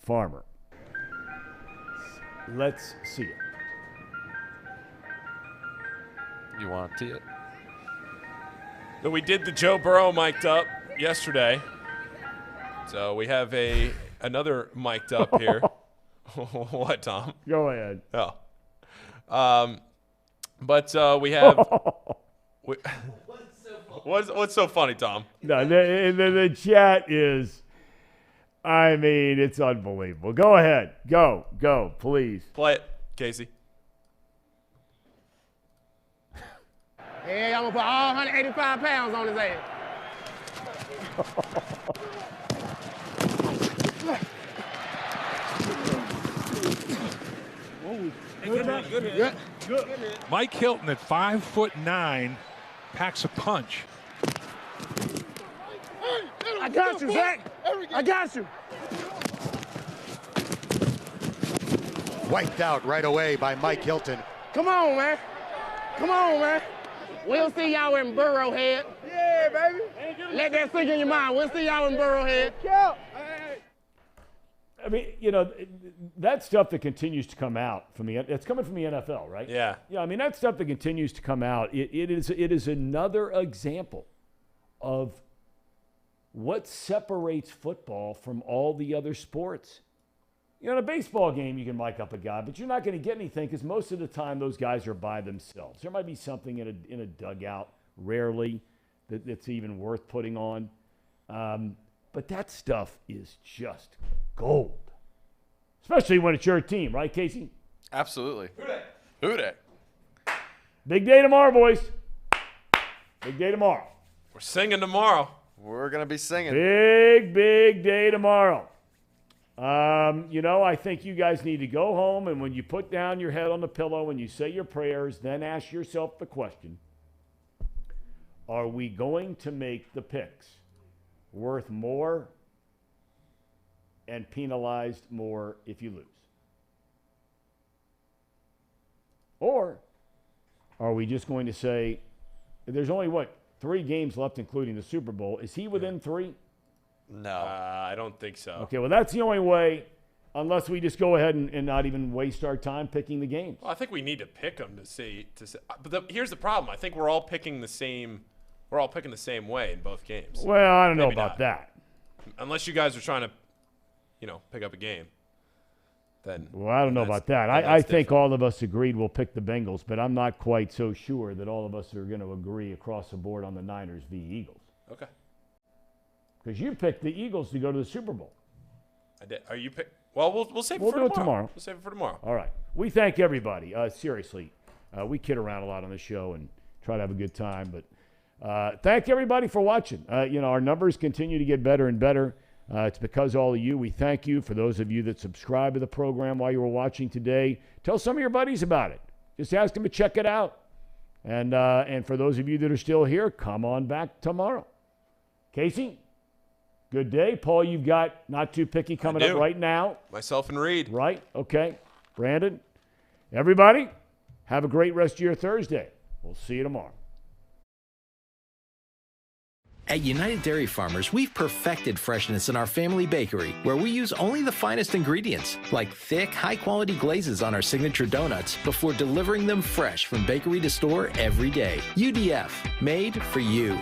Farmer. Let's see it. You want to see it? So we did the Joe Burrow mic'd up yesterday. So we have another mic'd up here. What, Tom? Go ahead. Oh. But we have. What's so funny, Tom? No, the chat is. I mean, it's unbelievable. Go ahead. Go, please. Play it, Casey. Hey, I'm going to put all 185 pounds on his ass. Good. Mike Hilton at 5'9" packs a punch. I got you, Zach. I got you. Wiped out right away by Mike Hilton. Come on, man. We'll see y'all in Burrow head. Yeah, baby. Let that sink in your mind. We'll see y'all in Burrow head. I mean, that stuff that continues to come out from it's coming from the NFL, right? Yeah. Yeah, I mean, that stuff that continues to come out, it is another example of what separates football from all the other sports. In a baseball game, you can mic up a guy, but you're not going to get anything because most of the time those guys are by themselves. There might be something in a dugout, rarely, that's even worth putting on. But that stuff is just gold, especially when it's your team, right, Casey? Absolutely. Who dat? Big day tomorrow, boys. Big day tomorrow. We're singing tomorrow. We're going to be singing. Big day tomorrow. I think you guys need to go home, and when you put down your head on the pillow and you say your prayers, then ask yourself the question, are we going to make the picks worth more and penalized more if you lose? Or are we just going to say, there's only, 3 games left, including the Super Bowl. Is he within 3? No. I don't think so. Okay, well, that's the only way, unless we just go ahead and not even waste our time picking the games. Well, I think we need to pick them to see. But here's the problem. I think we're all picking the same. We're all picking the same way in both games. Well, I don't know Maybe about not. that. Unless you guys are trying to, pick up a game. Then. Well, I don't know about that. I think all of us agreed we'll pick the Bengals, but I'm not quite so sure that all of us are going to agree across the board on the Niners v. Eagles. Okay. Because you picked the Eagles to go to the Super Bowl. I did. Are you pick? Well, we'll save it We'll for do it tomorrow. We'll save it for tomorrow. All right. We thank everybody. Seriously, we kid around a lot on the show and try to have a good time. But thank everybody for watching. Our numbers continue to get better and better. It's because all of you. We thank you for those of you that subscribe to the program while you were watching today. Tell some of your buddies about it. Just ask them to check it out. And for those of you that are still here, come on back tomorrow. Casey? Good day. Paul, you've got Not Too Picky coming up right now. Myself and Reed. Right. Okay. Brandon. Everybody, have a great rest of your Thursday. We'll see you tomorrow. At United Dairy Farmers, we've perfected freshness in our family bakery, where we use only the finest ingredients, like thick, high-quality glazes on our signature donuts, before delivering them fresh from bakery to store every day. UDF, made for you.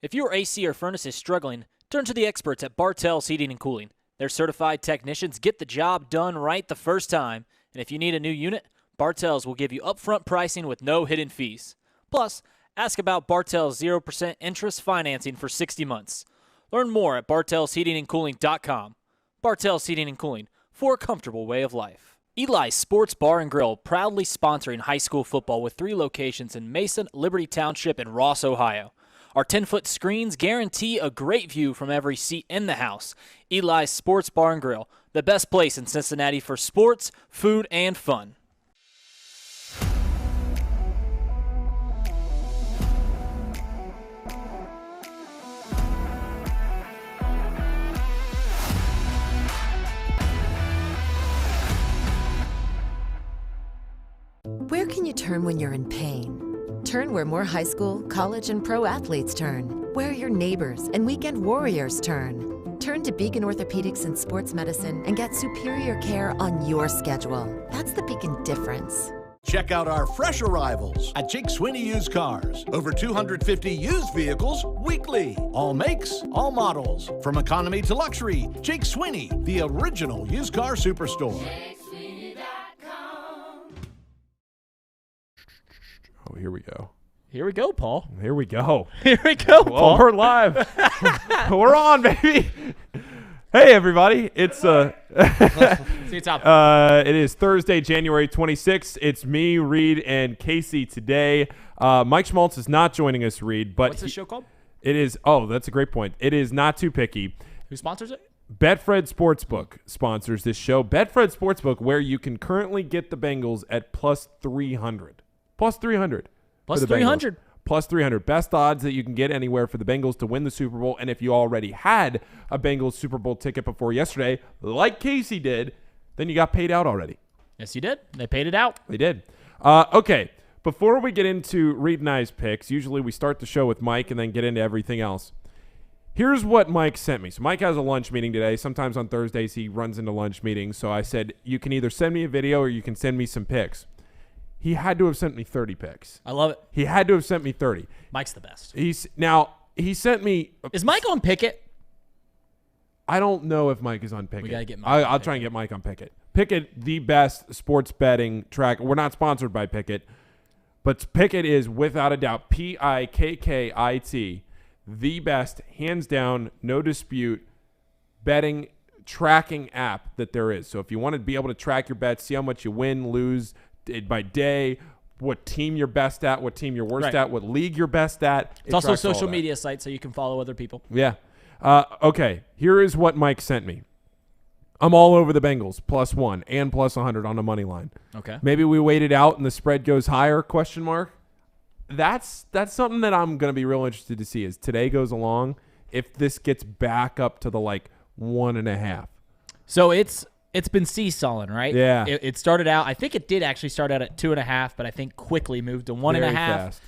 If your AC or furnace is struggling, turn to the experts at Bartell's Heating and Cooling. Their certified technicians get the job done right the first time. And if you need a new unit, Bartell's will give you upfront pricing with no hidden fees. Plus, ask about Bartell's 0% interest financing for 60 months. Learn more at bartellsheatingandcooling.com. Bartell's Heating and Cooling, for a comfortable way of life. Eli's Sports Bar and Grill, proudly sponsoring high school football with 3 locations in Mason, Liberty Township, and Ross, Ohio. Our 10-foot screens guarantee a great view from every seat in the house. Eli's Sports Bar and Grill, the best place in Cincinnati for sports, food, and fun. Where can you turn when you're in pain? Turn where more high school, college, and pro athletes turn. Where your neighbors and weekend warriors turn. Turn to Beacon Orthopedics and Sports Medicine and get superior care on your schedule. That's the Beacon difference. Check out our fresh arrivals at Jake Swinney Used Cars. Over 250 used vehicles weekly. All makes, all models. From economy to luxury, Jake Swinney, the original used car superstore. Oh, here we go. Here we go, Paul. Here we go. Here we go, Paul. Well, we're live. We're on, baby. Hey everybody! It's See you, Tom. It is Thursday, January 26th. It's me, Reed, and Casey today. Mike Schmaltz is not joining us, Reed. But what's the show called? It is. Oh, that's a great point. It is Not Too Picky. Who sponsors it? Betfred Sportsbook sponsors this show. Betfred Sportsbook, where you can currently get the Bengals at plus 300. Plus 300. Plus 300. Plus 300. Best odds that you can get anywhere for the Bengals to win the Super Bowl. And if you already had a Bengals Super Bowl ticket before yesterday, like Casey did, then you got paid out already. Yes, you did. They paid it out. They did. Okay. Before we get into Reed and I's picks, usually we start the show with Mike and then get into everything else. Here's what Mike sent me. So Mike has a lunch meeting today. Sometimes on Thursdays he runs into lunch meetings. So I said, you can either send me a video or you can send me some picks. He had to have sent me 30 picks. I love it. He had to have sent me 30. Mike's the best. He sent me. Is Mike on Pickett? I don't know if Mike is on Pickett. We gotta get Mike. I'll try and get Mike on Pickett. Pickett, the best sports betting track. We're not sponsored by Pickett, but Pickett is without a doubt Pikkit, the best, hands down, no dispute, betting tracking app that there is. So if you want to be able to track your bets, see how much you win, lose by day, what team you're best at, what team you're worst at, what league you're best at. It's also a social media site, so you can follow other people. Yeah. Okay, here is what Mike sent me. I'm all over the Bengals, +1 and +100 on the money line. Okay. Maybe we wait it out and the spread goes higher, ? That's something that I'm going to be real interested to see as today goes along, if this gets back up to the 1.5. So it's been seesawing, right? Yeah. It started out, I think it did actually start out at 2.5, but I think quickly moved to 1.5. Very fast.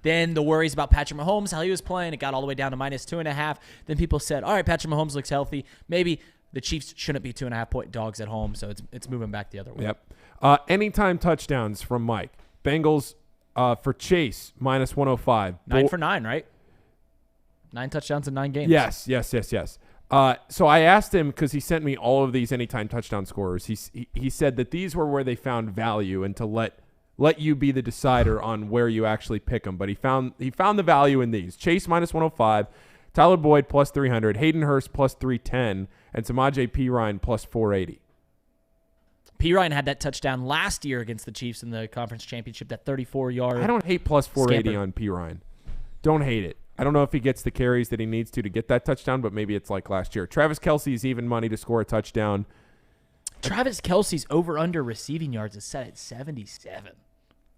Then the worries about Patrick Mahomes, how he was playing, it got all the way down to -2.5. Then people said, all right, Patrick Mahomes looks healthy. Maybe the Chiefs shouldn't be 2.5-point dogs at home, so it's moving back the other way. Yep. Anytime touchdowns from Mike. Bengals for Chase, -105. 9 for 9, right? 9 touchdowns in 9 games. Yes. So I asked him, because he sent me all of these anytime touchdown scorers. He said that these were where they found value, and to let you be the decider on where you actually pick them. But he found the value in these. Chase -105, Tyler Boyd +300, Hayden Hurst +310, and Samaje Perine +480. Perine had that touchdown last year against the Chiefs in the conference championship, that 34-yard. I don't hate +480 on Perine. Don't hate it. I don't know if he gets the carries that he needs to get that touchdown, but maybe it's like last year. Travis Kelce's even money to score a touchdown. Travis Kelce's over-under receiving yards is set at 77.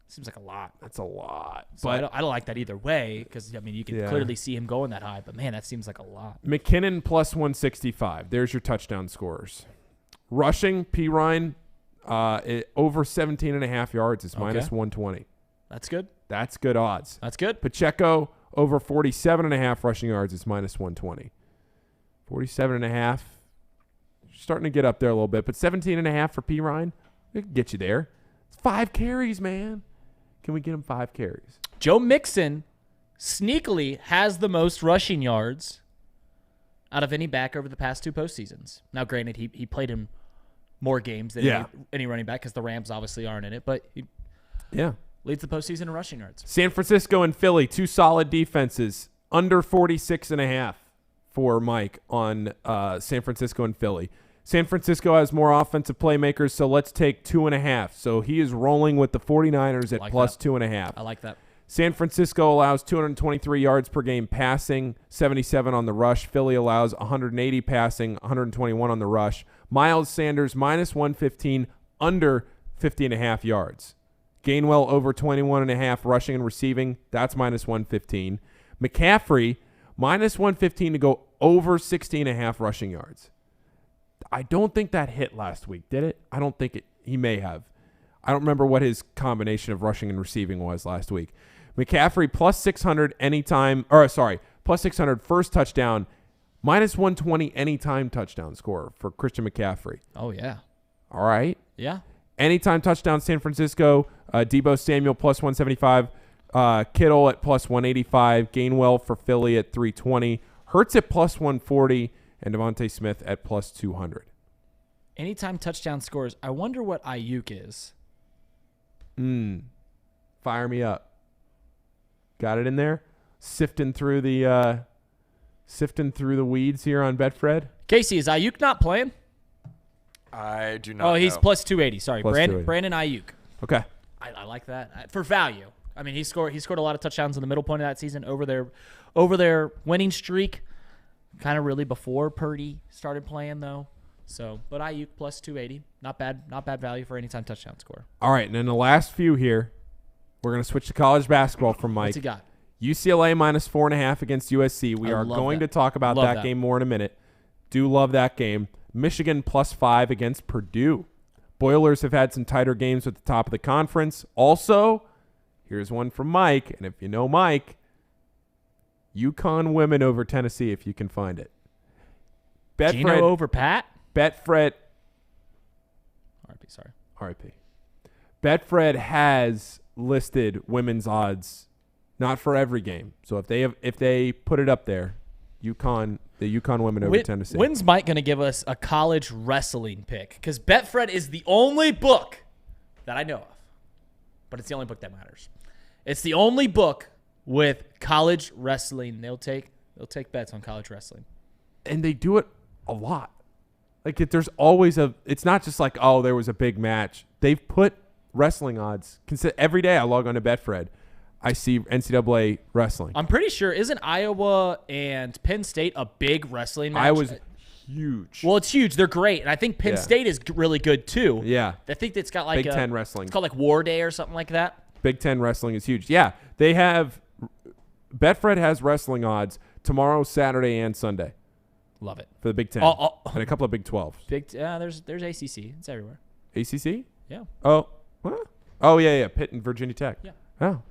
Seems like a lot. That's a lot. So but I don't like that either way, because, you can clearly see him going that high. But, man, that seems like a lot. McKinnon +165. There's your touchdown scorers. Rushing, Perine, over 17.5 yards is -120. That's good. That's good odds. That's good. Pacheco, over 47.5 rushing yards is -120. 47.5. Starting to get up there a little bit, but 17.5 for Perine, it can get you there. It's 5 carries, man. Can we get him 5 carries? Joe Mixon sneakily has the most rushing yards out of any back over the past 2 postseasons. Now, granted, he played in more games than any running back, because the Rams obviously aren't in it, but he leads the postseason in rushing yards. San Francisco and Philly, 2 solid defenses, under 46.5 for Mike on San Francisco and Philly. San Francisco has more offensive playmakers, so let's take 2.5. So he is rolling with the 49ers at +2.5. I like that. San Francisco allows 223 yards per game passing, 77 on the rush. Philly allows 180 passing, 121 on the rush. Miles Sanders -115, under 50.5 yards. Gainwell over 21.5 rushing and receiving. That's -115. McCaffrey -115 to go over 60.5 rushing yards. I don't think that hit last week, did it? I don't think it. He may have. I don't remember what his combination of rushing and receiving was last week. McCaffrey +600 anytime, +600 first touchdown, -120 anytime touchdown score for Christian McCaffrey. Oh, yeah. All right. Yeah. Anytime touchdown, San Francisco. Deebo Samuel +175. Kittle at +185. Gainwell for Philly at 320. Hurts at +140. And Devontae Smith at +200. Anytime touchdown scores. I wonder what Ayuk is. Fire me up. Got it in there? Sifting through the sifting through the weeds here on Betfred. Casey, is Ayuk not playing? I do not. Oh, he's know. plus 280. Sorry, Plus Brandon 280. Ayuk. Okay. I like that for value. I mean, he scored a lot of touchdowns in the middle point of that season over their winning streak. Kind of really before Purdy started playing though. So, but Ayuk plus 280, not bad value for anytime touchdown score. All right, and then the last few here, we're going to switch to college basketball from Mike. What's he got? UCLA minus 4.5 against USC. We are going to talk about that game more in a minute. Do love that game. Michigan plus 5 against Purdue. Boilers have had some tighter games at the top of the conference. Also, here's one from Mike, and if you know Mike, UConn women over Tennessee if you can find it. Gino over Pat? Betfred. RIP, sorry. RIP. Betfred has listed women's odds, not for every game. So if they put it up there, the UConn women over Tennessee. When's Mike going to give us a college wrestling pick? Because Betfred is the only book that I know of, but it's the only book that matters. It's the only book with college wrestling. They'll take bets on college wrestling, and they do it a lot. Like there's always it's not just like, oh, there was a big match. They've put wrestling odds. Every day I log on to Betfred, I see NCAA wrestling. I'm pretty sure, isn't Iowa and Penn State a big wrestling match? Iowa's huge. Well, it's huge. They're great. And I think Penn State is really good too. Yeah. I think it's got like Big Ten wrestling. It's called like War Day or something like that. Big Ten wrestling is huge. Yeah. They have Betfred has wrestling odds tomorrow, Saturday, and Sunday. Love it. For the Big Ten. And a couple of Big 12s. There's ACC. It's everywhere. ACC? Yeah. Oh. What? Oh, yeah. Pitt and Virginia Tech. Yeah. Oh.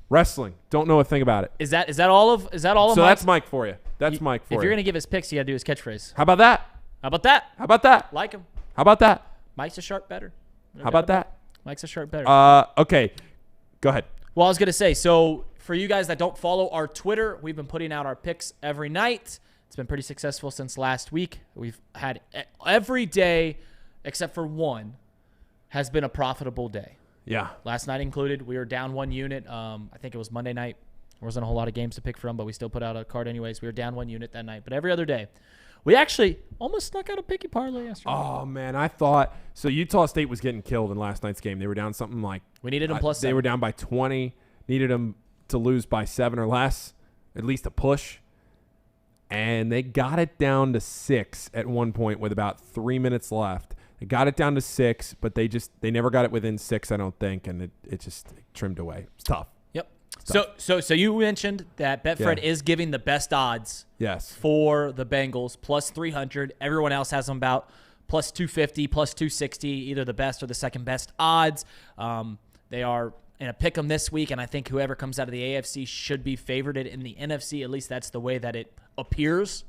Wrestling. Don't know a thing about it. Is that all of So that's Mike for you. That's Mike for you. If you're going to give his picks, you got to do his catchphrase. How about that? How about that? How about that? Like him. How about that? Mike's a sharp better. How about that? Mike's a sharp better. Okay. Go ahead. Well, I was going to say, so for you guys that don't follow our Twitter, we've been putting out our picks every night. It's been pretty successful since last week. We've had every day except for one has been a profitable day. Yeah. Last night included. We were down 1 unit. I think it was Monday night. There wasn't a whole lot of games to pick from, but we still put out a card anyways. We were down 1 unit that night. But every other day, we actually almost snuck out a picky parlay yesterday. Oh, man. I thought – so Utah State was getting killed in last night's game. They were down something like – we needed them plus 7. They were down by 20. Needed them to lose by 7 or less, at least a push. And they got it down to 6 at one point with about 3 minutes left. They got it down to 6, but they never got it within 6, I don't think, and it just trimmed away. It's tough. Yep. So you mentioned that Betfred is giving the best odds. Yes. For the Bengals plus 300. Everyone else has them about plus 250, plus 260, either the best or the second best odds. They are in a pick 'em this week, and I think whoever comes out of the AFC should be favored in the NFC. At least that's the way that it appears.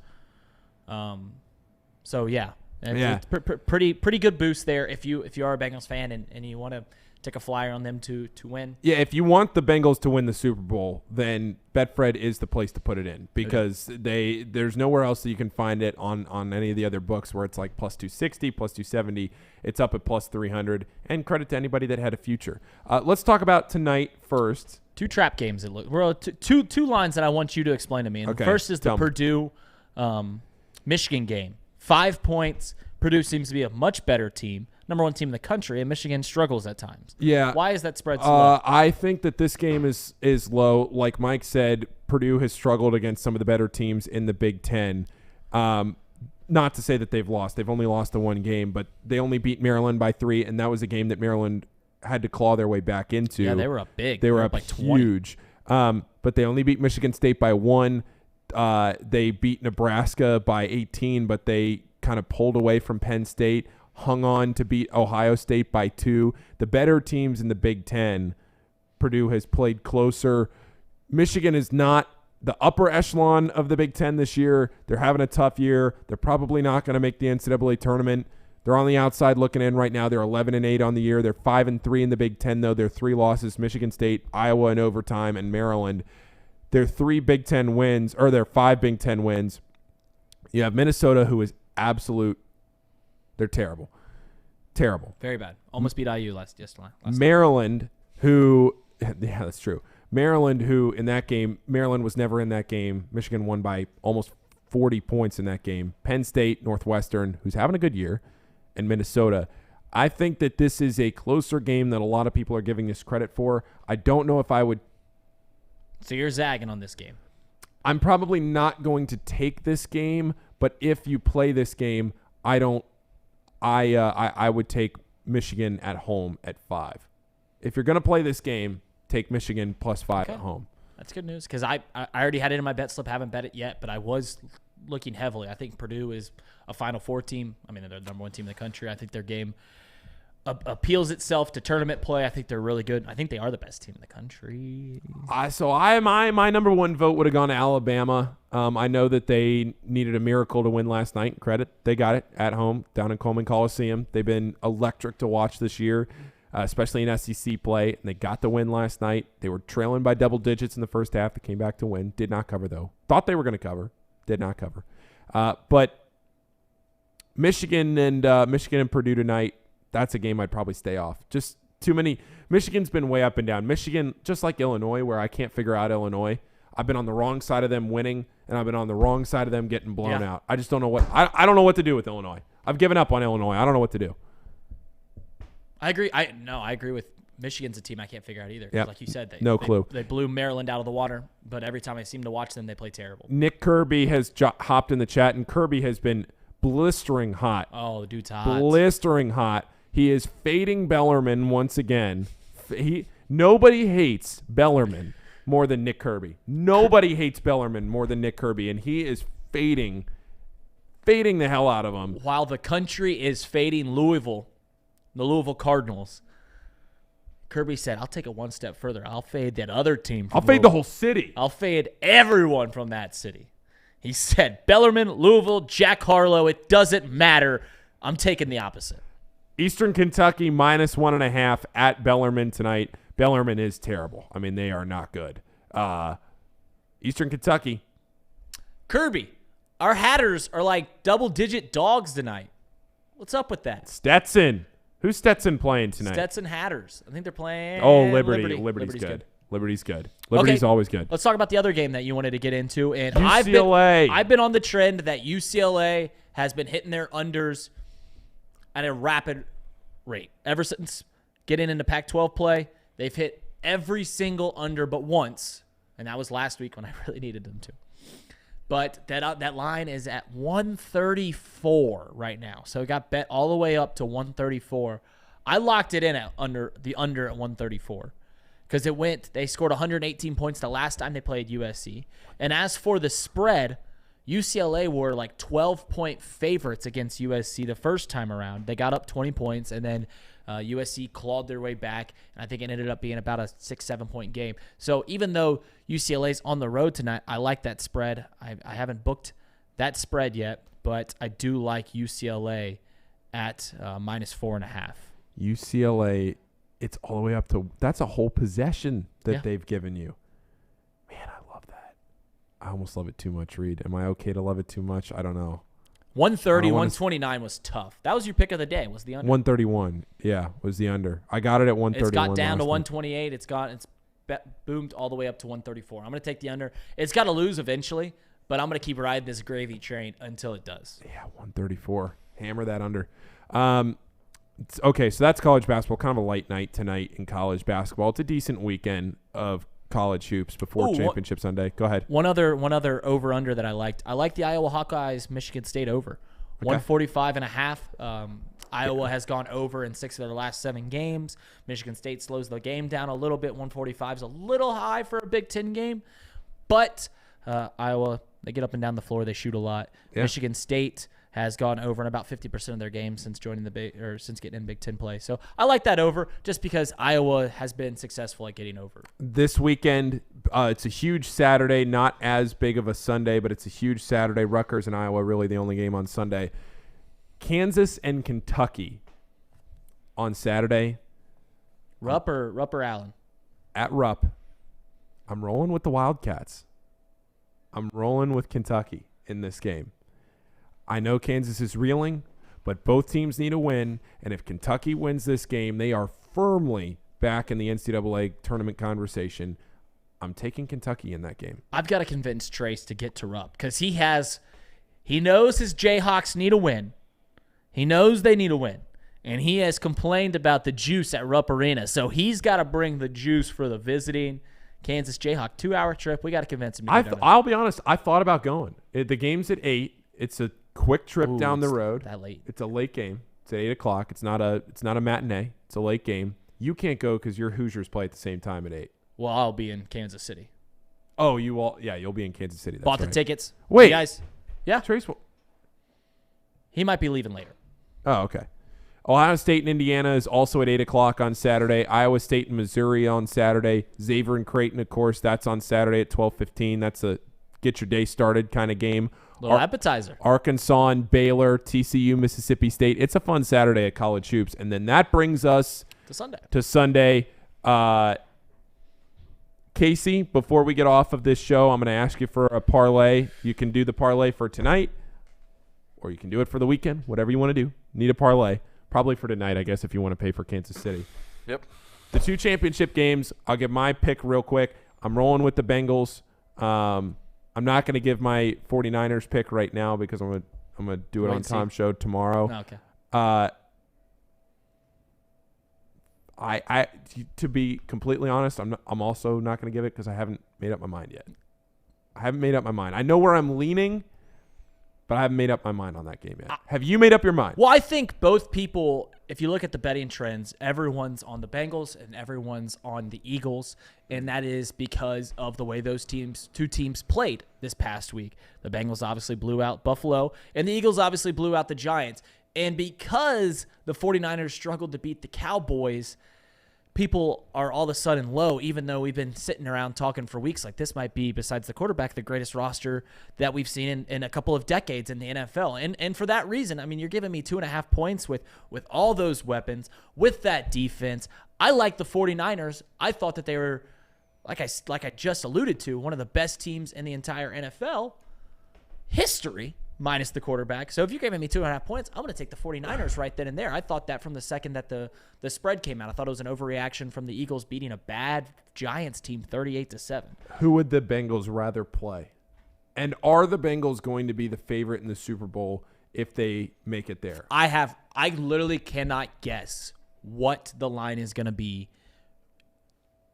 So yeah. It's pretty good boost there if you are a Bengals fan and you want to take a flyer on them to win. Yeah, if you want the Bengals to win the Super Bowl, then Betfred is the place to put it in because there's nowhere else that you can find it on any of the other books where it's like plus 260, plus 270. It's up at plus 300. And credit to anybody that had a future. Let's talk about tonight first. 2 trap games. Two lines that I want you to explain to me. And first is the Purdue Michigan game. 5 points. Purdue seems to be a much better team, number 1 team in the country, and Michigan struggles at times. Yeah. Why is that spread so low? I think that this game is low. Like Mike said, Purdue has struggled against some of the better teams in the Big Ten. Not to say that they've lost. They've only lost the 1 game, but they only beat Maryland by 3, and that was a game that Maryland had to claw their way back into. Yeah, they were up big. They were up by huge. 20. But they only beat Michigan State by 1. They beat Nebraska by 18, but they kind of pulled away from Penn State, hung on to beat Ohio State by 2. The better teams in the Big Ten, Purdue has played closer. Michigan is not the upper echelon of the Big Ten this year. They're having a tough year. They're probably not going to make the NCAA tournament. They're on the outside looking in right now. They're 11-8 on the year. They're 5-3 in the Big Ten, though. They're 3 losses, Michigan State, Iowa in overtime, and Maryland. Their 3 Big Ten wins, or their 5 Big Ten wins. You have Minnesota, who is they're terrible. Terrible. Very bad. Almost beat IU last night. Maryland, who, yeah, that's true. Maryland, who in that game, Maryland was never in that game. Michigan won by almost 40 points in that game. Penn State, Northwestern, who's having a good year, and Minnesota. I think that this is a closer game than a lot of people are giving this credit for. I don't know if I would. So you're zagging on this game. I'm probably not going to take this game, but if you play this game, I would take Michigan at home at 5. If you're going to play this game, take Michigan +5 at home. That's good news because I already had it in my bet slip. Haven't bet it yet, but I was looking heavily. I think Purdue is a Final Four team. I mean, they're the number 1 team in the country. I think their game appeals itself to tournament play. I think they're really good. I think they are the best team in the country. My number 1 vote would have gone to Alabama. I know that they needed a miracle to win last night. Credit, they got it at home down in Coleman Coliseum. They've been electric to watch this year. Especially in SEC play, and they got the win last night. They were trailing by double digits in the first half. They came back to win. Did not cover, though. Thought they were going to cover. Did not cover. But Michigan and Purdue tonight, that's a game I'd probably stay off. Just too many. Michigan's been way up and down. Michigan, just like Illinois, where I can't figure out Illinois. I've been on the wrong side of them winning, and I've been on the wrong side of them getting blown out. I just don't know what I don't know what to do with Illinois. I've given up on Illinois. I don't know what to do. I agree. I agree with Michigan's a team I can't figure out either. Yep. Like you said, clue. They blew Maryland out of the water, but every time I seem to watch them, they play terrible. Nick Kirby has hopped in the chat, and Kirby has been blistering hot. Oh, the dude's hot. Blistering hot. He is fading Bellarmine once again. Nobody hates Bellarmine more than Nick Kirby. Nobody hates Bellarmine more than Nick Kirby, and he is fading the hell out of him. While the country is fading Louisville, the Louisville Cardinals, Kirby said, I'll take it one step further. I'll fade that other team. I'll fade the whole city. I'll fade everyone from that city. He said, Bellarmine, Louisville, Jack Harlow, it doesn't matter. I'm taking the opposite. Eastern Kentucky -1.5 at Bellarmine tonight. Bellarmine is terrible. I mean, they are not good. Eastern Kentucky. Kirby, our Hatters are like double-digit dogs tonight. What's up with that? Stetson. Who's Stetson playing tonight? Stetson Hatters. I think they're playing Liberty. Liberty's good. Liberty's good. Liberty's always good. Let's talk about the other game that you wanted to get into. And UCLA. I've been on the trend that UCLA has been hitting their unders at a rapid rate. Ever since getting into Pac-12 play, they've hit every single under but once, and that was last week when I really needed them to. But that line is at 134 right now. So it got bet all the way up to 134. I locked it in at under at 134 because they scored 118 points the last time they played USC. And as for the spread, UCLA were like 12-point favorites against USC the first time around. They got up 20 points, and then USC clawed their way back, and I think it ended up being about a 6-7 point game. So even though UCLA's on the road tonight, I like that spread. I haven't booked that spread yet, but I do like UCLA at -4.5. UCLA, it's all the way up to – that's a whole possession that they've given you. Man, I love that. I almost love it too much, Reed. Am I okay to love it too much? I don't know. 130, 129 was tough. That was your pick of the day, was the under. 131, was the under. I got it at 131. It's got down to 128. It's boomed all the way up to 134. I'm going to take the under. It's got to lose eventually, but I'm going to keep riding this gravy train until it does. Yeah, 134. Hammer that under. Okay, so that's college basketball. Kind of a light night tonight in college basketball. It's a decent weekend of college hoops before Championship Sunday. Go ahead. One other over-under that I liked. I like the Iowa Hawkeyes Michigan State over. 145.5. Iowa has gone over in 6 of their last 7 games. Michigan State slows the game down a little bit. 145 is a little high for a Big Ten game. But Iowa, they get up and down the floor. They shoot a lot. Yeah. Michigan State has gone over in about 50% of their games since joining since getting in Big Ten play. So I like that over just because Iowa has been successful at getting over. This weekend, it's a huge Saturday, not as big of a Sunday, but it's a huge Saturday. Rutgers and Iowa really the only game on Sunday. Kansas and Kentucky on Saturday. Rupp or Allen? At Rupp. I'm rolling with the Wildcats. I'm rolling with Kentucky in this game. I know Kansas is reeling, but both teams need a win, and if Kentucky wins this game, they are firmly back in the NCAA tournament conversation. I'm taking Kentucky in that game. I've got to convince Trace to get to Rupp because he knows his Jayhawks need a win. He knows they need a win. And he has complained about the juice at Rupp Arena. So he's got to bring the juice for the visiting Kansas Jayhawk 2-hour trip. We got to convince him to get I'll be honest. I thought about going. The game's at 8. It's a quick trip down the road. That late. It's a late game. It's at 8 o'clock. It's not a matinee. It's a late game. You can't go because your Hoosiers play at the same time at 8. Well, I'll be in Kansas City. Oh, you'll be in Kansas City. That's Bought the right. tickets. Wait. You guys. Yeah. Trace He might be leaving later. Oh, okay. Ohio State and Indiana is also at 8 o'clock on Saturday. Iowa State and Missouri on Saturday. Xavier and Creighton, of course, that's on Saturday at 12:15. That's a get your day started kind of game. Little appetizer. Arkansas and Baylor, TCU, Mississippi State. It's a fun Saturday at college hoops. And then that brings us to Sunday. Casey, before we get off of this show, I'm going to ask you for a parlay. You can do the parlay for tonight, or you can do it for the weekend, whatever you want to do. Need a parlay. Probably for tonight, I guess, if you want to pay for Kansas City. Yep. The 2 championship games, I'll give my pick real quick. I'm rolling with the Bengals. I'm not going to give my 49ers pick right now because I'm going to do it on Thom's show tomorrow. Okay. I to be completely honest, I'm also not going to give it because I haven't made up my mind yet. I haven't made up my mind. I know where I'm leaning, but I haven't made up my mind on that game yet. Have you made up your mind? Well, I think both people, if you look at the betting trends, everyone's on the Bengals and everyone's on the Eagles, and that is because of the way those two teams played this past week. The Bengals obviously blew out Buffalo, and the Eagles obviously blew out the Giants. And because the 49ers struggled to beat the Cowboys, people are all of a sudden low, even though we've been sitting around talking for weeks like this might be, besides the quarterback, the greatest roster that we've seen in a couple of decades in the NFL. And for that reason, I mean, you're giving me 2.5 points with all those weapons, with that defense. I like the 49ers. I thought that they were, like I just alluded to, one of the best teams in the entire NFL history, minus the quarterback. So if you're giving me 2.5 points, I'm going to take the 49ers right then and there. I thought that from the second that the spread came out. I thought it was an overreaction from the Eagles beating a bad Giants team 38-7. Who would the Bengals rather play? And are the Bengals going to be the favorite in the Super Bowl if they make it there? I literally cannot guess what the line is going to be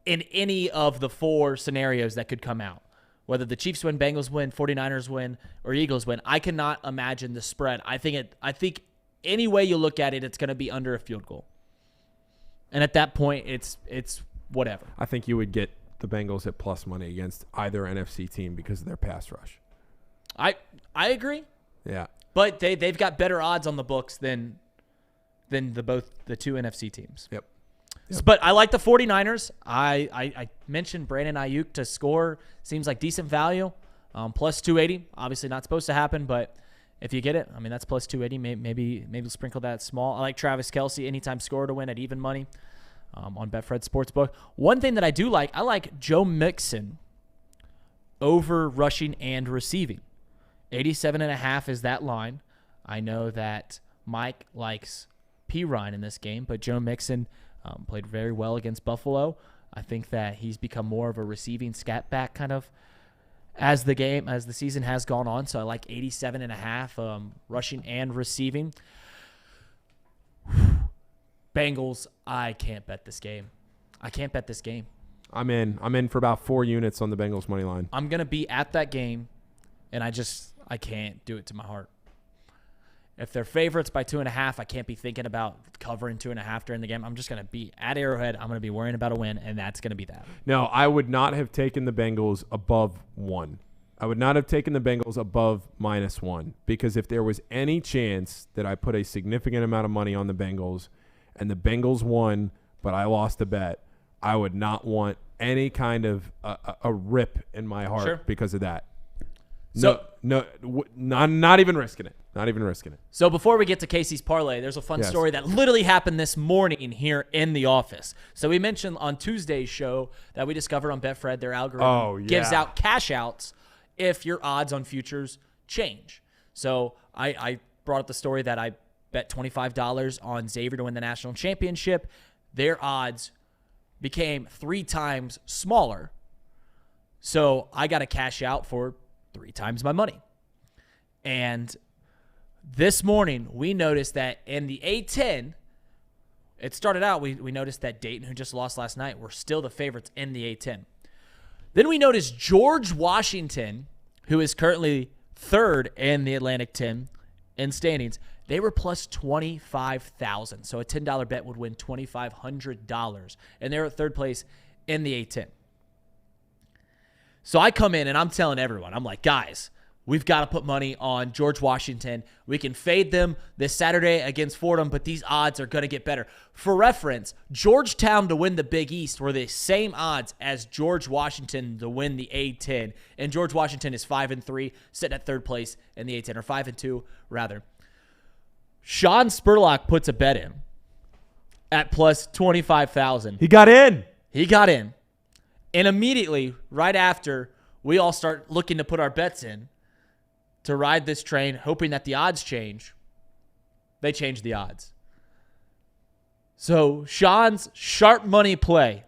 in any of the 4 scenarios that could come out. Whether the Chiefs win, Bengals win, 49ers win, or Eagles win, I cannot imagine the spread. I think any way you look at it, it's going to be under a field goal. And at that point, it's whatever. I think you would get the Bengals at plus money against either NFC team because of their pass rush. I agree. Yeah. But they've got better odds on the books than the 2 NFC teams. Yep. But I like the 49ers. I mentioned Brandon Ayuk to score. Seems like decent value. Plus 280. Obviously not supposed to happen, but if you get it, I mean, that's plus 280. Maybe sprinkle that small. I like Travis Kelce anytime scorer to win at even money on Betfred Sportsbook. One thing that I do like, I like Joe Mixon over rushing and receiving. 87.5 is that line. I know that Mike likes P. Ryan in this game, but Joe Mixon played very well against Buffalo. I think that he's become more of a receiving scat back kind of as the season has gone on. So I like 87.5 rushing and receiving. Bengals, I can't bet this game. I'm in for about 4 units on the Bengals money line. I'm going to be at that game, and I can't do it to my heart. If they're favorites by 2.5, I can't be thinking about covering 2.5 during the game. I'm just going to be at Arrowhead. I'm going to be worrying about a win, and that's going to be that. No, I would not have taken the Bengals above 1. I would not have taken the Bengals above -1 because if there was any chance that I put a significant amount of money on the Bengals and the Bengals won, but I lost the bet, I would not want any kind of a rip in my heart because of that. Not even risking it. Not even risking it. So before we get to Casey's parlay, there's a fun story that literally happened this morning here in the office. So we mentioned on Tuesday's show that we discovered on Betfred, their algorithm gives out cash outs if your odds on futures change. So I brought up the story that I bet $25 on Xavier to win the national championship. Their odds became 3 times smaller So I got to cash out for 3 times my money. And this morning, we noticed that in the A10, it started out, we noticed that Dayton, who just lost last night, were still the favorites in the A10. Then we noticed George Washington, who is currently 3rd in the Atlantic 10 in standings, they were plus 25,000. So a $10 bet would win $2,500. And they're at 3rd place in the A10. So I come in and I'm telling everyone, I'm like, guys, we've got to put money on George Washington. We can fade them this Saturday against Fordham, but these odds are going to get better. For reference, Georgetown to win the Big East were the same odds as George Washington to win the A10. And George Washington is 5-3, sitting at 3rd place in the A10, or 5-2, rather. Sean Spurlock puts a bet in at plus 25,000. He got in. He got in. And immediately, right after, we all start looking to put our bets in to ride this train, hoping that the odds change. They changed the odds. So Sean's sharp money play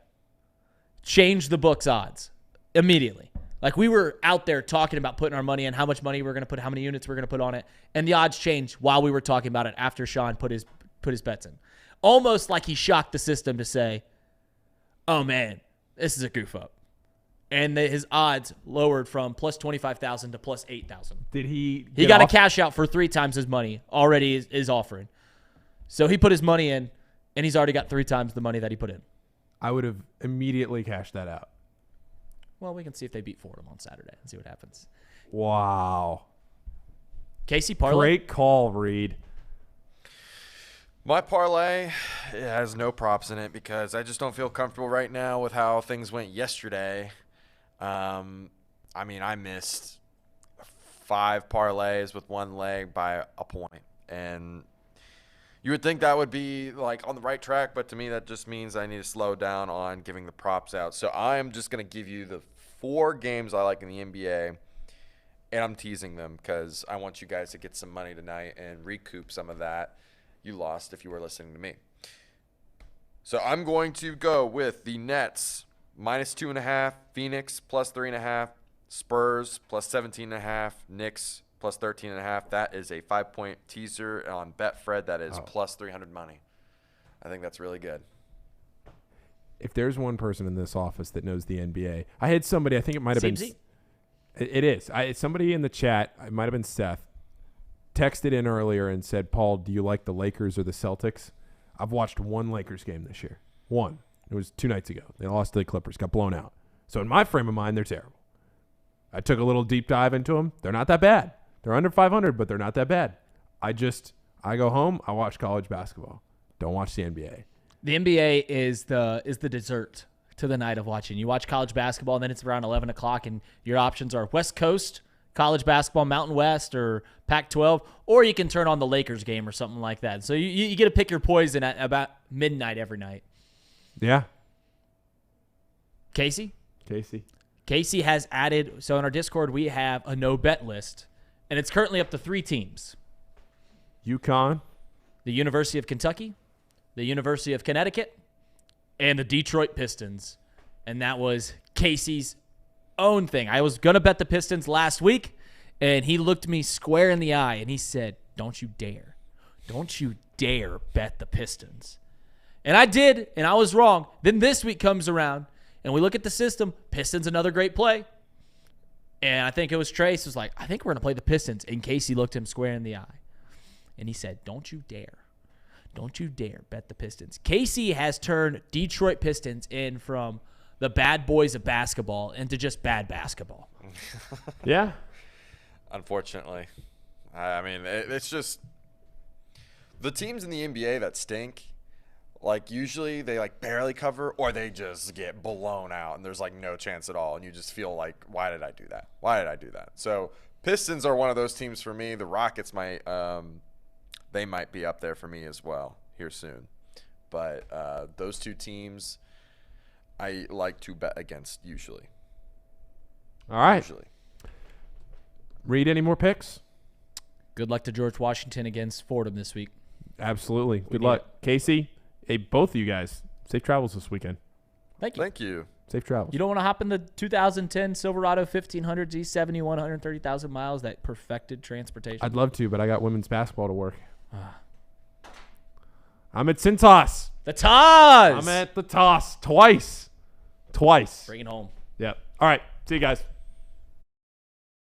changed the book's odds immediately. Like, we were out there talking about putting our money in, how much money we're going to put, how many units we're going to put on it, and the odds changed while we were talking about it after Sean put his bets in. Almost like he shocked the system to say, oh, man, this is a goof up. And his odds lowered from plus 25,000 to plus 8,000. Did he got a cash out for 3 times his money already is offering. So he put his money in, and he's already got 3 times the money that he put in. I would have immediately cashed that out. Well, we can see if they beat Fordham on Saturday and see what happens. Wow. Casey, parlay? Great call, Reed. My parlay has no props in it because I just don't feel comfortable right now with how things went yesterday. I mean, I missed 5 parlays with 1 leg by a point. And you would think that would be like on the right track, but to me that just means I need to slow down on giving the props out. So I'm just going to give you the 4 games I like in the NBA, and I'm teasing them because I want you guys to get some money tonight and recoup some of that you lost if you were listening to me. So I'm going to go with the Nets minus 2.5, Phoenix plus 3.5, Spurs plus 17.5, Knicks plus 13.5. That is a 5-point teaser on Betfred. That is plus 300 money. I think that's really good. If there's one person in this office that knows the NBA, I had somebody, I think it might have been. It is. Somebody in the chat, it might have been Seth, texted in earlier and said, Paul, do you like the Lakers or the Celtics? I've watched 1 Lakers game this year. 1. It was 2 nights ago. They lost to the Clippers, got blown out. So in my frame of mind, they're terrible. I took a little deep dive into them. They're not that bad. They're under 500, but they're not that bad. I go home, I watch college basketball. Don't watch the NBA. The NBA is the dessert to the night of watching. You watch college basketball, and then it's around 11 o'clock, and your options are West Coast college basketball, Mountain West, or Pac-12, or you can turn on the Lakers game or something like that. So you get to pick your poison at about midnight every night. Yeah. Casey has added, so in our Discord, we have a no-bet list, and it's currently up to 3 teams. UConn, the University of Kentucky, the University of Connecticut, and the Detroit Pistons. And that was Casey's own thing. I was going to bet the Pistons last week, and he looked me square in the eye, and he said, don't you dare bet the Pistons. And I did, and I was wrong. Then this week comes around, and we look at the system. Pistons, another great play. And I think it was Trace was like, I think we're going to play the Pistons. And Casey looked him square in the eye, and he said, don't you dare bet the Pistons. Casey has turned Detroit Pistons in from the bad boys of basketball into just bad basketball. Yeah. Unfortunately. I mean, it's just the teams in the NBA that stink, like usually they like barely cover or they just get blown out and there's like no chance at all. And you just feel like, why did I do that? So Pistons are one of those teams for me. The Rockets they might be up there for me as well here soon. But those 2 teams I like to bet against usually. All right. Usually. Read any more picks? Good luck to George Washington against Fordham this week. Absolutely. Good luck. Casey, hey, both of you guys, safe travels this weekend. Thank you. Thank you. Safe travels. You don't want to hop in the 2010 Silverado 1500 Z70 130,000 miles, that perfected transportation? I'd love to, but I got women's basketball to work. I'm at Cintas. The Taz. I'm at the Toss twice. Bring it home. Yep. All right. See you guys.